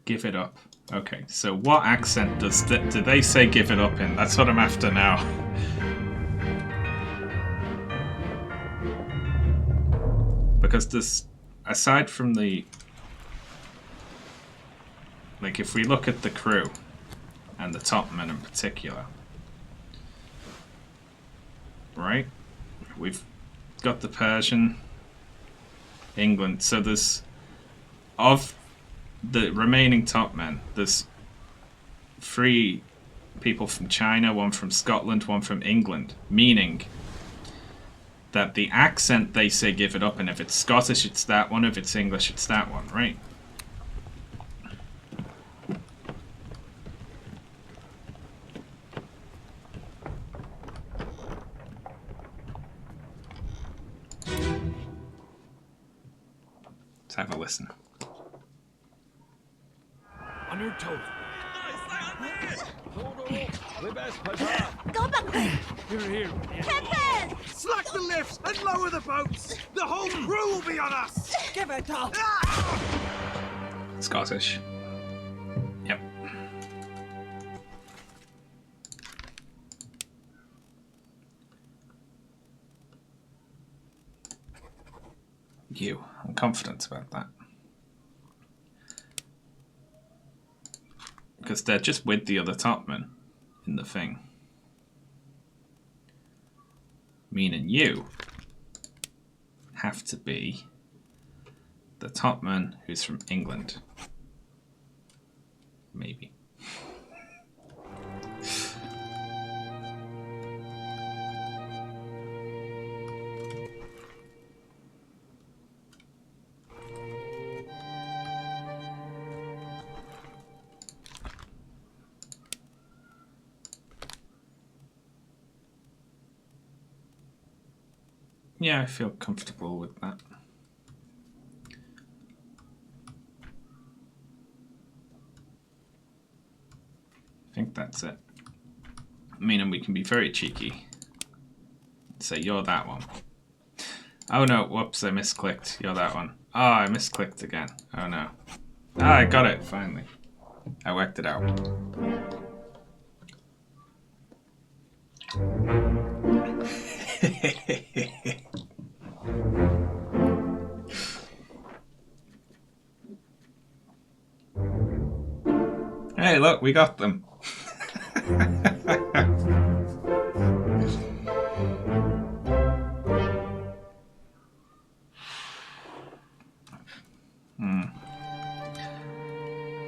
Give it up. Okay, so what accent do they say give it up in? That's what I'm after now. Because there's, aside from the... Like, if we look at the crew, and the top men in particular, right? We've got the Persian, England, so there's... Of the remaining top men, there's 3 people from China, 1 from Scotland, 1 from England, meaning that the accent they say give it up, and if it's Scottish it's that one, if it's English it's that one, right? Let's have a listen. On your toes. Go back! Here. Captain! Slack the lifts and lower the boats. The whole crew will be on us. Give it up! Scottish. Yep. You. I'm confident about that. Because they're just with the other topmen in the thing. Meaning you have to be the topman who's from England. Maybe. Yeah, I feel comfortable with that. I think that's it. Meaning we can be very cheeky. Say, you're that one. Oh no, whoops, I misclicked. You're that one. Oh, I misclicked again. Oh no. Ah, I got it, finally. I worked it out. Hey, look, we got them.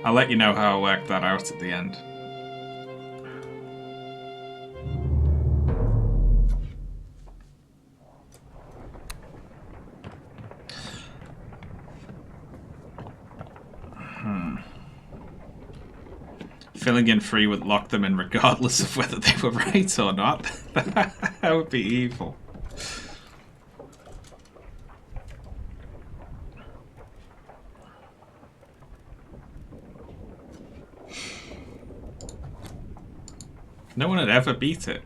I'll let you know how I worked that out at the end. Filling in 3 would lock them in regardless of whether they were right or not. That would be evil. No one had ever beat it.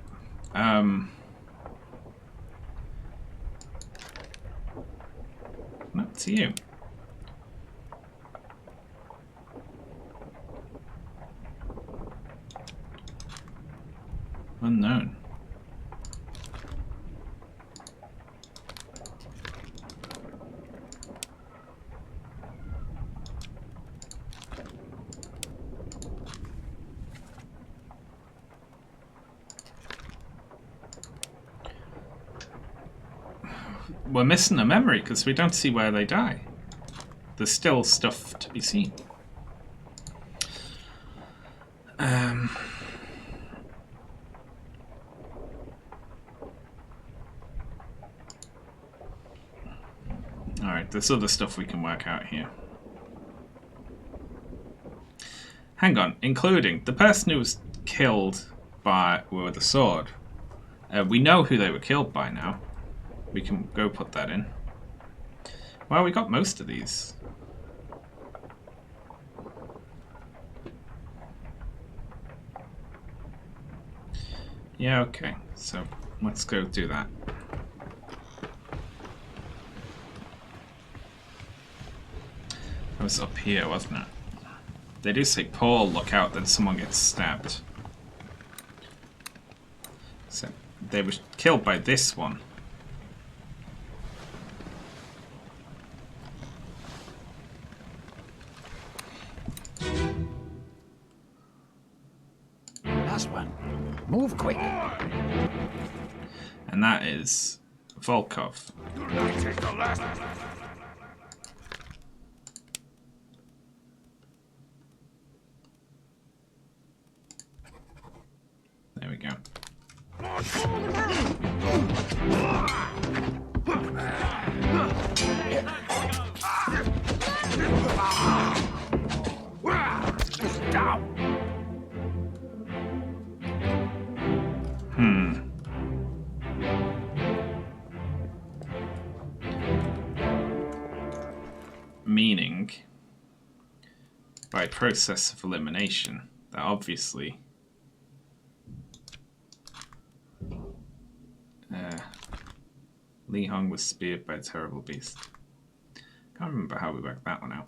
Up to you. Unknown. We're missing a memory because we don't see where they die. There's still stuff to be seen. Alright, there's other stuff we can work out here. Hang on, including the person who was killed with a sword. We know who they were killed by now. We can go put that in. Well, we got most of these. Yeah, okay. So, let's go do that. It was up here, wasn't it? They do say, Paul, look out, then someone gets stabbed. So, they were killed by this one. Last one. Move quick. And that is Volkov. There we go. Meaning, by process of elimination, that obviously Li Hong was speared by a terrible beast. Can't remember how we worked that one out.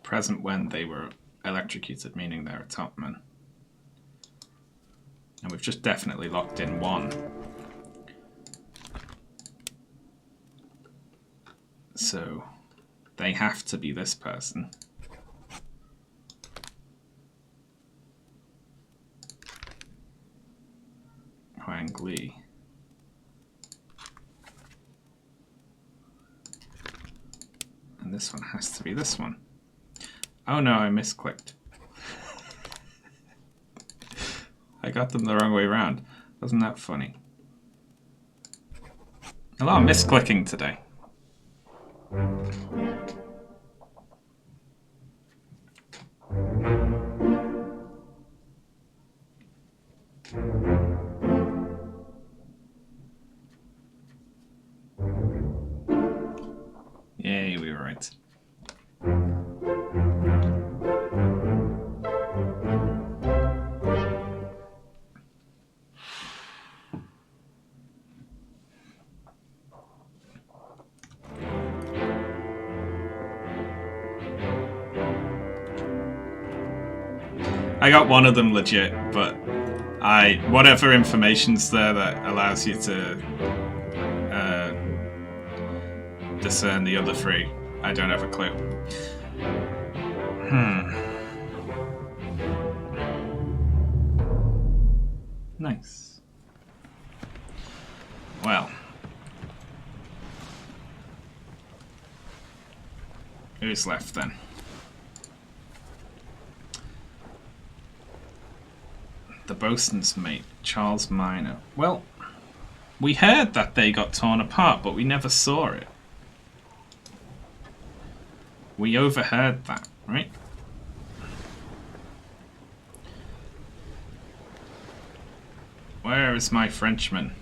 Present when they were electrocuted, meaning they're a topman. And we've just definitely locked in one. So they have to be this person. Huang Li. And this one has to be this one. Oh no, I misclicked. I got them the wrong way around. Wasn't that funny? A lot of misclicking today. Yay, we were right. I got one of them legit, but whatever information's there that allows you to discern the other three, I don't have a clue. Nice. Well. Who's left then? The bosun's mate, Charles Minor. Well, We heard that they got torn apart, but we never saw it. We overheard that, right? Where is my Frenchman?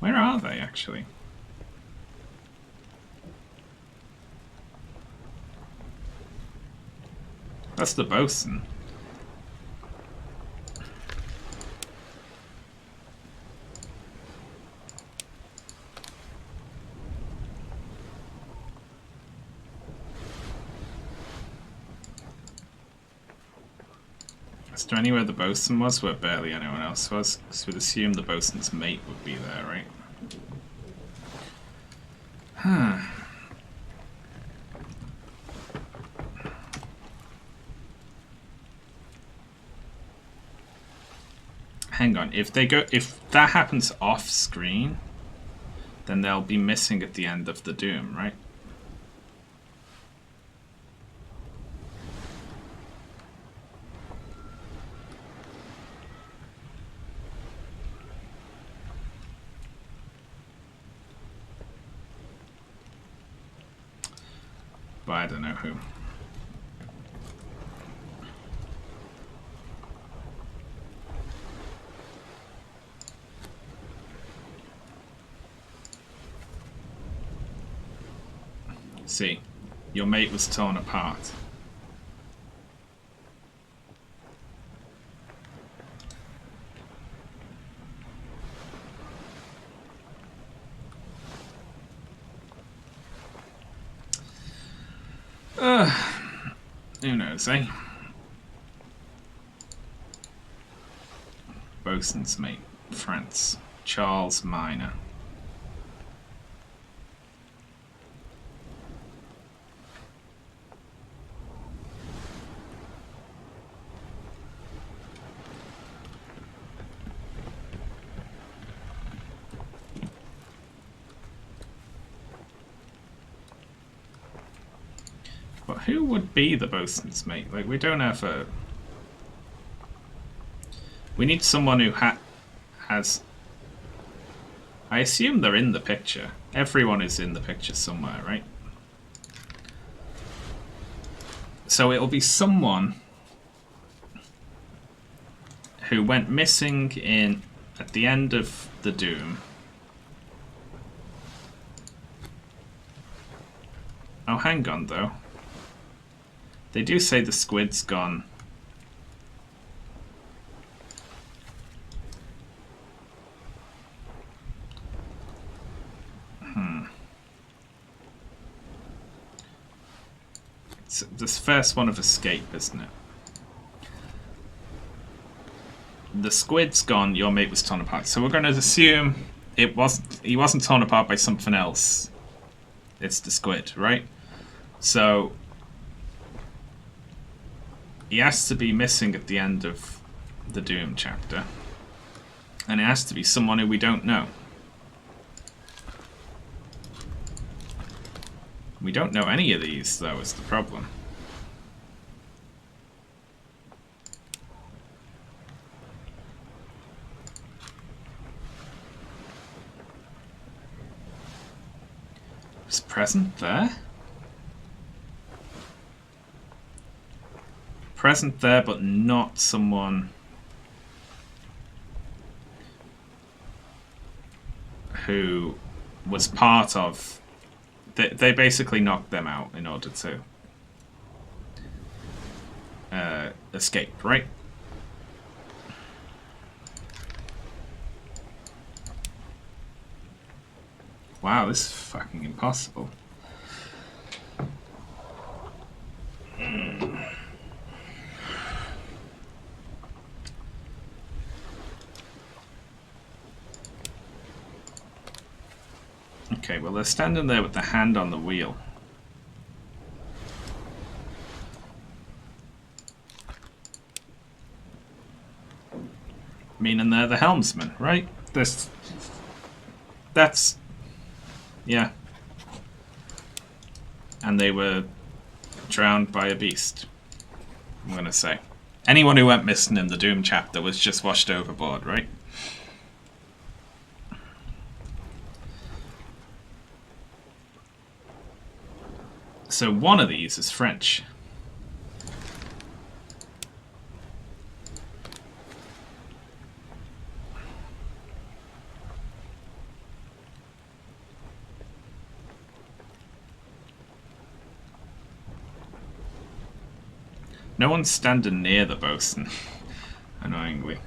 Where are they, actually? That's the bosun. Is there anywhere the bosun was where barely anyone else was? Because we'd assume the bosun's mate would be there, right? Huh. Hang on, if that happens off screen, then they'll be missing at the end of the Doom, right? But I don't know who. See, your mate was torn apart. Who knows, eh? Bosun's mate, France, Charles Minor. But who would be the bosun's mate? Like, we don't have a... We need someone who has... I assume they're in the picture. Everyone is in the picture somewhere, right? So it'll be someone who went missing at the end of the Doom. Oh, hang on, though. They do say the squid's gone. It's this first one of escape, isn't it? The squid's gone, your mate was torn apart. So we're going to assume he wasn't torn apart by something else. It's the squid, right? So he has to be missing at the end of the Doom chapter. And it has to be someone who we don't know. We don't know any of these, though, is the problem. Is present there? Present there, but not someone who was part of... They basically knocked them out in order to escape, right? Wow, this is fucking impossible. Okay, well, they're standing there with the hand on the wheel. Meaning they're the helmsman, right? That's... yeah. And they were drowned by a beast, I'm gonna say. Anyone who went missing in the Doom chapter was just washed overboard, right? So one of these is French. No one's standing near the bosun, annoyingly.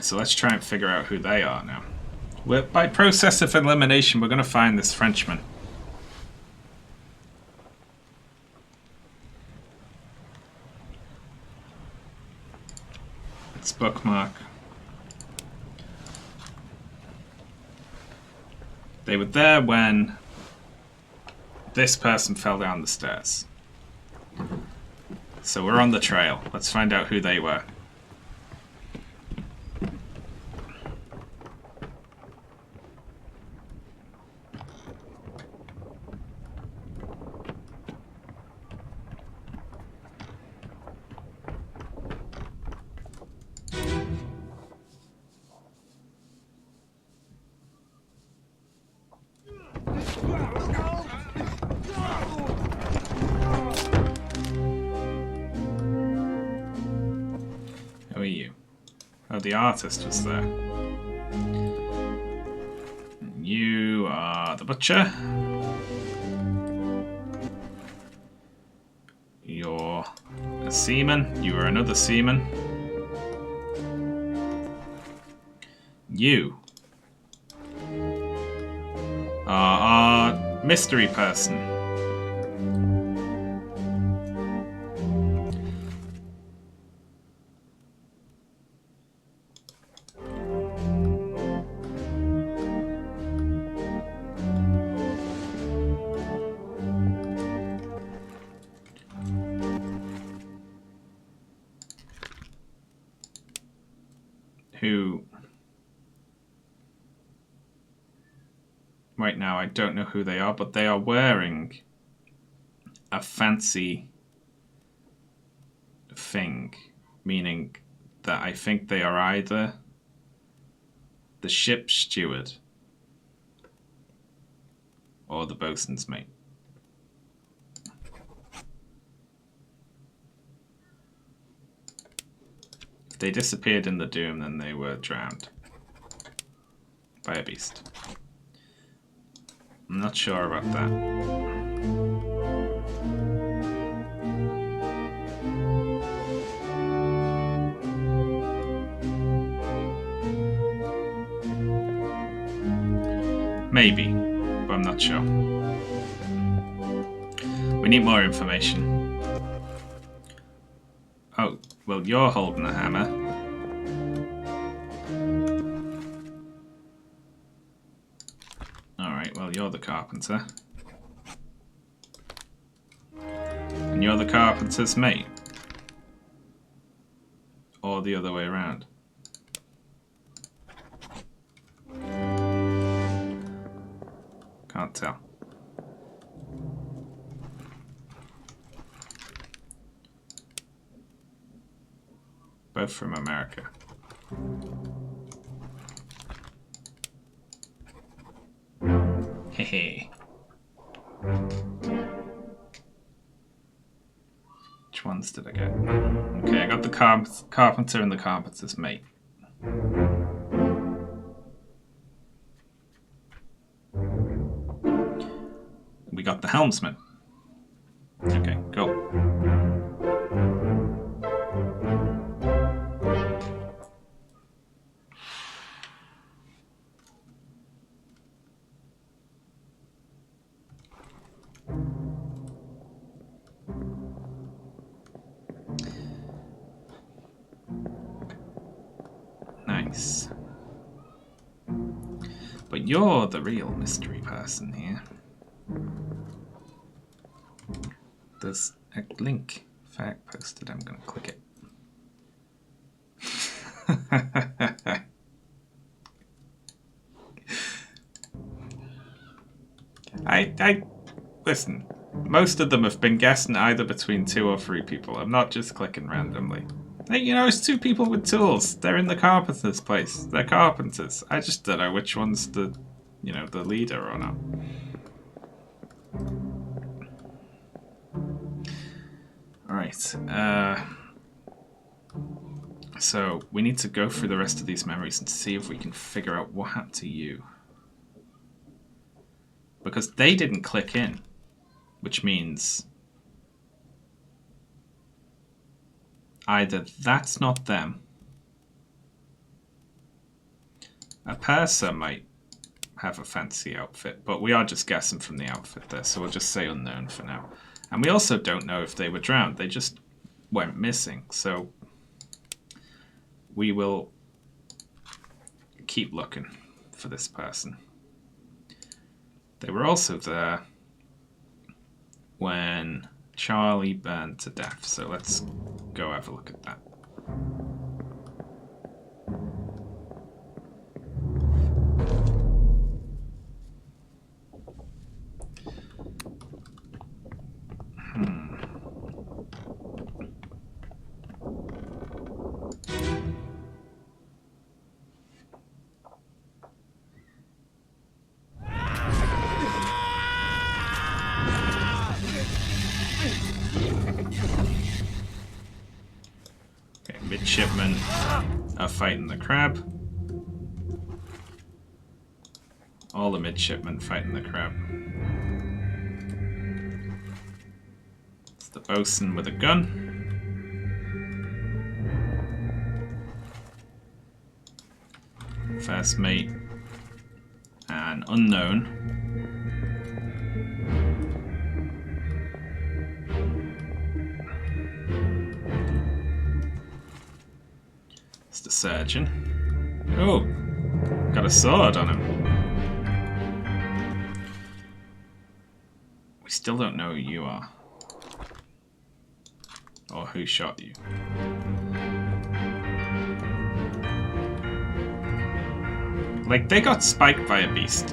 So let's try and figure out who they are now. By process of elimination, we're going to find this Frenchman. Let's bookmark. They were there when this person fell down the stairs. So we're on the trail. Let's find out who they were. Who are you? Oh, the artist was there. You are the butcher. You're a seaman. You are another seaman. You are our mystery person. Who right now I don't know who they are, but they are wearing a fancy thing, meaning that I think they are either the ship's steward or the bosun's mate. If they disappeared in the Doom, then they were drowned by a beast. I'm not sure about that. Maybe, but I'm not sure. We need more information. Oh, well, you're holding a hammer. Alright, well, you're the carpenter. And you're the carpenter's mate. Or the other way around. Can't tell. Both from America. Hehe. Which ones did I get? Okay, I got the carpenter and the carpenter's mate. We got the helmsman. Okay, go. Nice. But you're the real mystery person here. There's a link fact posted. I'm going to click it. Listen, most of them have been guessing either between 2 or 3 people. I'm not just clicking randomly. Hey, you know, it's 2 people with tools. They're in the carpenter's place. They're carpenters. I just don't know which one's the you know, the leader or not. Alright, so we need to go through the rest of these memories and see if we can figure out what happened to you. Because they didn't click in, which means either that's not them. A purser might have a fancy outfit, but we are just guessing from the outfit there, so we'll just say unknown for now. And we also don't know if they were drowned, they just went missing, so we will keep looking for this person. They were also there when Charlie burned to death, so let's go have a look at that. Midshipmen are fighting the crab. All the midshipmen fighting the crab. It's the bosun with a gun. First mate and unknown. It's the surgeon. Oh, got a sword on him. We still don't know who you are. Or who shot you. Like, they got spiked by a beast.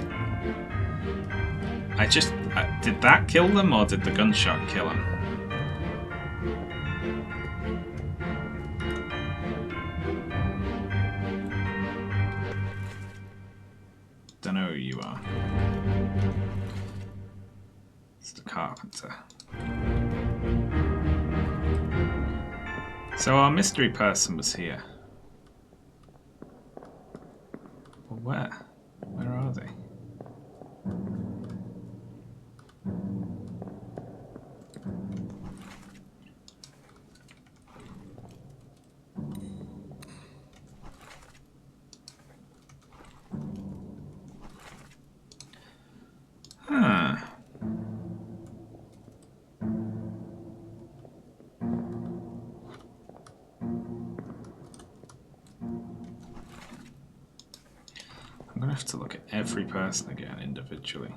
Did that kill them or did the gunshot kill them? Don't know who you are. It's the carpenter. So our mystery person was here. Well, where? Where are they? Huh. I'm gonna have to look at every person again individually.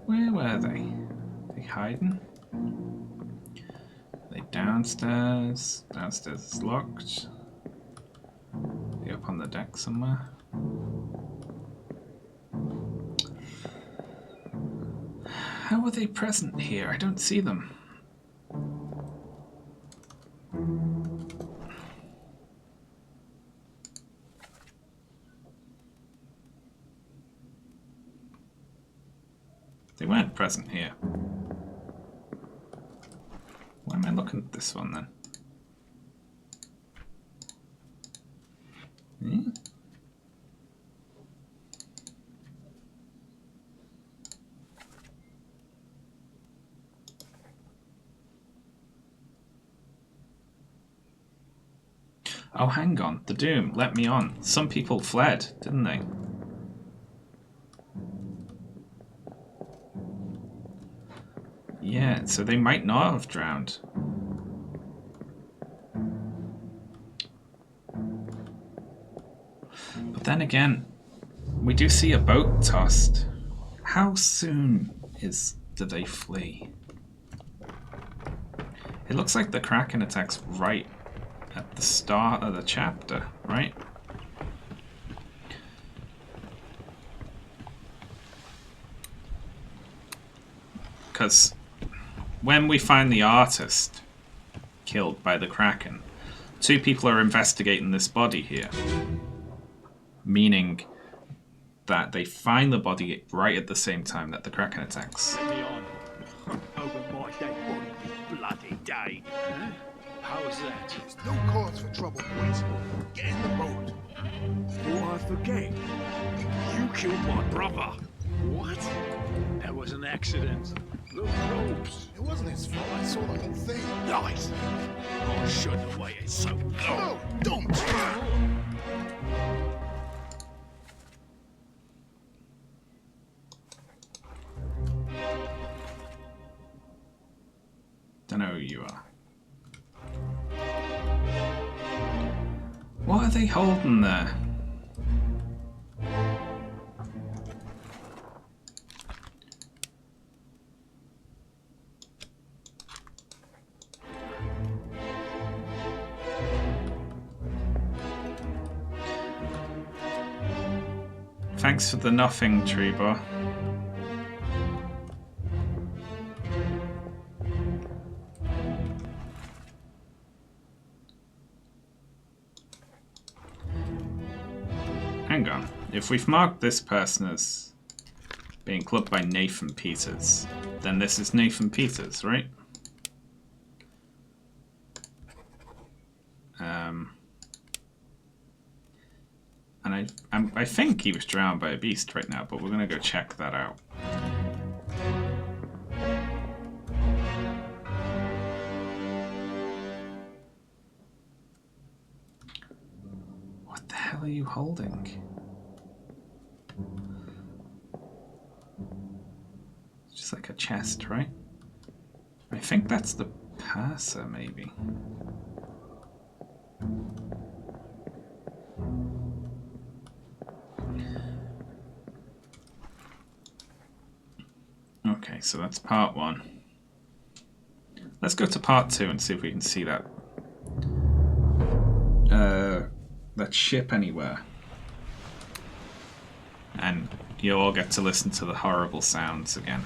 Where were they? Are they hiding? Are they downstairs? Downstairs is locked. Are they up on the deck somewhere? How are they present here? I don't see them. They weren't present here. Why am I looking at this one then? Hmm? Oh, hang on. The Doom let me on. Some people fled, didn't they? Yeah, so they might not have drowned. But then again, we do see a boat tossed. How soon do they flee? It looks like the Kraken attacks right at the start of the chapter, right? because when we find the artist killed by the Kraken, 2 people are investigating this body here. Meaning that they find the body right at the same time that the Kraken attacks. Let me on. Over my dead body, you bloody day. Huh? How's that? There's no cause for trouble, boys. Get in the boat. Before I forget, you killed my brother. What? That was an accident. The ropes. It wasn't his fault. I saw the whole thing. Lies. I shouldn't have waited so long. No, don't. Don't know who you are. What are they holding there? Thanks for the nothing, Treebor. Hang on. If we've marked this person as being clubbed by Nathan Peters, then this is Nathan Peters, right? And I think he was drowned by a beast right now, but we're gonna go check that out. What the hell are you holding? It's just like a chest, right? I think that's the purser, maybe. Okay, so that's part 1. Let's go to part 2 and see if we can see that that ship anywhere. And you all get to listen to the horrible sounds again.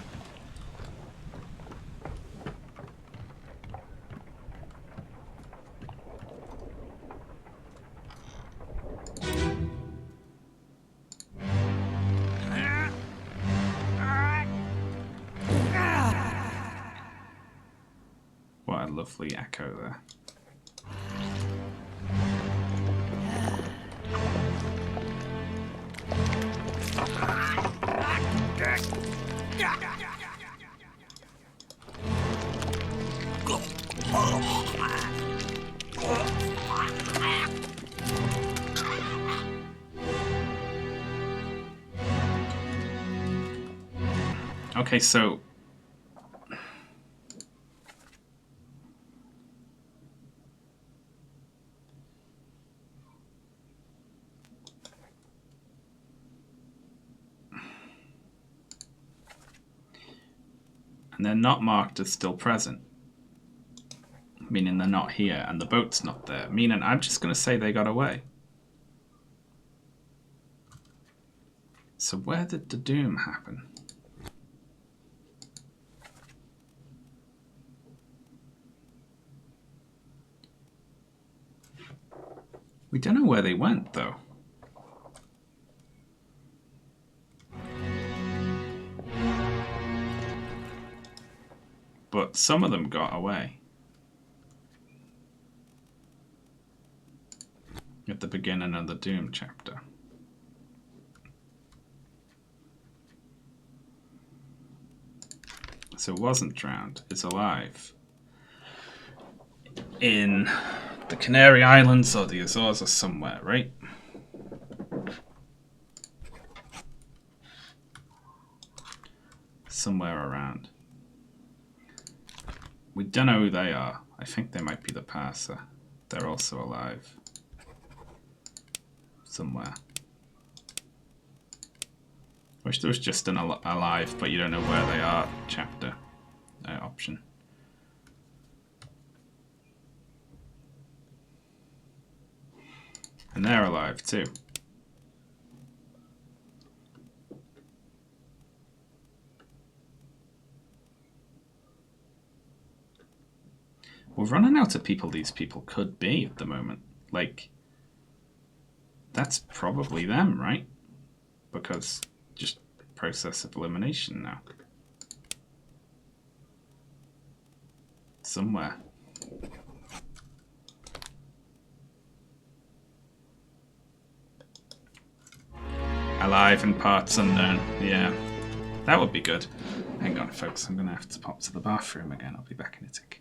What a lovely echo there. Okay, so and they're not marked as still present, meaning they're not here, and the boat's not there, meaning I'm just going to say they got away. So where did the doom happen? We don't know where they went, though. But some of them got away. At the beginning of the Doom chapter. So it wasn't drowned, it's alive. In the Canary Islands or the Azores or somewhere, right? Somewhere around. We don't know who they are. I think they might be the parser. They're also alive. Somewhere. Wish there was just an alive, but you don't know where they are chapter option. And they're alive too. We're running out of people these people could be at the moment. Like, that's probably them, right? Because just process of elimination now. Somewhere. Alive in parts unknown. Yeah, that would be good. Hang on, folks. I'm going to have to pop to the bathroom again. I'll be back in a tick.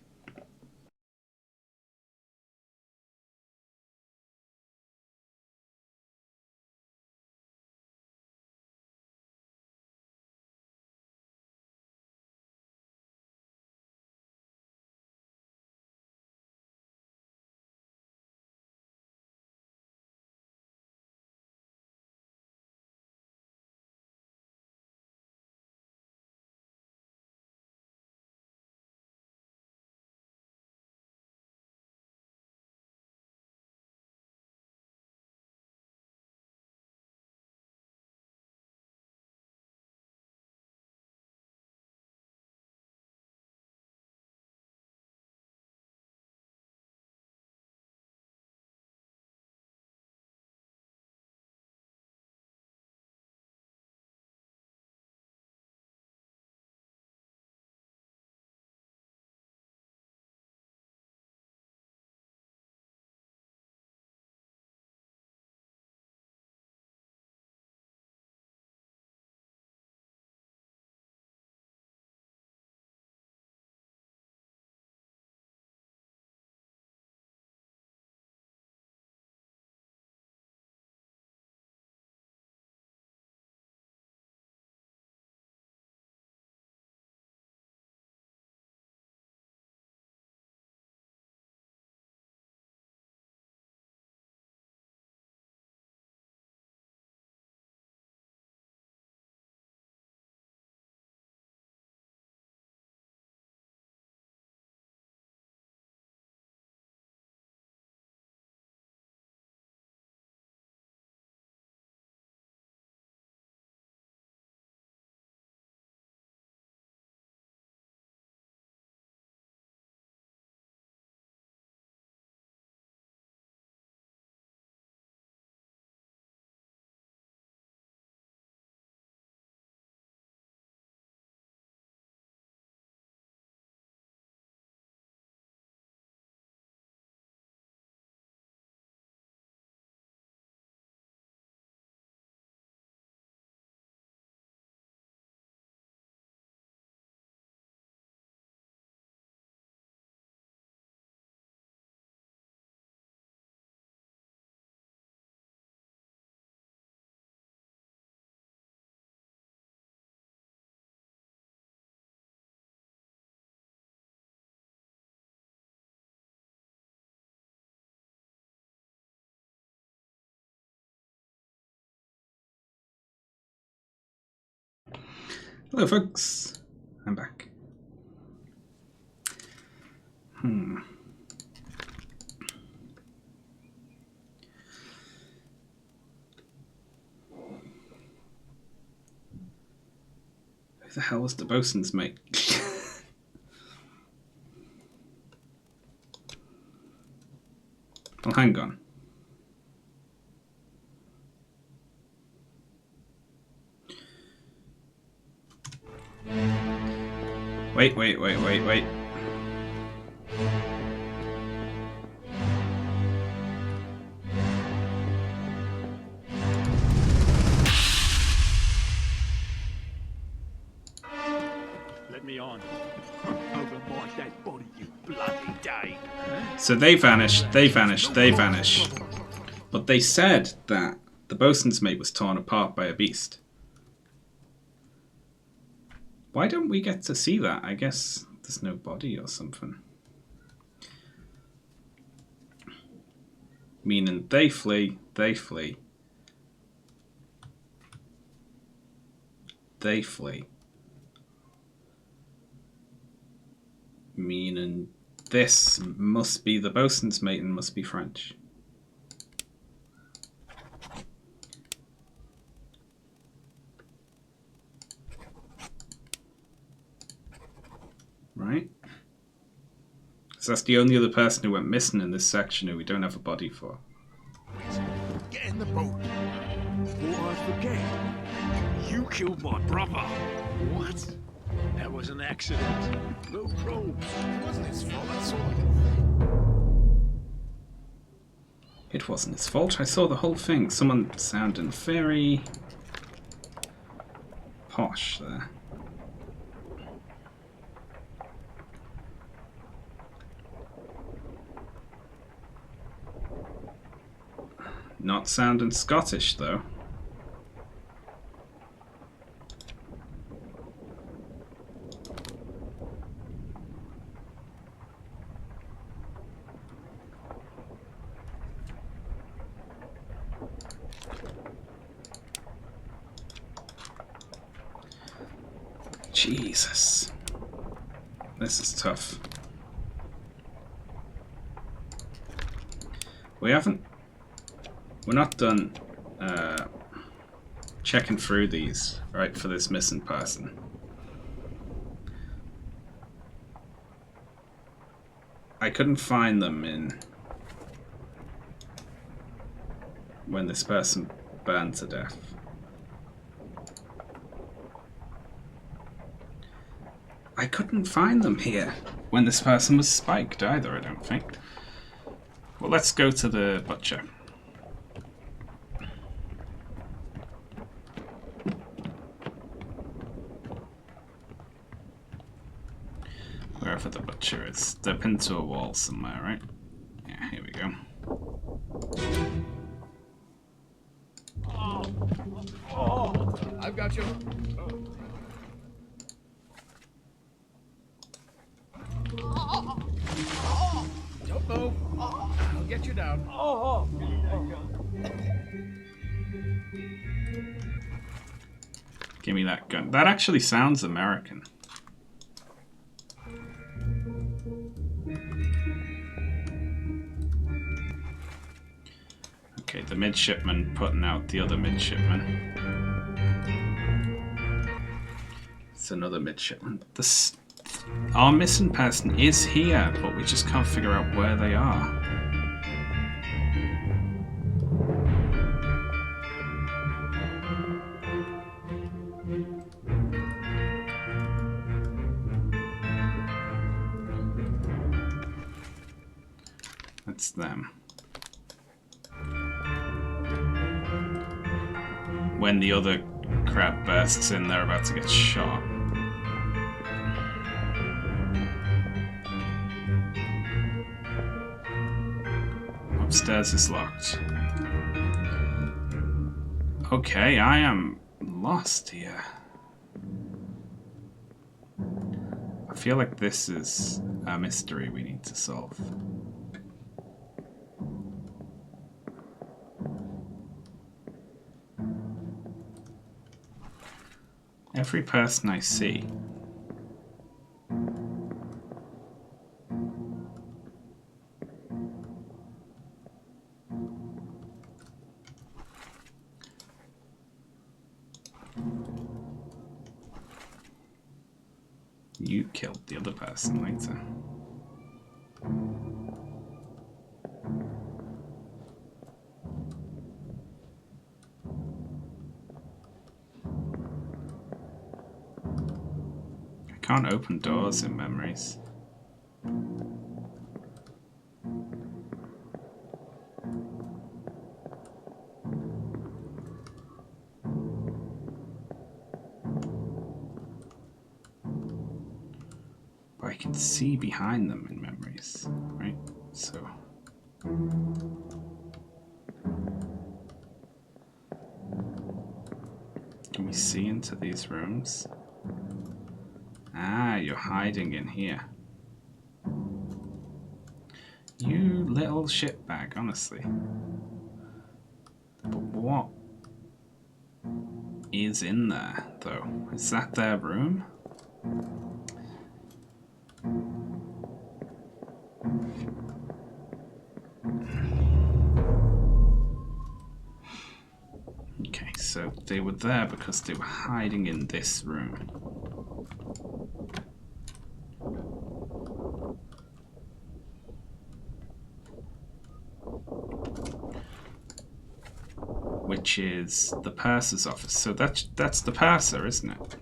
Hello, folks. I'm back. Who the hell was the bosun's mate? Well, hang on. Wait. Let me on. Over my dead body, you bloody day. So they vanish. But they said that the bosun's mate was torn apart by a beast. Why don't we get to see that? I guess there's no body or something. Meaning they flee. Meaning this must be the bosun's mate and must be French. Right? Does that's the only other person who went missing in this section who we don't have a body for. Get in the boat. Before I forget, you killed my brother. What? That was an accident. The ropes. It wasn't his fault. I saw the whole thing. It wasn't his fault. I saw the whole thing. Someone sounding very posh there. Not sounding Scottish, though. Jesus. This is tough. We're not done checking through these, right, for this missing person. I couldn't find them in when this person burned to death. I couldn't find them here when this person was spiked either, I don't think. Well, let's go to the butcher. Wherever the butcher is. Step into a wall somewhere, right? Yeah, here we go. I've got you. Don't move. I'll get you down. Give me that gun. That actually sounds American. Okay, the midshipman putting out the other midshipman. It's another midshipman. Our missing person is here, but we just can't figure out where they are. That's them. When the other crab bursts in, they're about to get shot. Upstairs is locked. Okay, I am lost here. I feel like this is a mystery we need to solve. Every person I see you killed the other person later. Can't open doors in memories. But I can see behind them in memories, right? So can we see into these rooms? Ah, you're hiding in here. You little shitbag, honestly. But what is in there, though? Is that their room? Okay, so they were there because they were hiding in this room. which is the purser's office. So that's the purser, isn't it?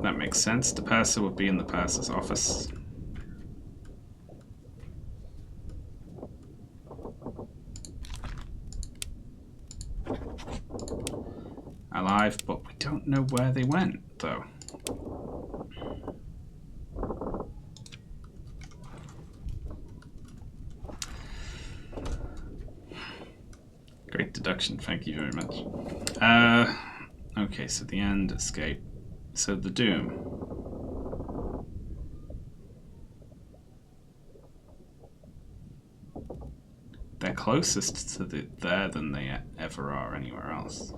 That makes sense. The purser would be in the purser's office. Alive, but we don't know where they went, though. Great deduction, thank you very much. Okay, so the end, escape. So the Doom. They're closest to there than they ever are anywhere else.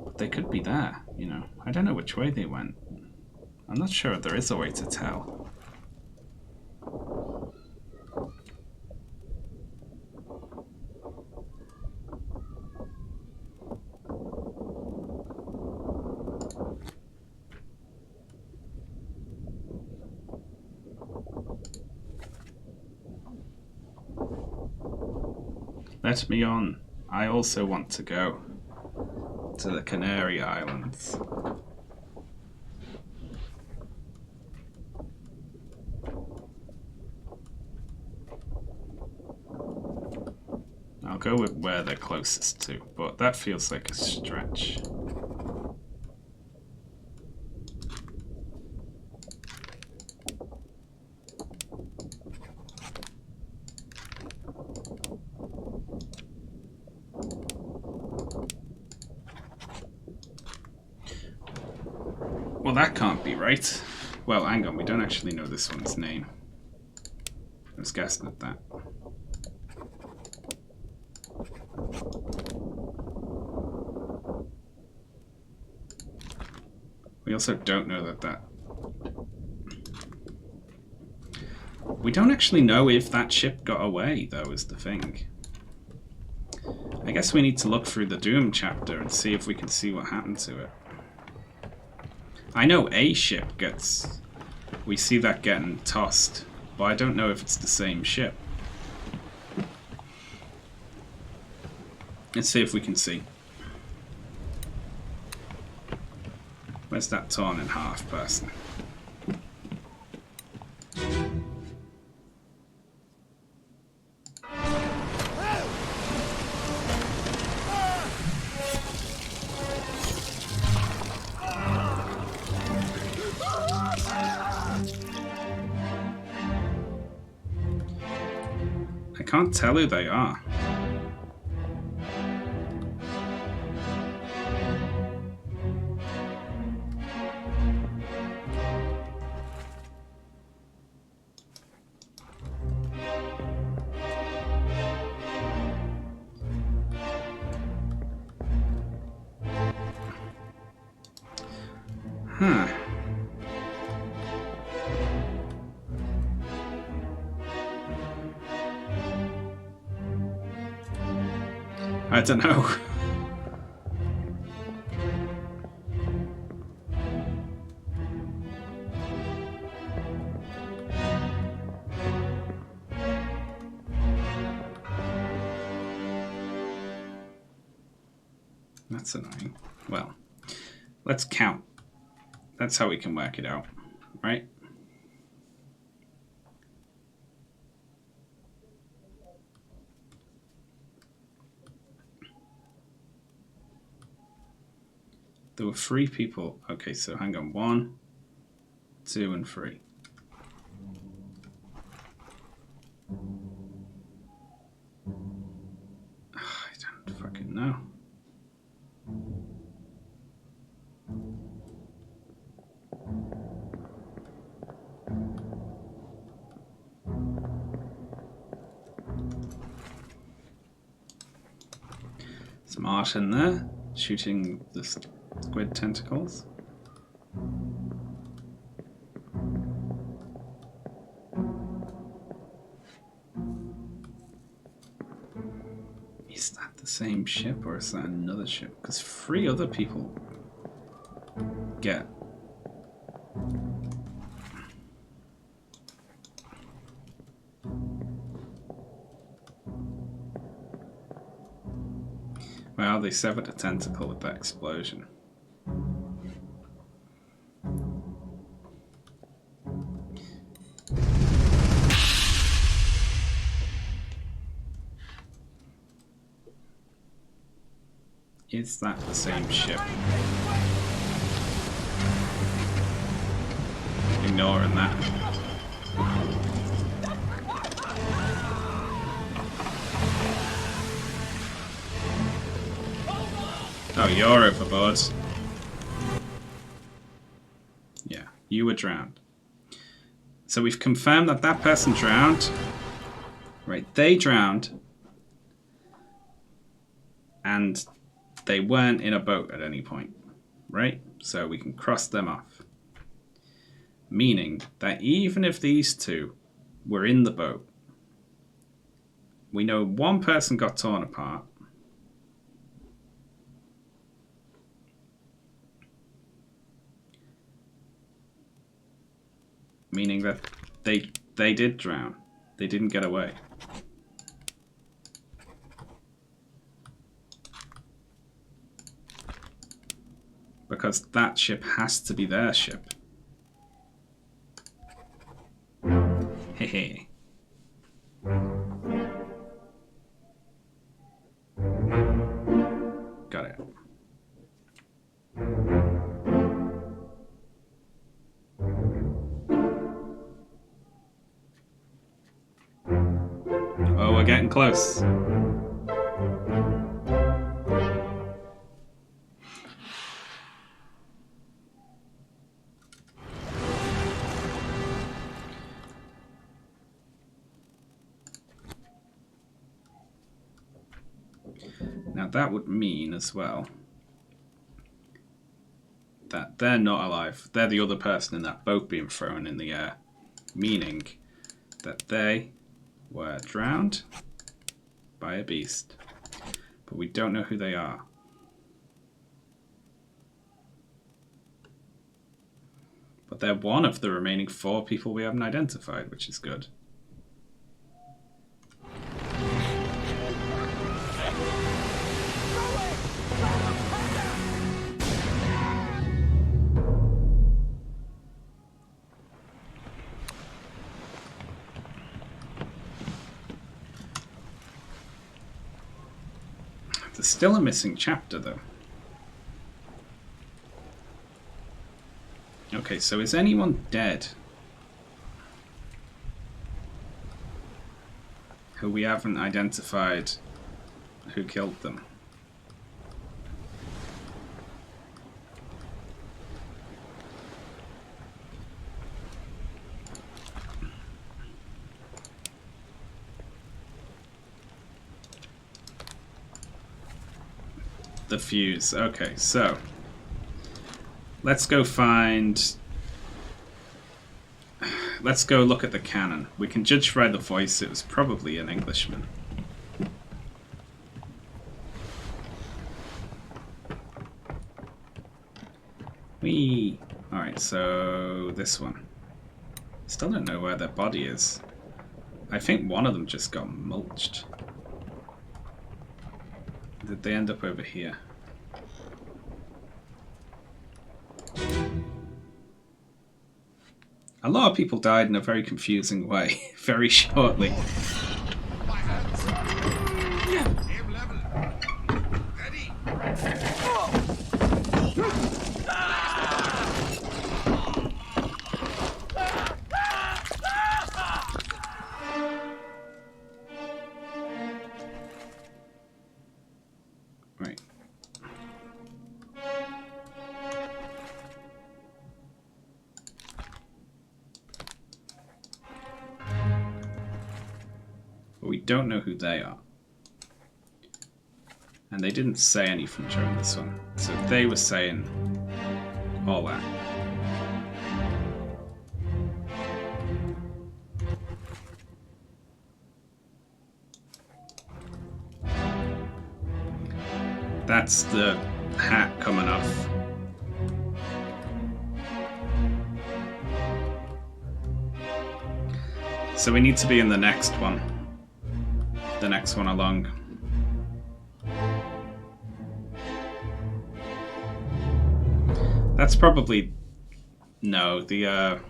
But they could be there, you know. I don't know which way they went. I'm not sure there is a way to tell. Let me on. I also want to go to the Canary Islands. I'll go with where they're closest to, but that feels like a stretch. Well, that can't be right. Well, hang on, we don't actually know this one's name. I was guessing at that. We also don't know that we don't actually know if that ship got away, though, is the thing. I guess we need to look through the Doom chapter and see if we can see what happened to it. I know a ship gets... We see that getting tossed, but I don't know if it's the same ship. Let's see if we can see. Where's that torn in half person? I can't tell who they are. Huh. I don't know. That's annoying. Well, let's count. That's how we can work it out, right? There were 3 people. Okay, so hang on. 1, 2, and 3. I don't fucking know. Some art in there, shooting the squid tentacles. Is that the same ship or is that another ship? Because 3 other people get... Well, they severed a tentacle with that explosion. Is that the same ship? Ignoring that. Oh, you're overboard. Yeah, you were drowned. So we've confirmed that that person drowned. Right, they drowned. And they weren't in a boat at any point. Right? So we can cross them off. Meaning that even if these two were in the boat, we know one person got torn apart. Meaning that they did drown. They didn't get away. Because that ship has to be their ship. Hehe. Got it. Oh, we're getting close. Now that would mean as well that they're not alive. They're the other person in that boat being thrown in the air. Meaning that they were drowned by a beast. But we don't know who they are. But they're one of the remaining 4 people we haven't identified, which is good. There's still a missing chapter, though. Okay, so is anyone dead who we haven't identified who killed them? The fuse. Okay, so let's go find... Let's go look at the canon. We can judge by the voice. It was probably an Englishman. Whee! Alright, so this one. Still don't know where their body is. I think one of them just got mulched. Did they end up over here? A lot of people died in a very confusing way, very shortly. Right. But we don't know who they are. And they didn't say anything during this one. So they were saying all that. That's the hat coming off. So we need to be in the next one. The next one along. That's probably... No, the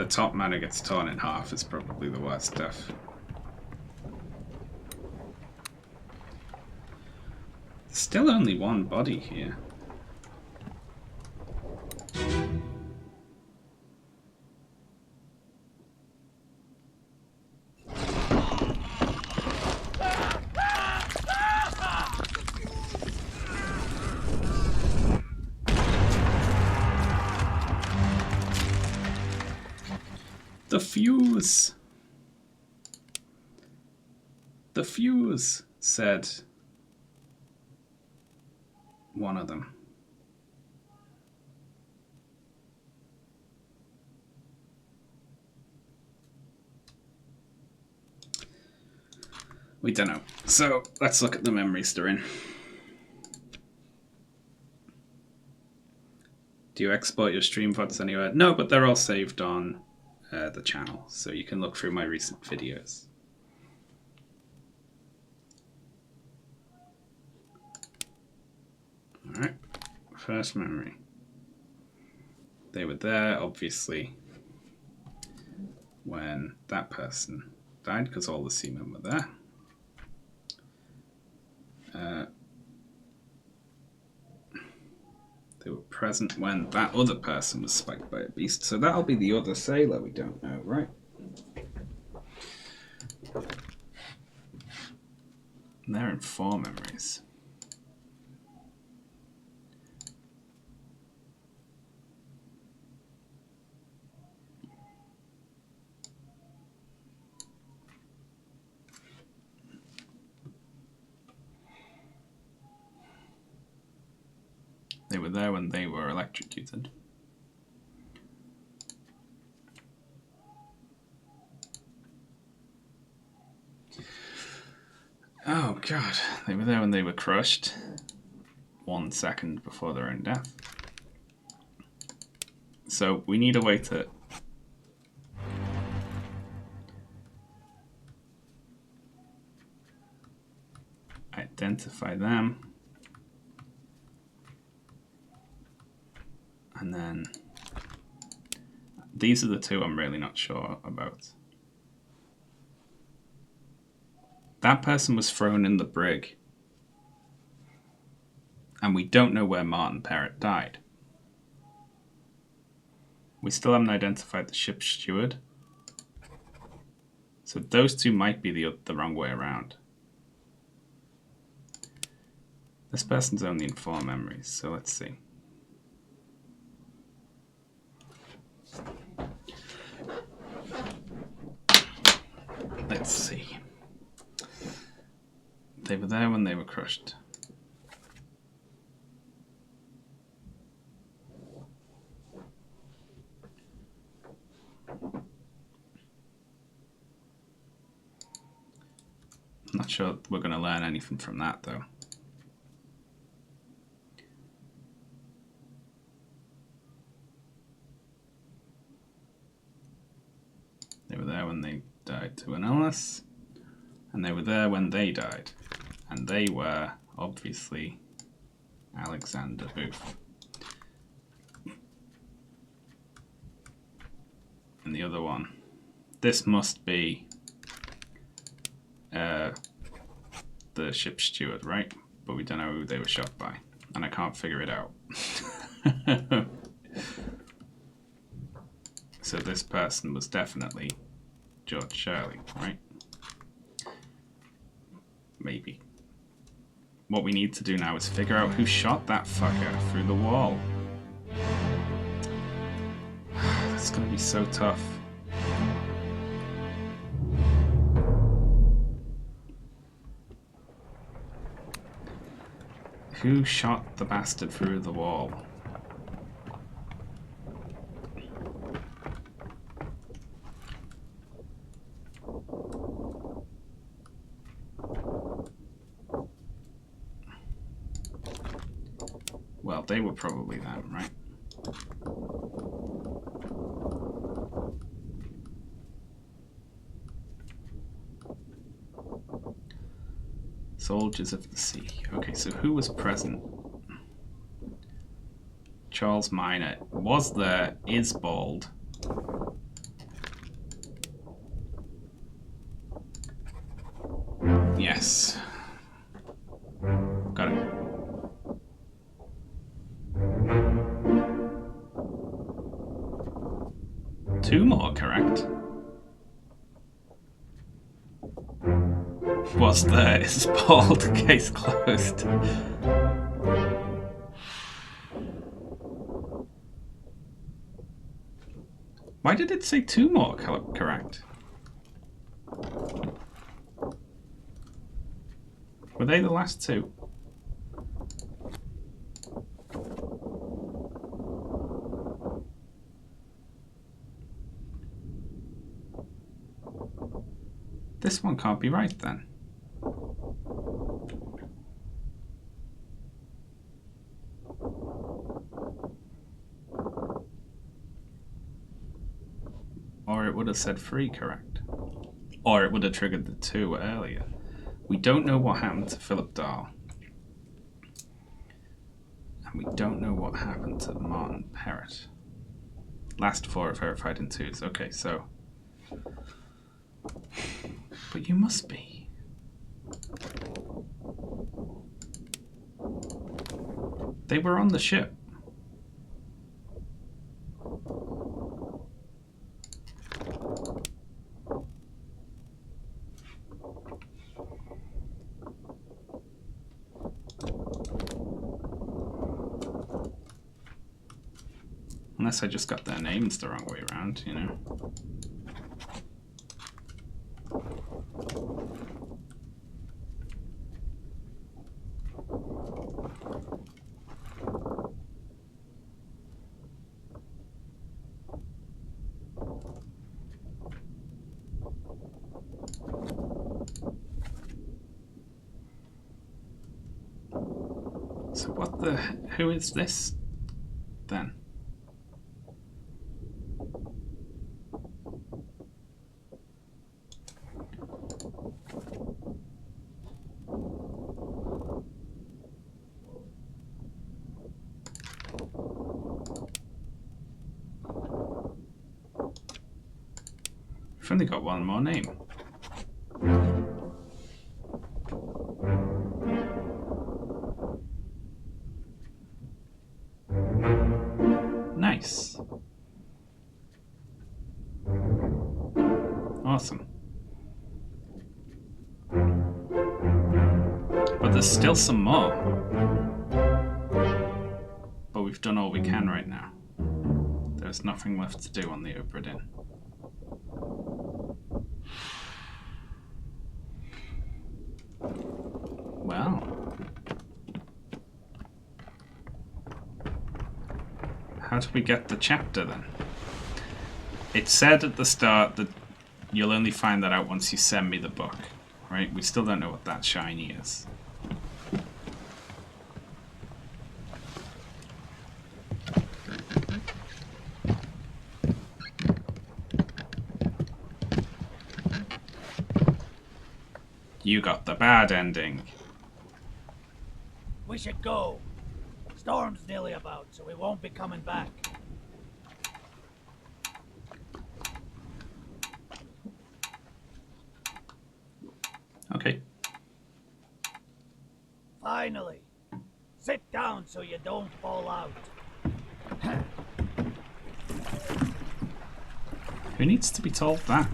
top manor gets torn in half is probably the worst stuff. Still only one body here. The fuse! The fuse, said one of them. We don't know. So let's look at the memories they're in. Do you export your stream VODs anywhere? No, but they're all saved on the channel, so you can look through my recent videos. Alright, first memory. They were there, obviously, when that person died, because all the seamen were there. They were present when that other person was spiked by a beast, so that'll be the other sailor we don't know, right? And they're in 4 memories. They were there when they were electrocuted. Oh god, they were there when they were crushed 1 second before their own death. So we need a way to identify them. And then these are the 2 I'm really not sure about. That person was thrown in the brig. And we don't know where Martin Parrott died. We still haven't identified the ship's steward. So those 2 might be the wrong way around. This person's only in 4 memories, so let's see. Let's see. They were there when they were crushed. I'm not sure we're going to learn anything from that, though. They were there when they died to an illness, and they were there when they died. And they were, obviously, Alexander Booth. And the other one. This must be the ship's steward, right? But we don't know who they were shot by. And I can't figure it out. So this person was definitely George Shirley, right? Maybe. What we need to do now is figure out who shot that fucker through the wall. That's gonna be so tough. Who shot the bastard through the wall? Well, they were probably them, right? Soldiers of the Sea. Okay, so who was present? Charles Minor was there, is bald. Yes. Got it. Two more correct. Was there, is bald, case closed. Why did it say two more correct? Were they the last two? This one can't be right then. Or it would have said 3 correct. Or it would have triggered the 2 earlier. We don't know what happened to Philip Dahl. And we don't know what happened to Martin Parrott. Last 4 are verified in 2s. Okay, so... But you must be. They were on the ship. Unless I just got their names the wrong way around, you know. So what the... Who is this, then? We've only got one more name. Nice. Awesome. But there's still some more. But we've done all we can right now. There's nothing left to do on the Obra Dinn. Well. How do we get the chapter then? It said at the start that you'll only find that out once you send me the book, right? We still don't know what that shiny is. You got the bad ending. We should go. Storm's nearly about, so we won't be coming back. Okay. Finally. Sit down so you don't fall out. Who needs to be told that?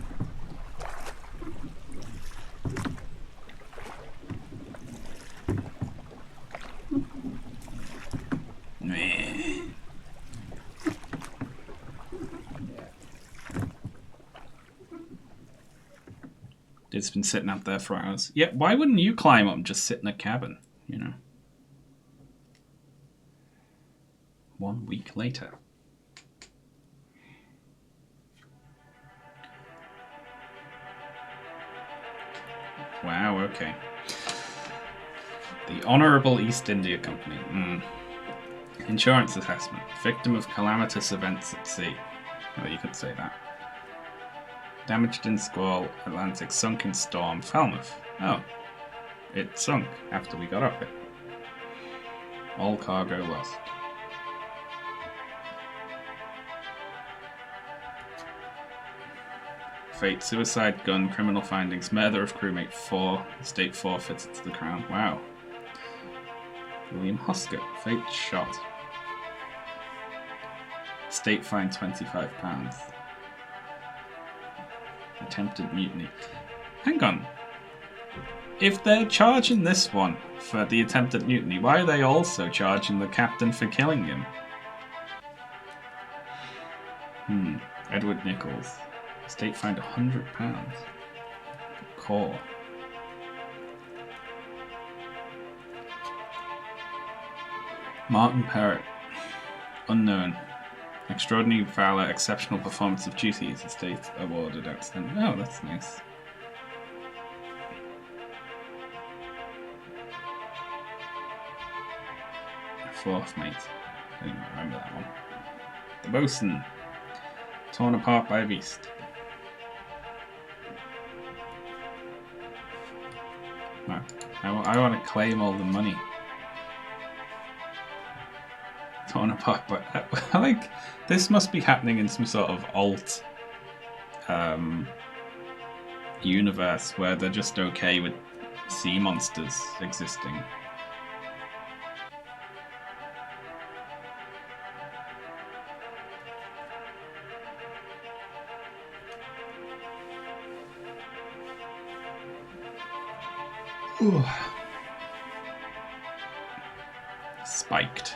It's been sitting up there for hours. Yeah, why wouldn't you climb up and just sit in a cabin, you know? 1 week later. Wow, okay. The Honourable East India Company. Insurance assessment. Victim of calamitous events at sea. Well, you could say that. Damaged in squall, Atlantic, sunk in storm, Falmouth. Oh, it sunk after we got up it. All cargo lost. fate, suicide, gun, criminal findings, murder of crewmate 4, estate forfeited to the crown. Wow. William Hoskett, fate shot. Estate fine £25. Attempted mutiny. Hang on. If they're charging this one for the attempted mutiny, why are they also charging the captain for killing him? Edward Nichols. State fined £100. Core. Martin Parrott. Unknown. Extraordinary valor, exceptional performance of duties. Estate awarded outstanding. Oh, that's nice. Fourth mate. I didn't remember that one. The bosun. Torn apart by a beast. No, I want to claim all the money. Torn apart by... I like... This must be happening in some sort of alt universe where they're just okay with sea monsters existing. Ooh. Spiked.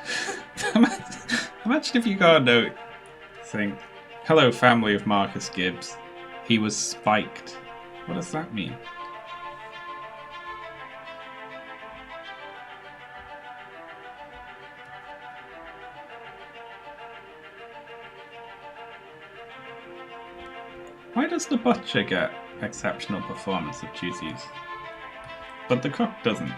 Imagine if you got a note saying, "Hello, family of Marcus Gibbs. He was spiked." What does that mean? Why does the butcher get exceptional performance of duties, but the cook doesn't?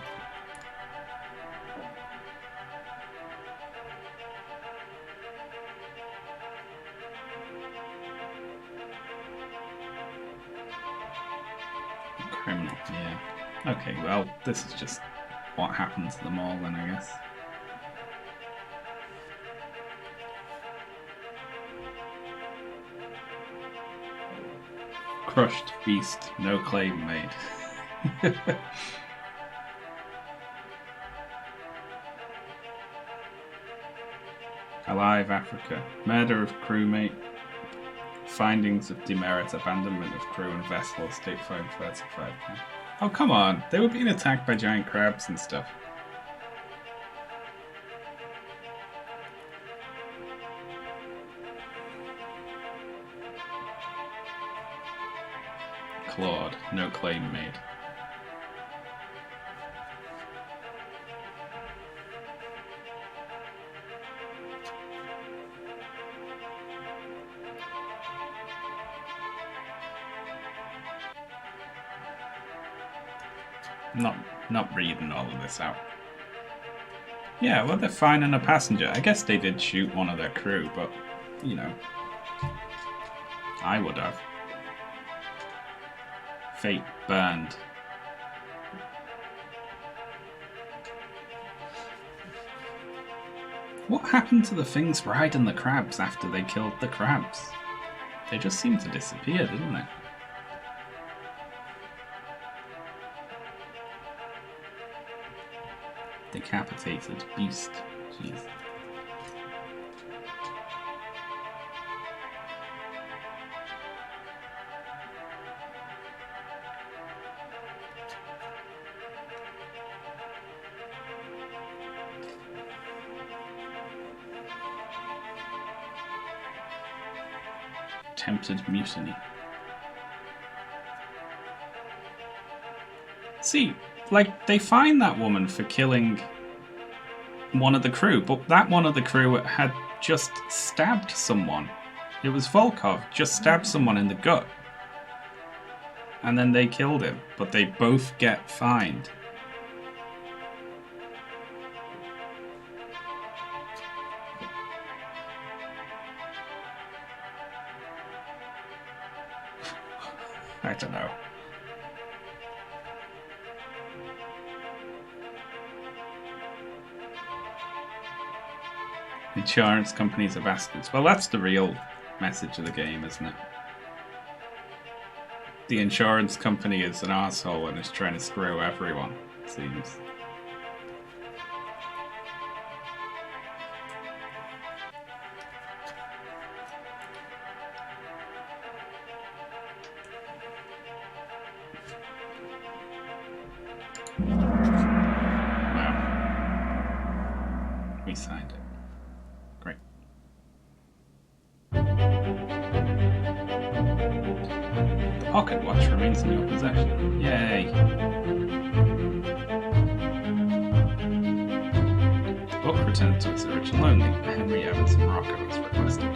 Criminal, yeah. Okay, well, this is just what happened to them all then, I guess. Crushed beast, no claim made. Alive Africa. Murder of crewmate. Findings of demerit, abandonment of crew and vessel, state fine 35. Oh, come on. They were being attacked by giant crabs and stuff. Claude, no claim made. Not reading all of this out. Yeah, well, they're finding a passenger. I guess they did shoot one of their crew, but, you know, I would have. Fate burned. What happened to the things riding the crabs after they killed the crabs? They just seemed to disappear, didn't they? Decapitated beast. Jeez. Attempted mutiny. See, like, they find that woman for killing one of the crew, but that one of the crew had just stabbed someone. It was Volkov, just stabbed someone in the gut. And then they killed him, but they both get fined. I don't know. Insurance companies are bastards. Well, that's the real message of the game, isn't it? the insurance company is an asshole and is trying to screw everyone, it seems. Wow. We signed it. Great. The pocket watch remains in your possession. Yay! The book returned to its original owner, Henry Evans in Morocco, as requested.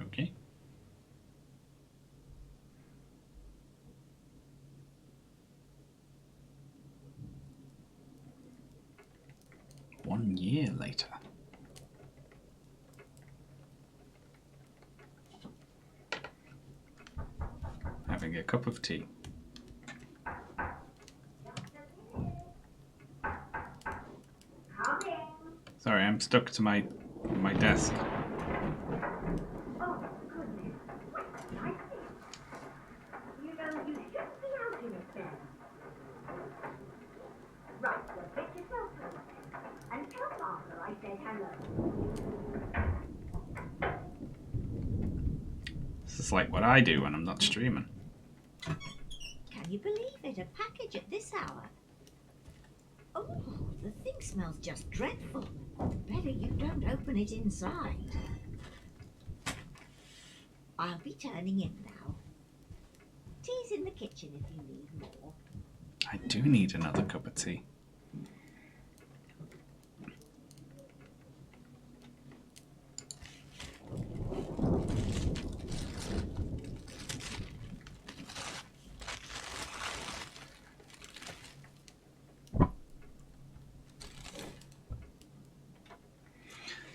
Okay. One year later. Having a cup of tea. Sorry, I'm stuck to my desk. Oh, goodness. What's like this? You know, you shouldn't be out in a pen. Right, well, pick yourself up and tell Martha I said hello. This is like what I do when I'm not streaming. Can you believe it? A package at this hour? Oh, the thing smells just dreadful. Better you don't open it inside. I'll be turning in now. Tea's in the kitchen if you need more. I do need another cup of tea.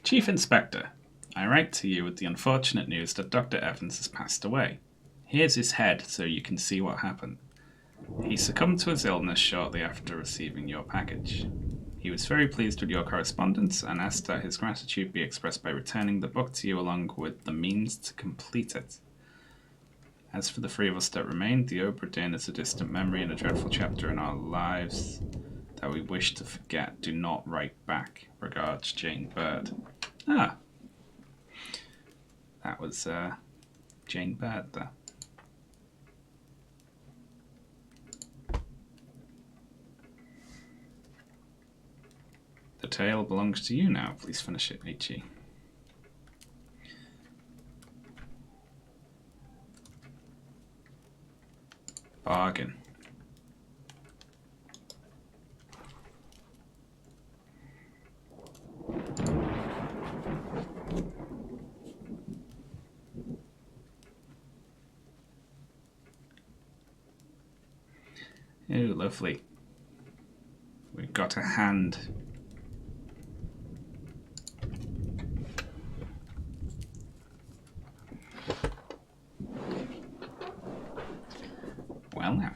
Chief Inspector, I write to you with the unfortunate news that Dr. Evans has passed away. Here's his head so you can see what happened. He succumbed to his illness shortly after receiving your package. He was very pleased with your correspondence and asked that his gratitude be expressed by returning the book to you along with the means to complete it. As for the three of us that remain, the Obra Dinn is a distant memory and a dreadful chapter in our lives that we wish to forget. Do not write back. Regards, Jane Bird. Ah. That was Jane Bird there. The tale belongs to you now. Please finish it, H.E. Bargain. Oh, lovely. We've got a hand. Well now.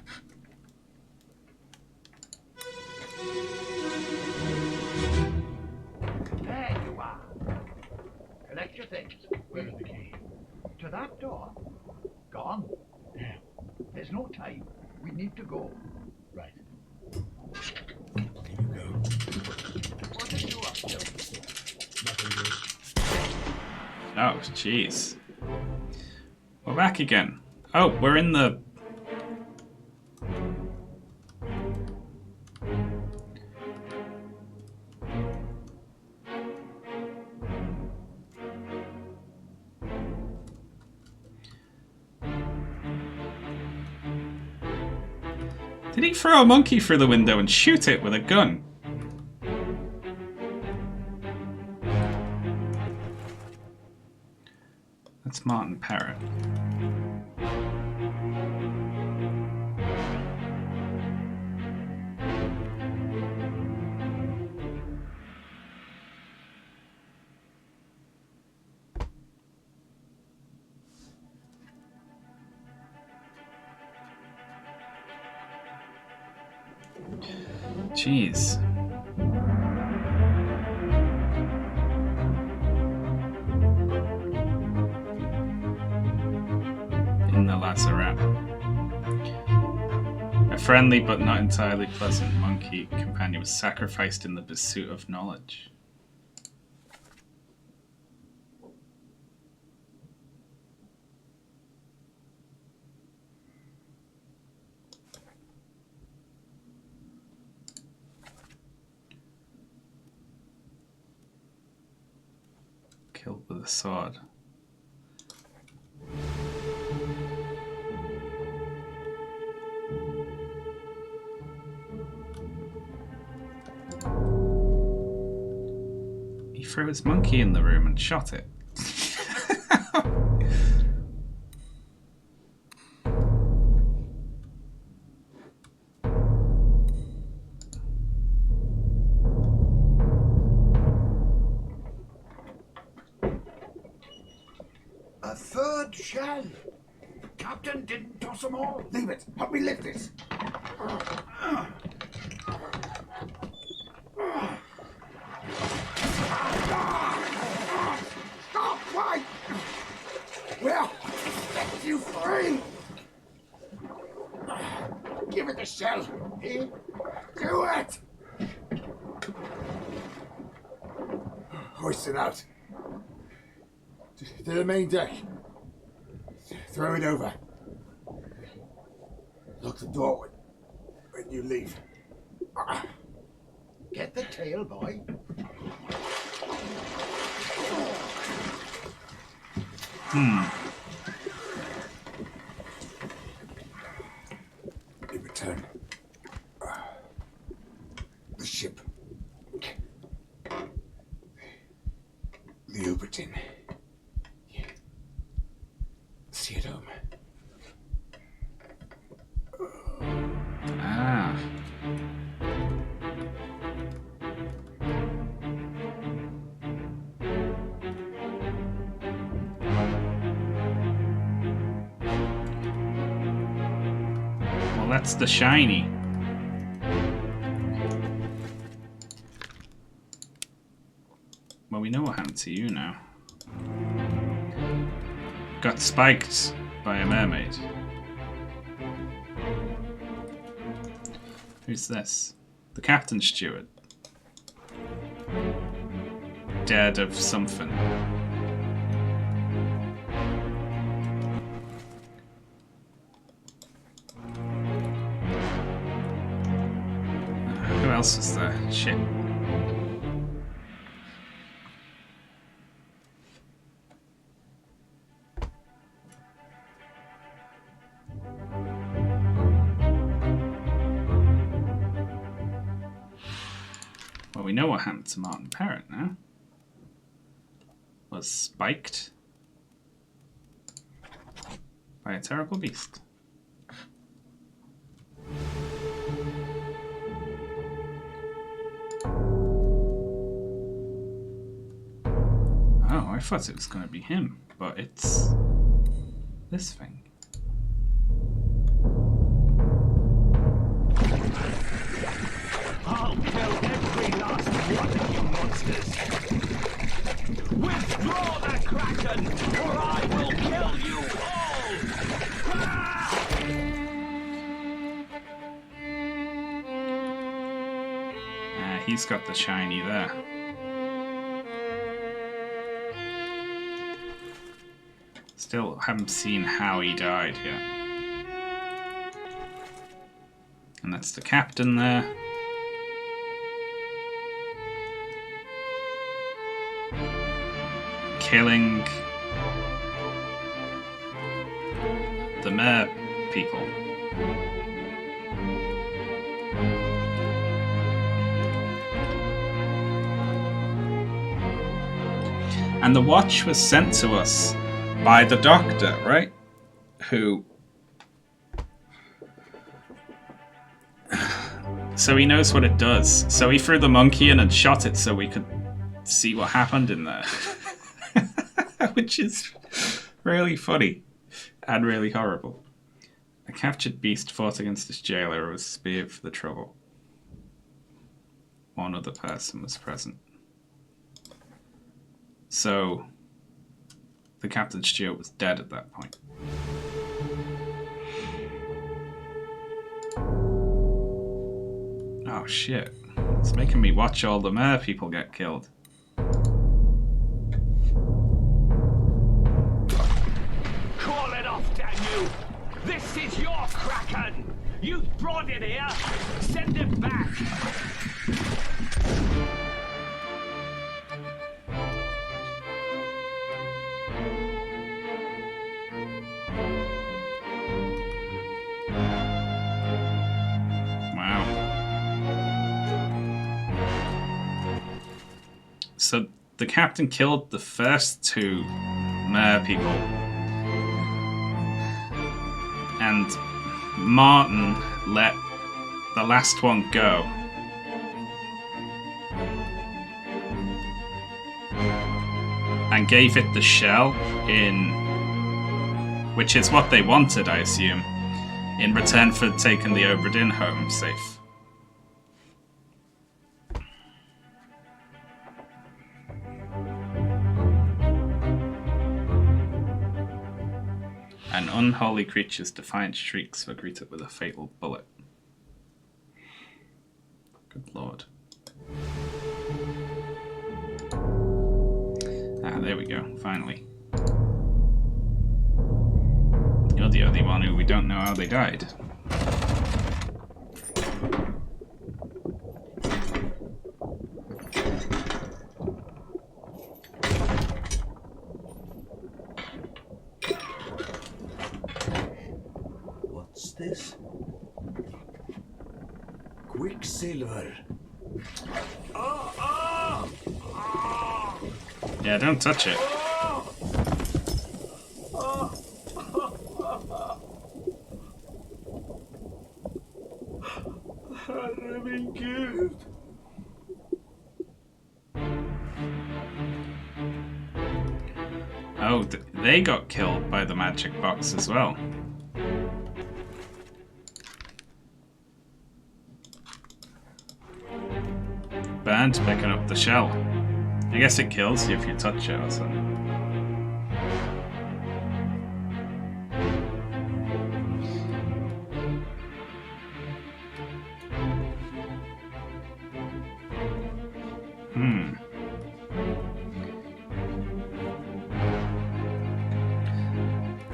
There you are. Collect your things. Where's the key? To that door. Gone. Damn. There's no time. We need to go. Right. Here you go. What are you up to? Nothing good. Oh, jeez. We're back again. Oh, we're in the... Did he throw a monkey through the window and shoot it with a gun? That's Martin Parrott. Jeez. in the lazarette. A friendly but not entirely pleasant monkey companion was sacrificed in the pursuit of knowledge. Killed with a sword. He threw his monkey in the room and shot it. A third shell. The captain didn't toss them all. Leave it. Help me lift it. Stop! Why? Well, set you free. Give it the shell. Here. Do it. Hoist it out. To the main deck. Throw it over. Lock the door when you leave. Get the tail, boy. In return, the ship. The Obra Dinn. See it home. Ah. Well, that's the shiny. Well, we know what happened to you now. Got spiked by a mermaid. Who's this? The captain's steward. Dead of something. Who else is there? Shit. Well, we know what happened to Martin Parrott now. Was spiked by a terrible beast. Oh, I thought it was going to be him, but it's this thing. I'll kill every last one of you monsters! Withdraw the Kraken, or I will kill you all! He's got the shiny there. Still haven't seen how he died yet. And that's the captain there. Killing the mer people. And the watch was sent to us by the doctor, right? Who... So he knows what it does. So he threw the monkey in and shot it so we could see what happened in there. Which is really funny and really horrible. A captured beast fought against his jailer and was speared for the trouble. One other person was present. So the captain's steward was dead at that point. Oh shit. It's making me watch all the mer people get killed. Call it off, damn you! This is your Kraken! You brought it here! Send it back! Wow. So the captain killed the first two mer people. And Martin let the last one go. And gave it the shell which is what they wanted, I assume, in return for taking the Obra Dinn home safe. An unholy creature's defiant shrieks were greeted with a fatal bullet. Good lord. Ah, there we go, finally. You're the only one who we don't know how they died. What's this? Quicksilver. Yeah, don't touch it. Herregud. Oh, they got killed by the magic box as well. Burned picking up the shell. I guess it kills you if you touch it or something.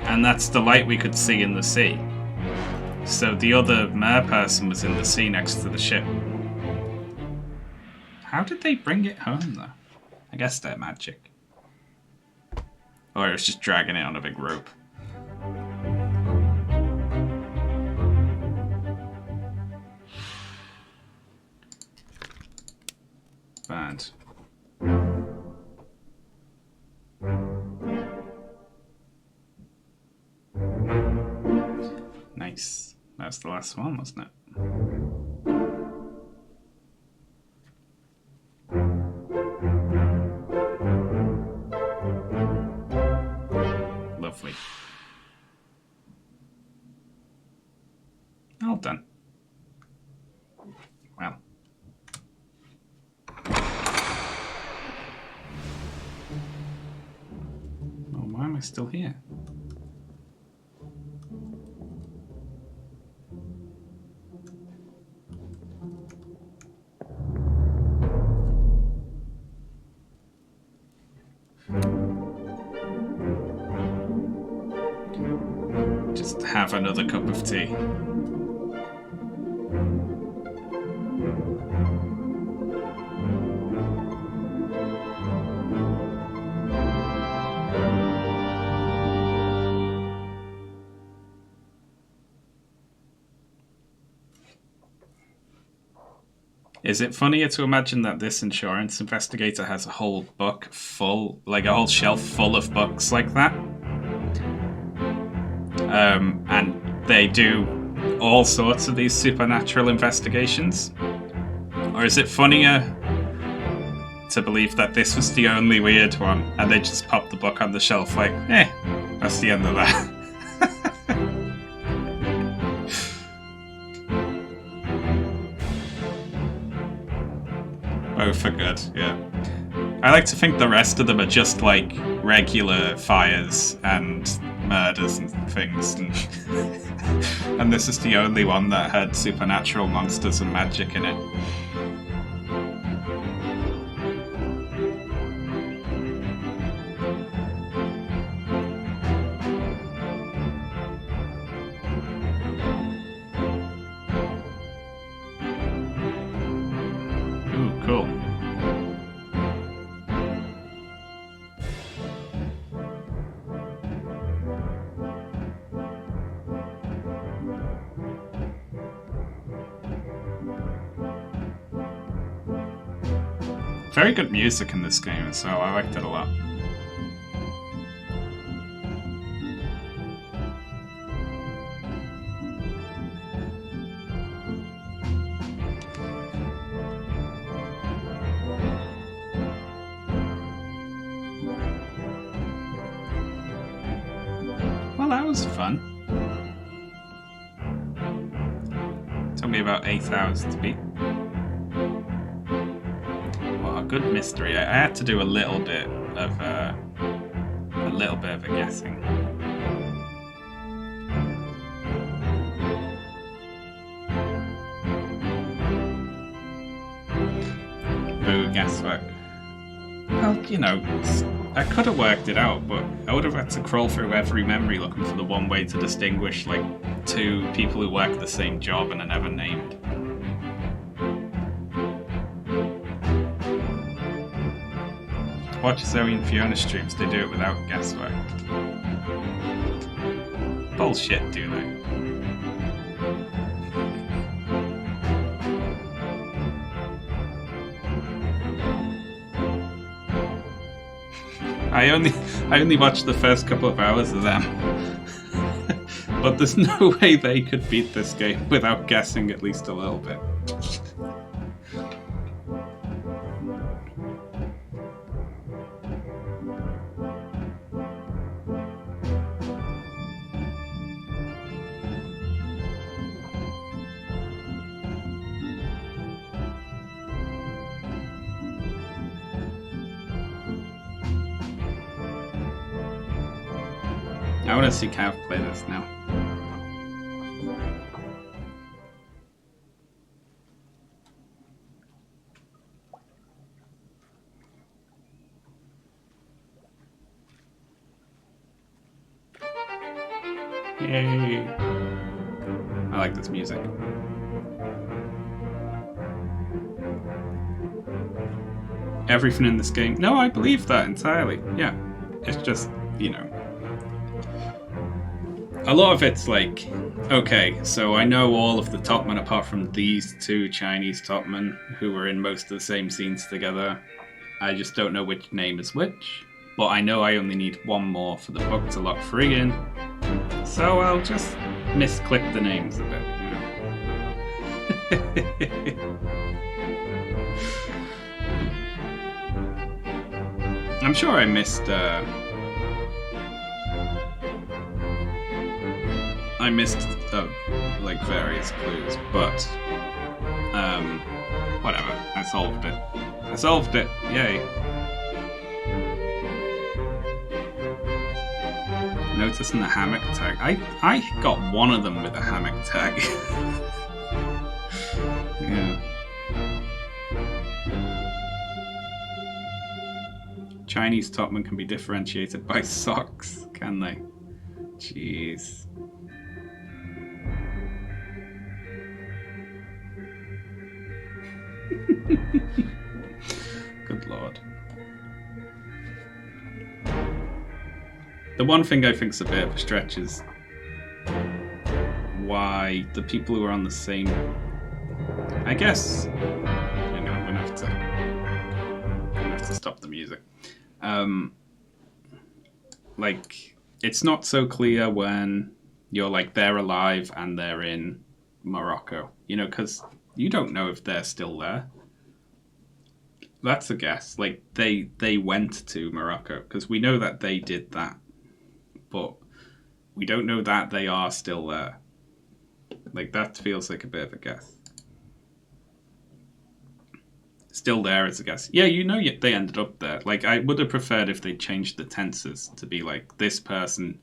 And that's the light we could see in the sea. So the other mer person was in the sea next to the ship. How did they bring it home, though? I guess they're magic. Or it was just dragging it on a big rope. Bad. Nice. That's the last one, wasn't it? Lovely. All done. Well. Well, why am I still here? Just have another cup of tea. Is it funnier to imagine that this insurance investigator has a whole book full, like a whole shelf full of books like that? And they do all sorts of these supernatural investigations? Or is it funnier to believe that this was the only weird one and they just popped the book on the shelf like, that's the end of that? Oh, for good, yeah. I like to think the rest of them are just like regular fires and murders and things, and, and this is the only one that had supernatural monsters and magic in it. Ooh, cool. Very good music in this game, so I liked it a lot. Well, that was fun. Took me about 8 hours to beat. Well, a good mystery. I had to do a little bit of a guessing. Boo, guesswork. Well, you know, I could have worked it out, but I would have had to crawl through every memory looking for the one way to distinguish, like, two people who work the same job and are never named. Watch Zoe and Fiona streams, they do it without guesswork. Bullshit, do they? I only watched the first couple of hours of them. But there's no way they could beat this game without guessing at least a little bit. I want to see Cav play this now. Yay! I like this music. Everything in this game. No, I believe that entirely. Yeah. It's just, you know. A lot of it's like, okay, so I know all of the topmen apart from these two Chinese topmen who were in most of the same scenes together. I just don't know which name is which, but I know I only need one more for the book to lock 3 in, so I'll just misclick the names a bit, you know. I'm sure I missed like various clues, but whatever. I solved it. I solved it. Yay. Noticing the hammock tag. I got one of them with a hammock tag. Yeah. Chinese topmen can be differentiated by socks, can they? Jeez. Good lord. The one thing I think's a bit of a stretch is why the people who are on the same... I guess... You know, I'm gonna have to stop the music. Like, it's not so clear when you're like, they're alive and they're in Morocco. You know, because you don't know if they're still there. That's a guess. Like, they went to Morocco, because we know that they did that. But we don't know that they are still there. Like, that feels like a bit of a guess. still there as a guest. Yeah, they ended up there. Like, I would have preferred if they changed the tenses to be like, this person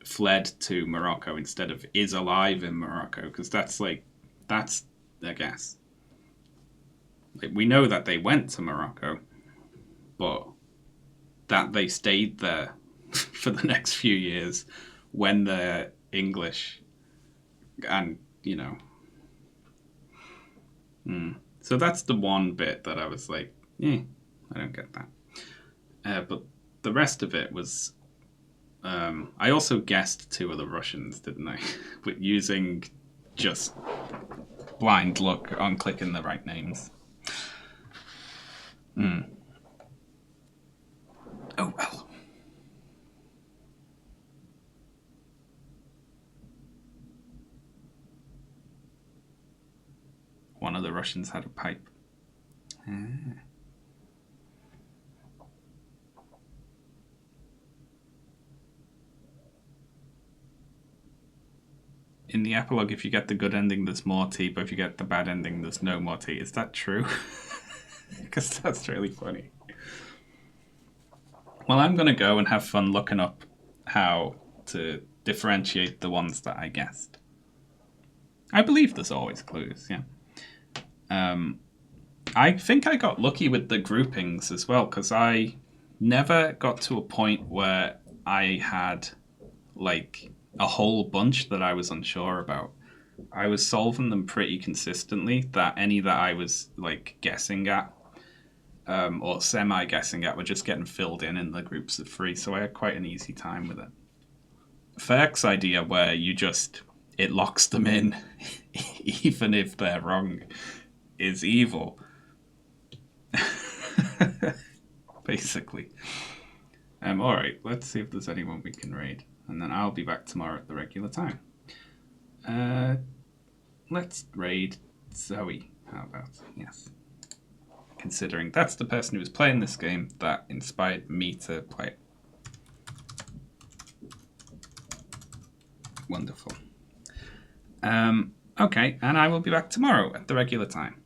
fled to Morocco instead of is alive in Morocco, because that's a guess. Like, we know that they went to Morocco, but that they stayed there for the next few years when they're English, and so that's the one bit that I was like, I don't get that. But the rest of it was, I also guessed 2 of the Russians, didn't I? With using just blind luck on clicking the right names. Oh well. One of the Russians had a pipe. In the epilogue, if you get the good ending, there's more tea, but if you get the bad ending, there's no more tea. Is that true? Because that's really funny. Well, I'm going to go and have fun looking up how to differentiate the ones that I guessed. I believe there's always clues, yeah. I think I got lucky with the groupings as well, because I never got to a point where I had, like, a whole bunch that I was unsure about. I was solving them pretty consistently, that any that I was, like, guessing at, or semi-guessing at, were just getting filled in the groups of 3, so I had quite an easy time with it. Ferk's idea where it locks them in, even if they're wrong, is evil. Basically. Alright, let's see if there's anyone we can raid. And then I'll be back tomorrow at the regular time. Let's raid Zoe. How about? Yes. Considering that's the person who was playing this game that inspired me to play it. Wonderful. Okay, and I will be back tomorrow at the regular time.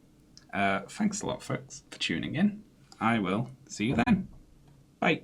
Thanks a lot, folks, for tuning in. I will see you then. Bye.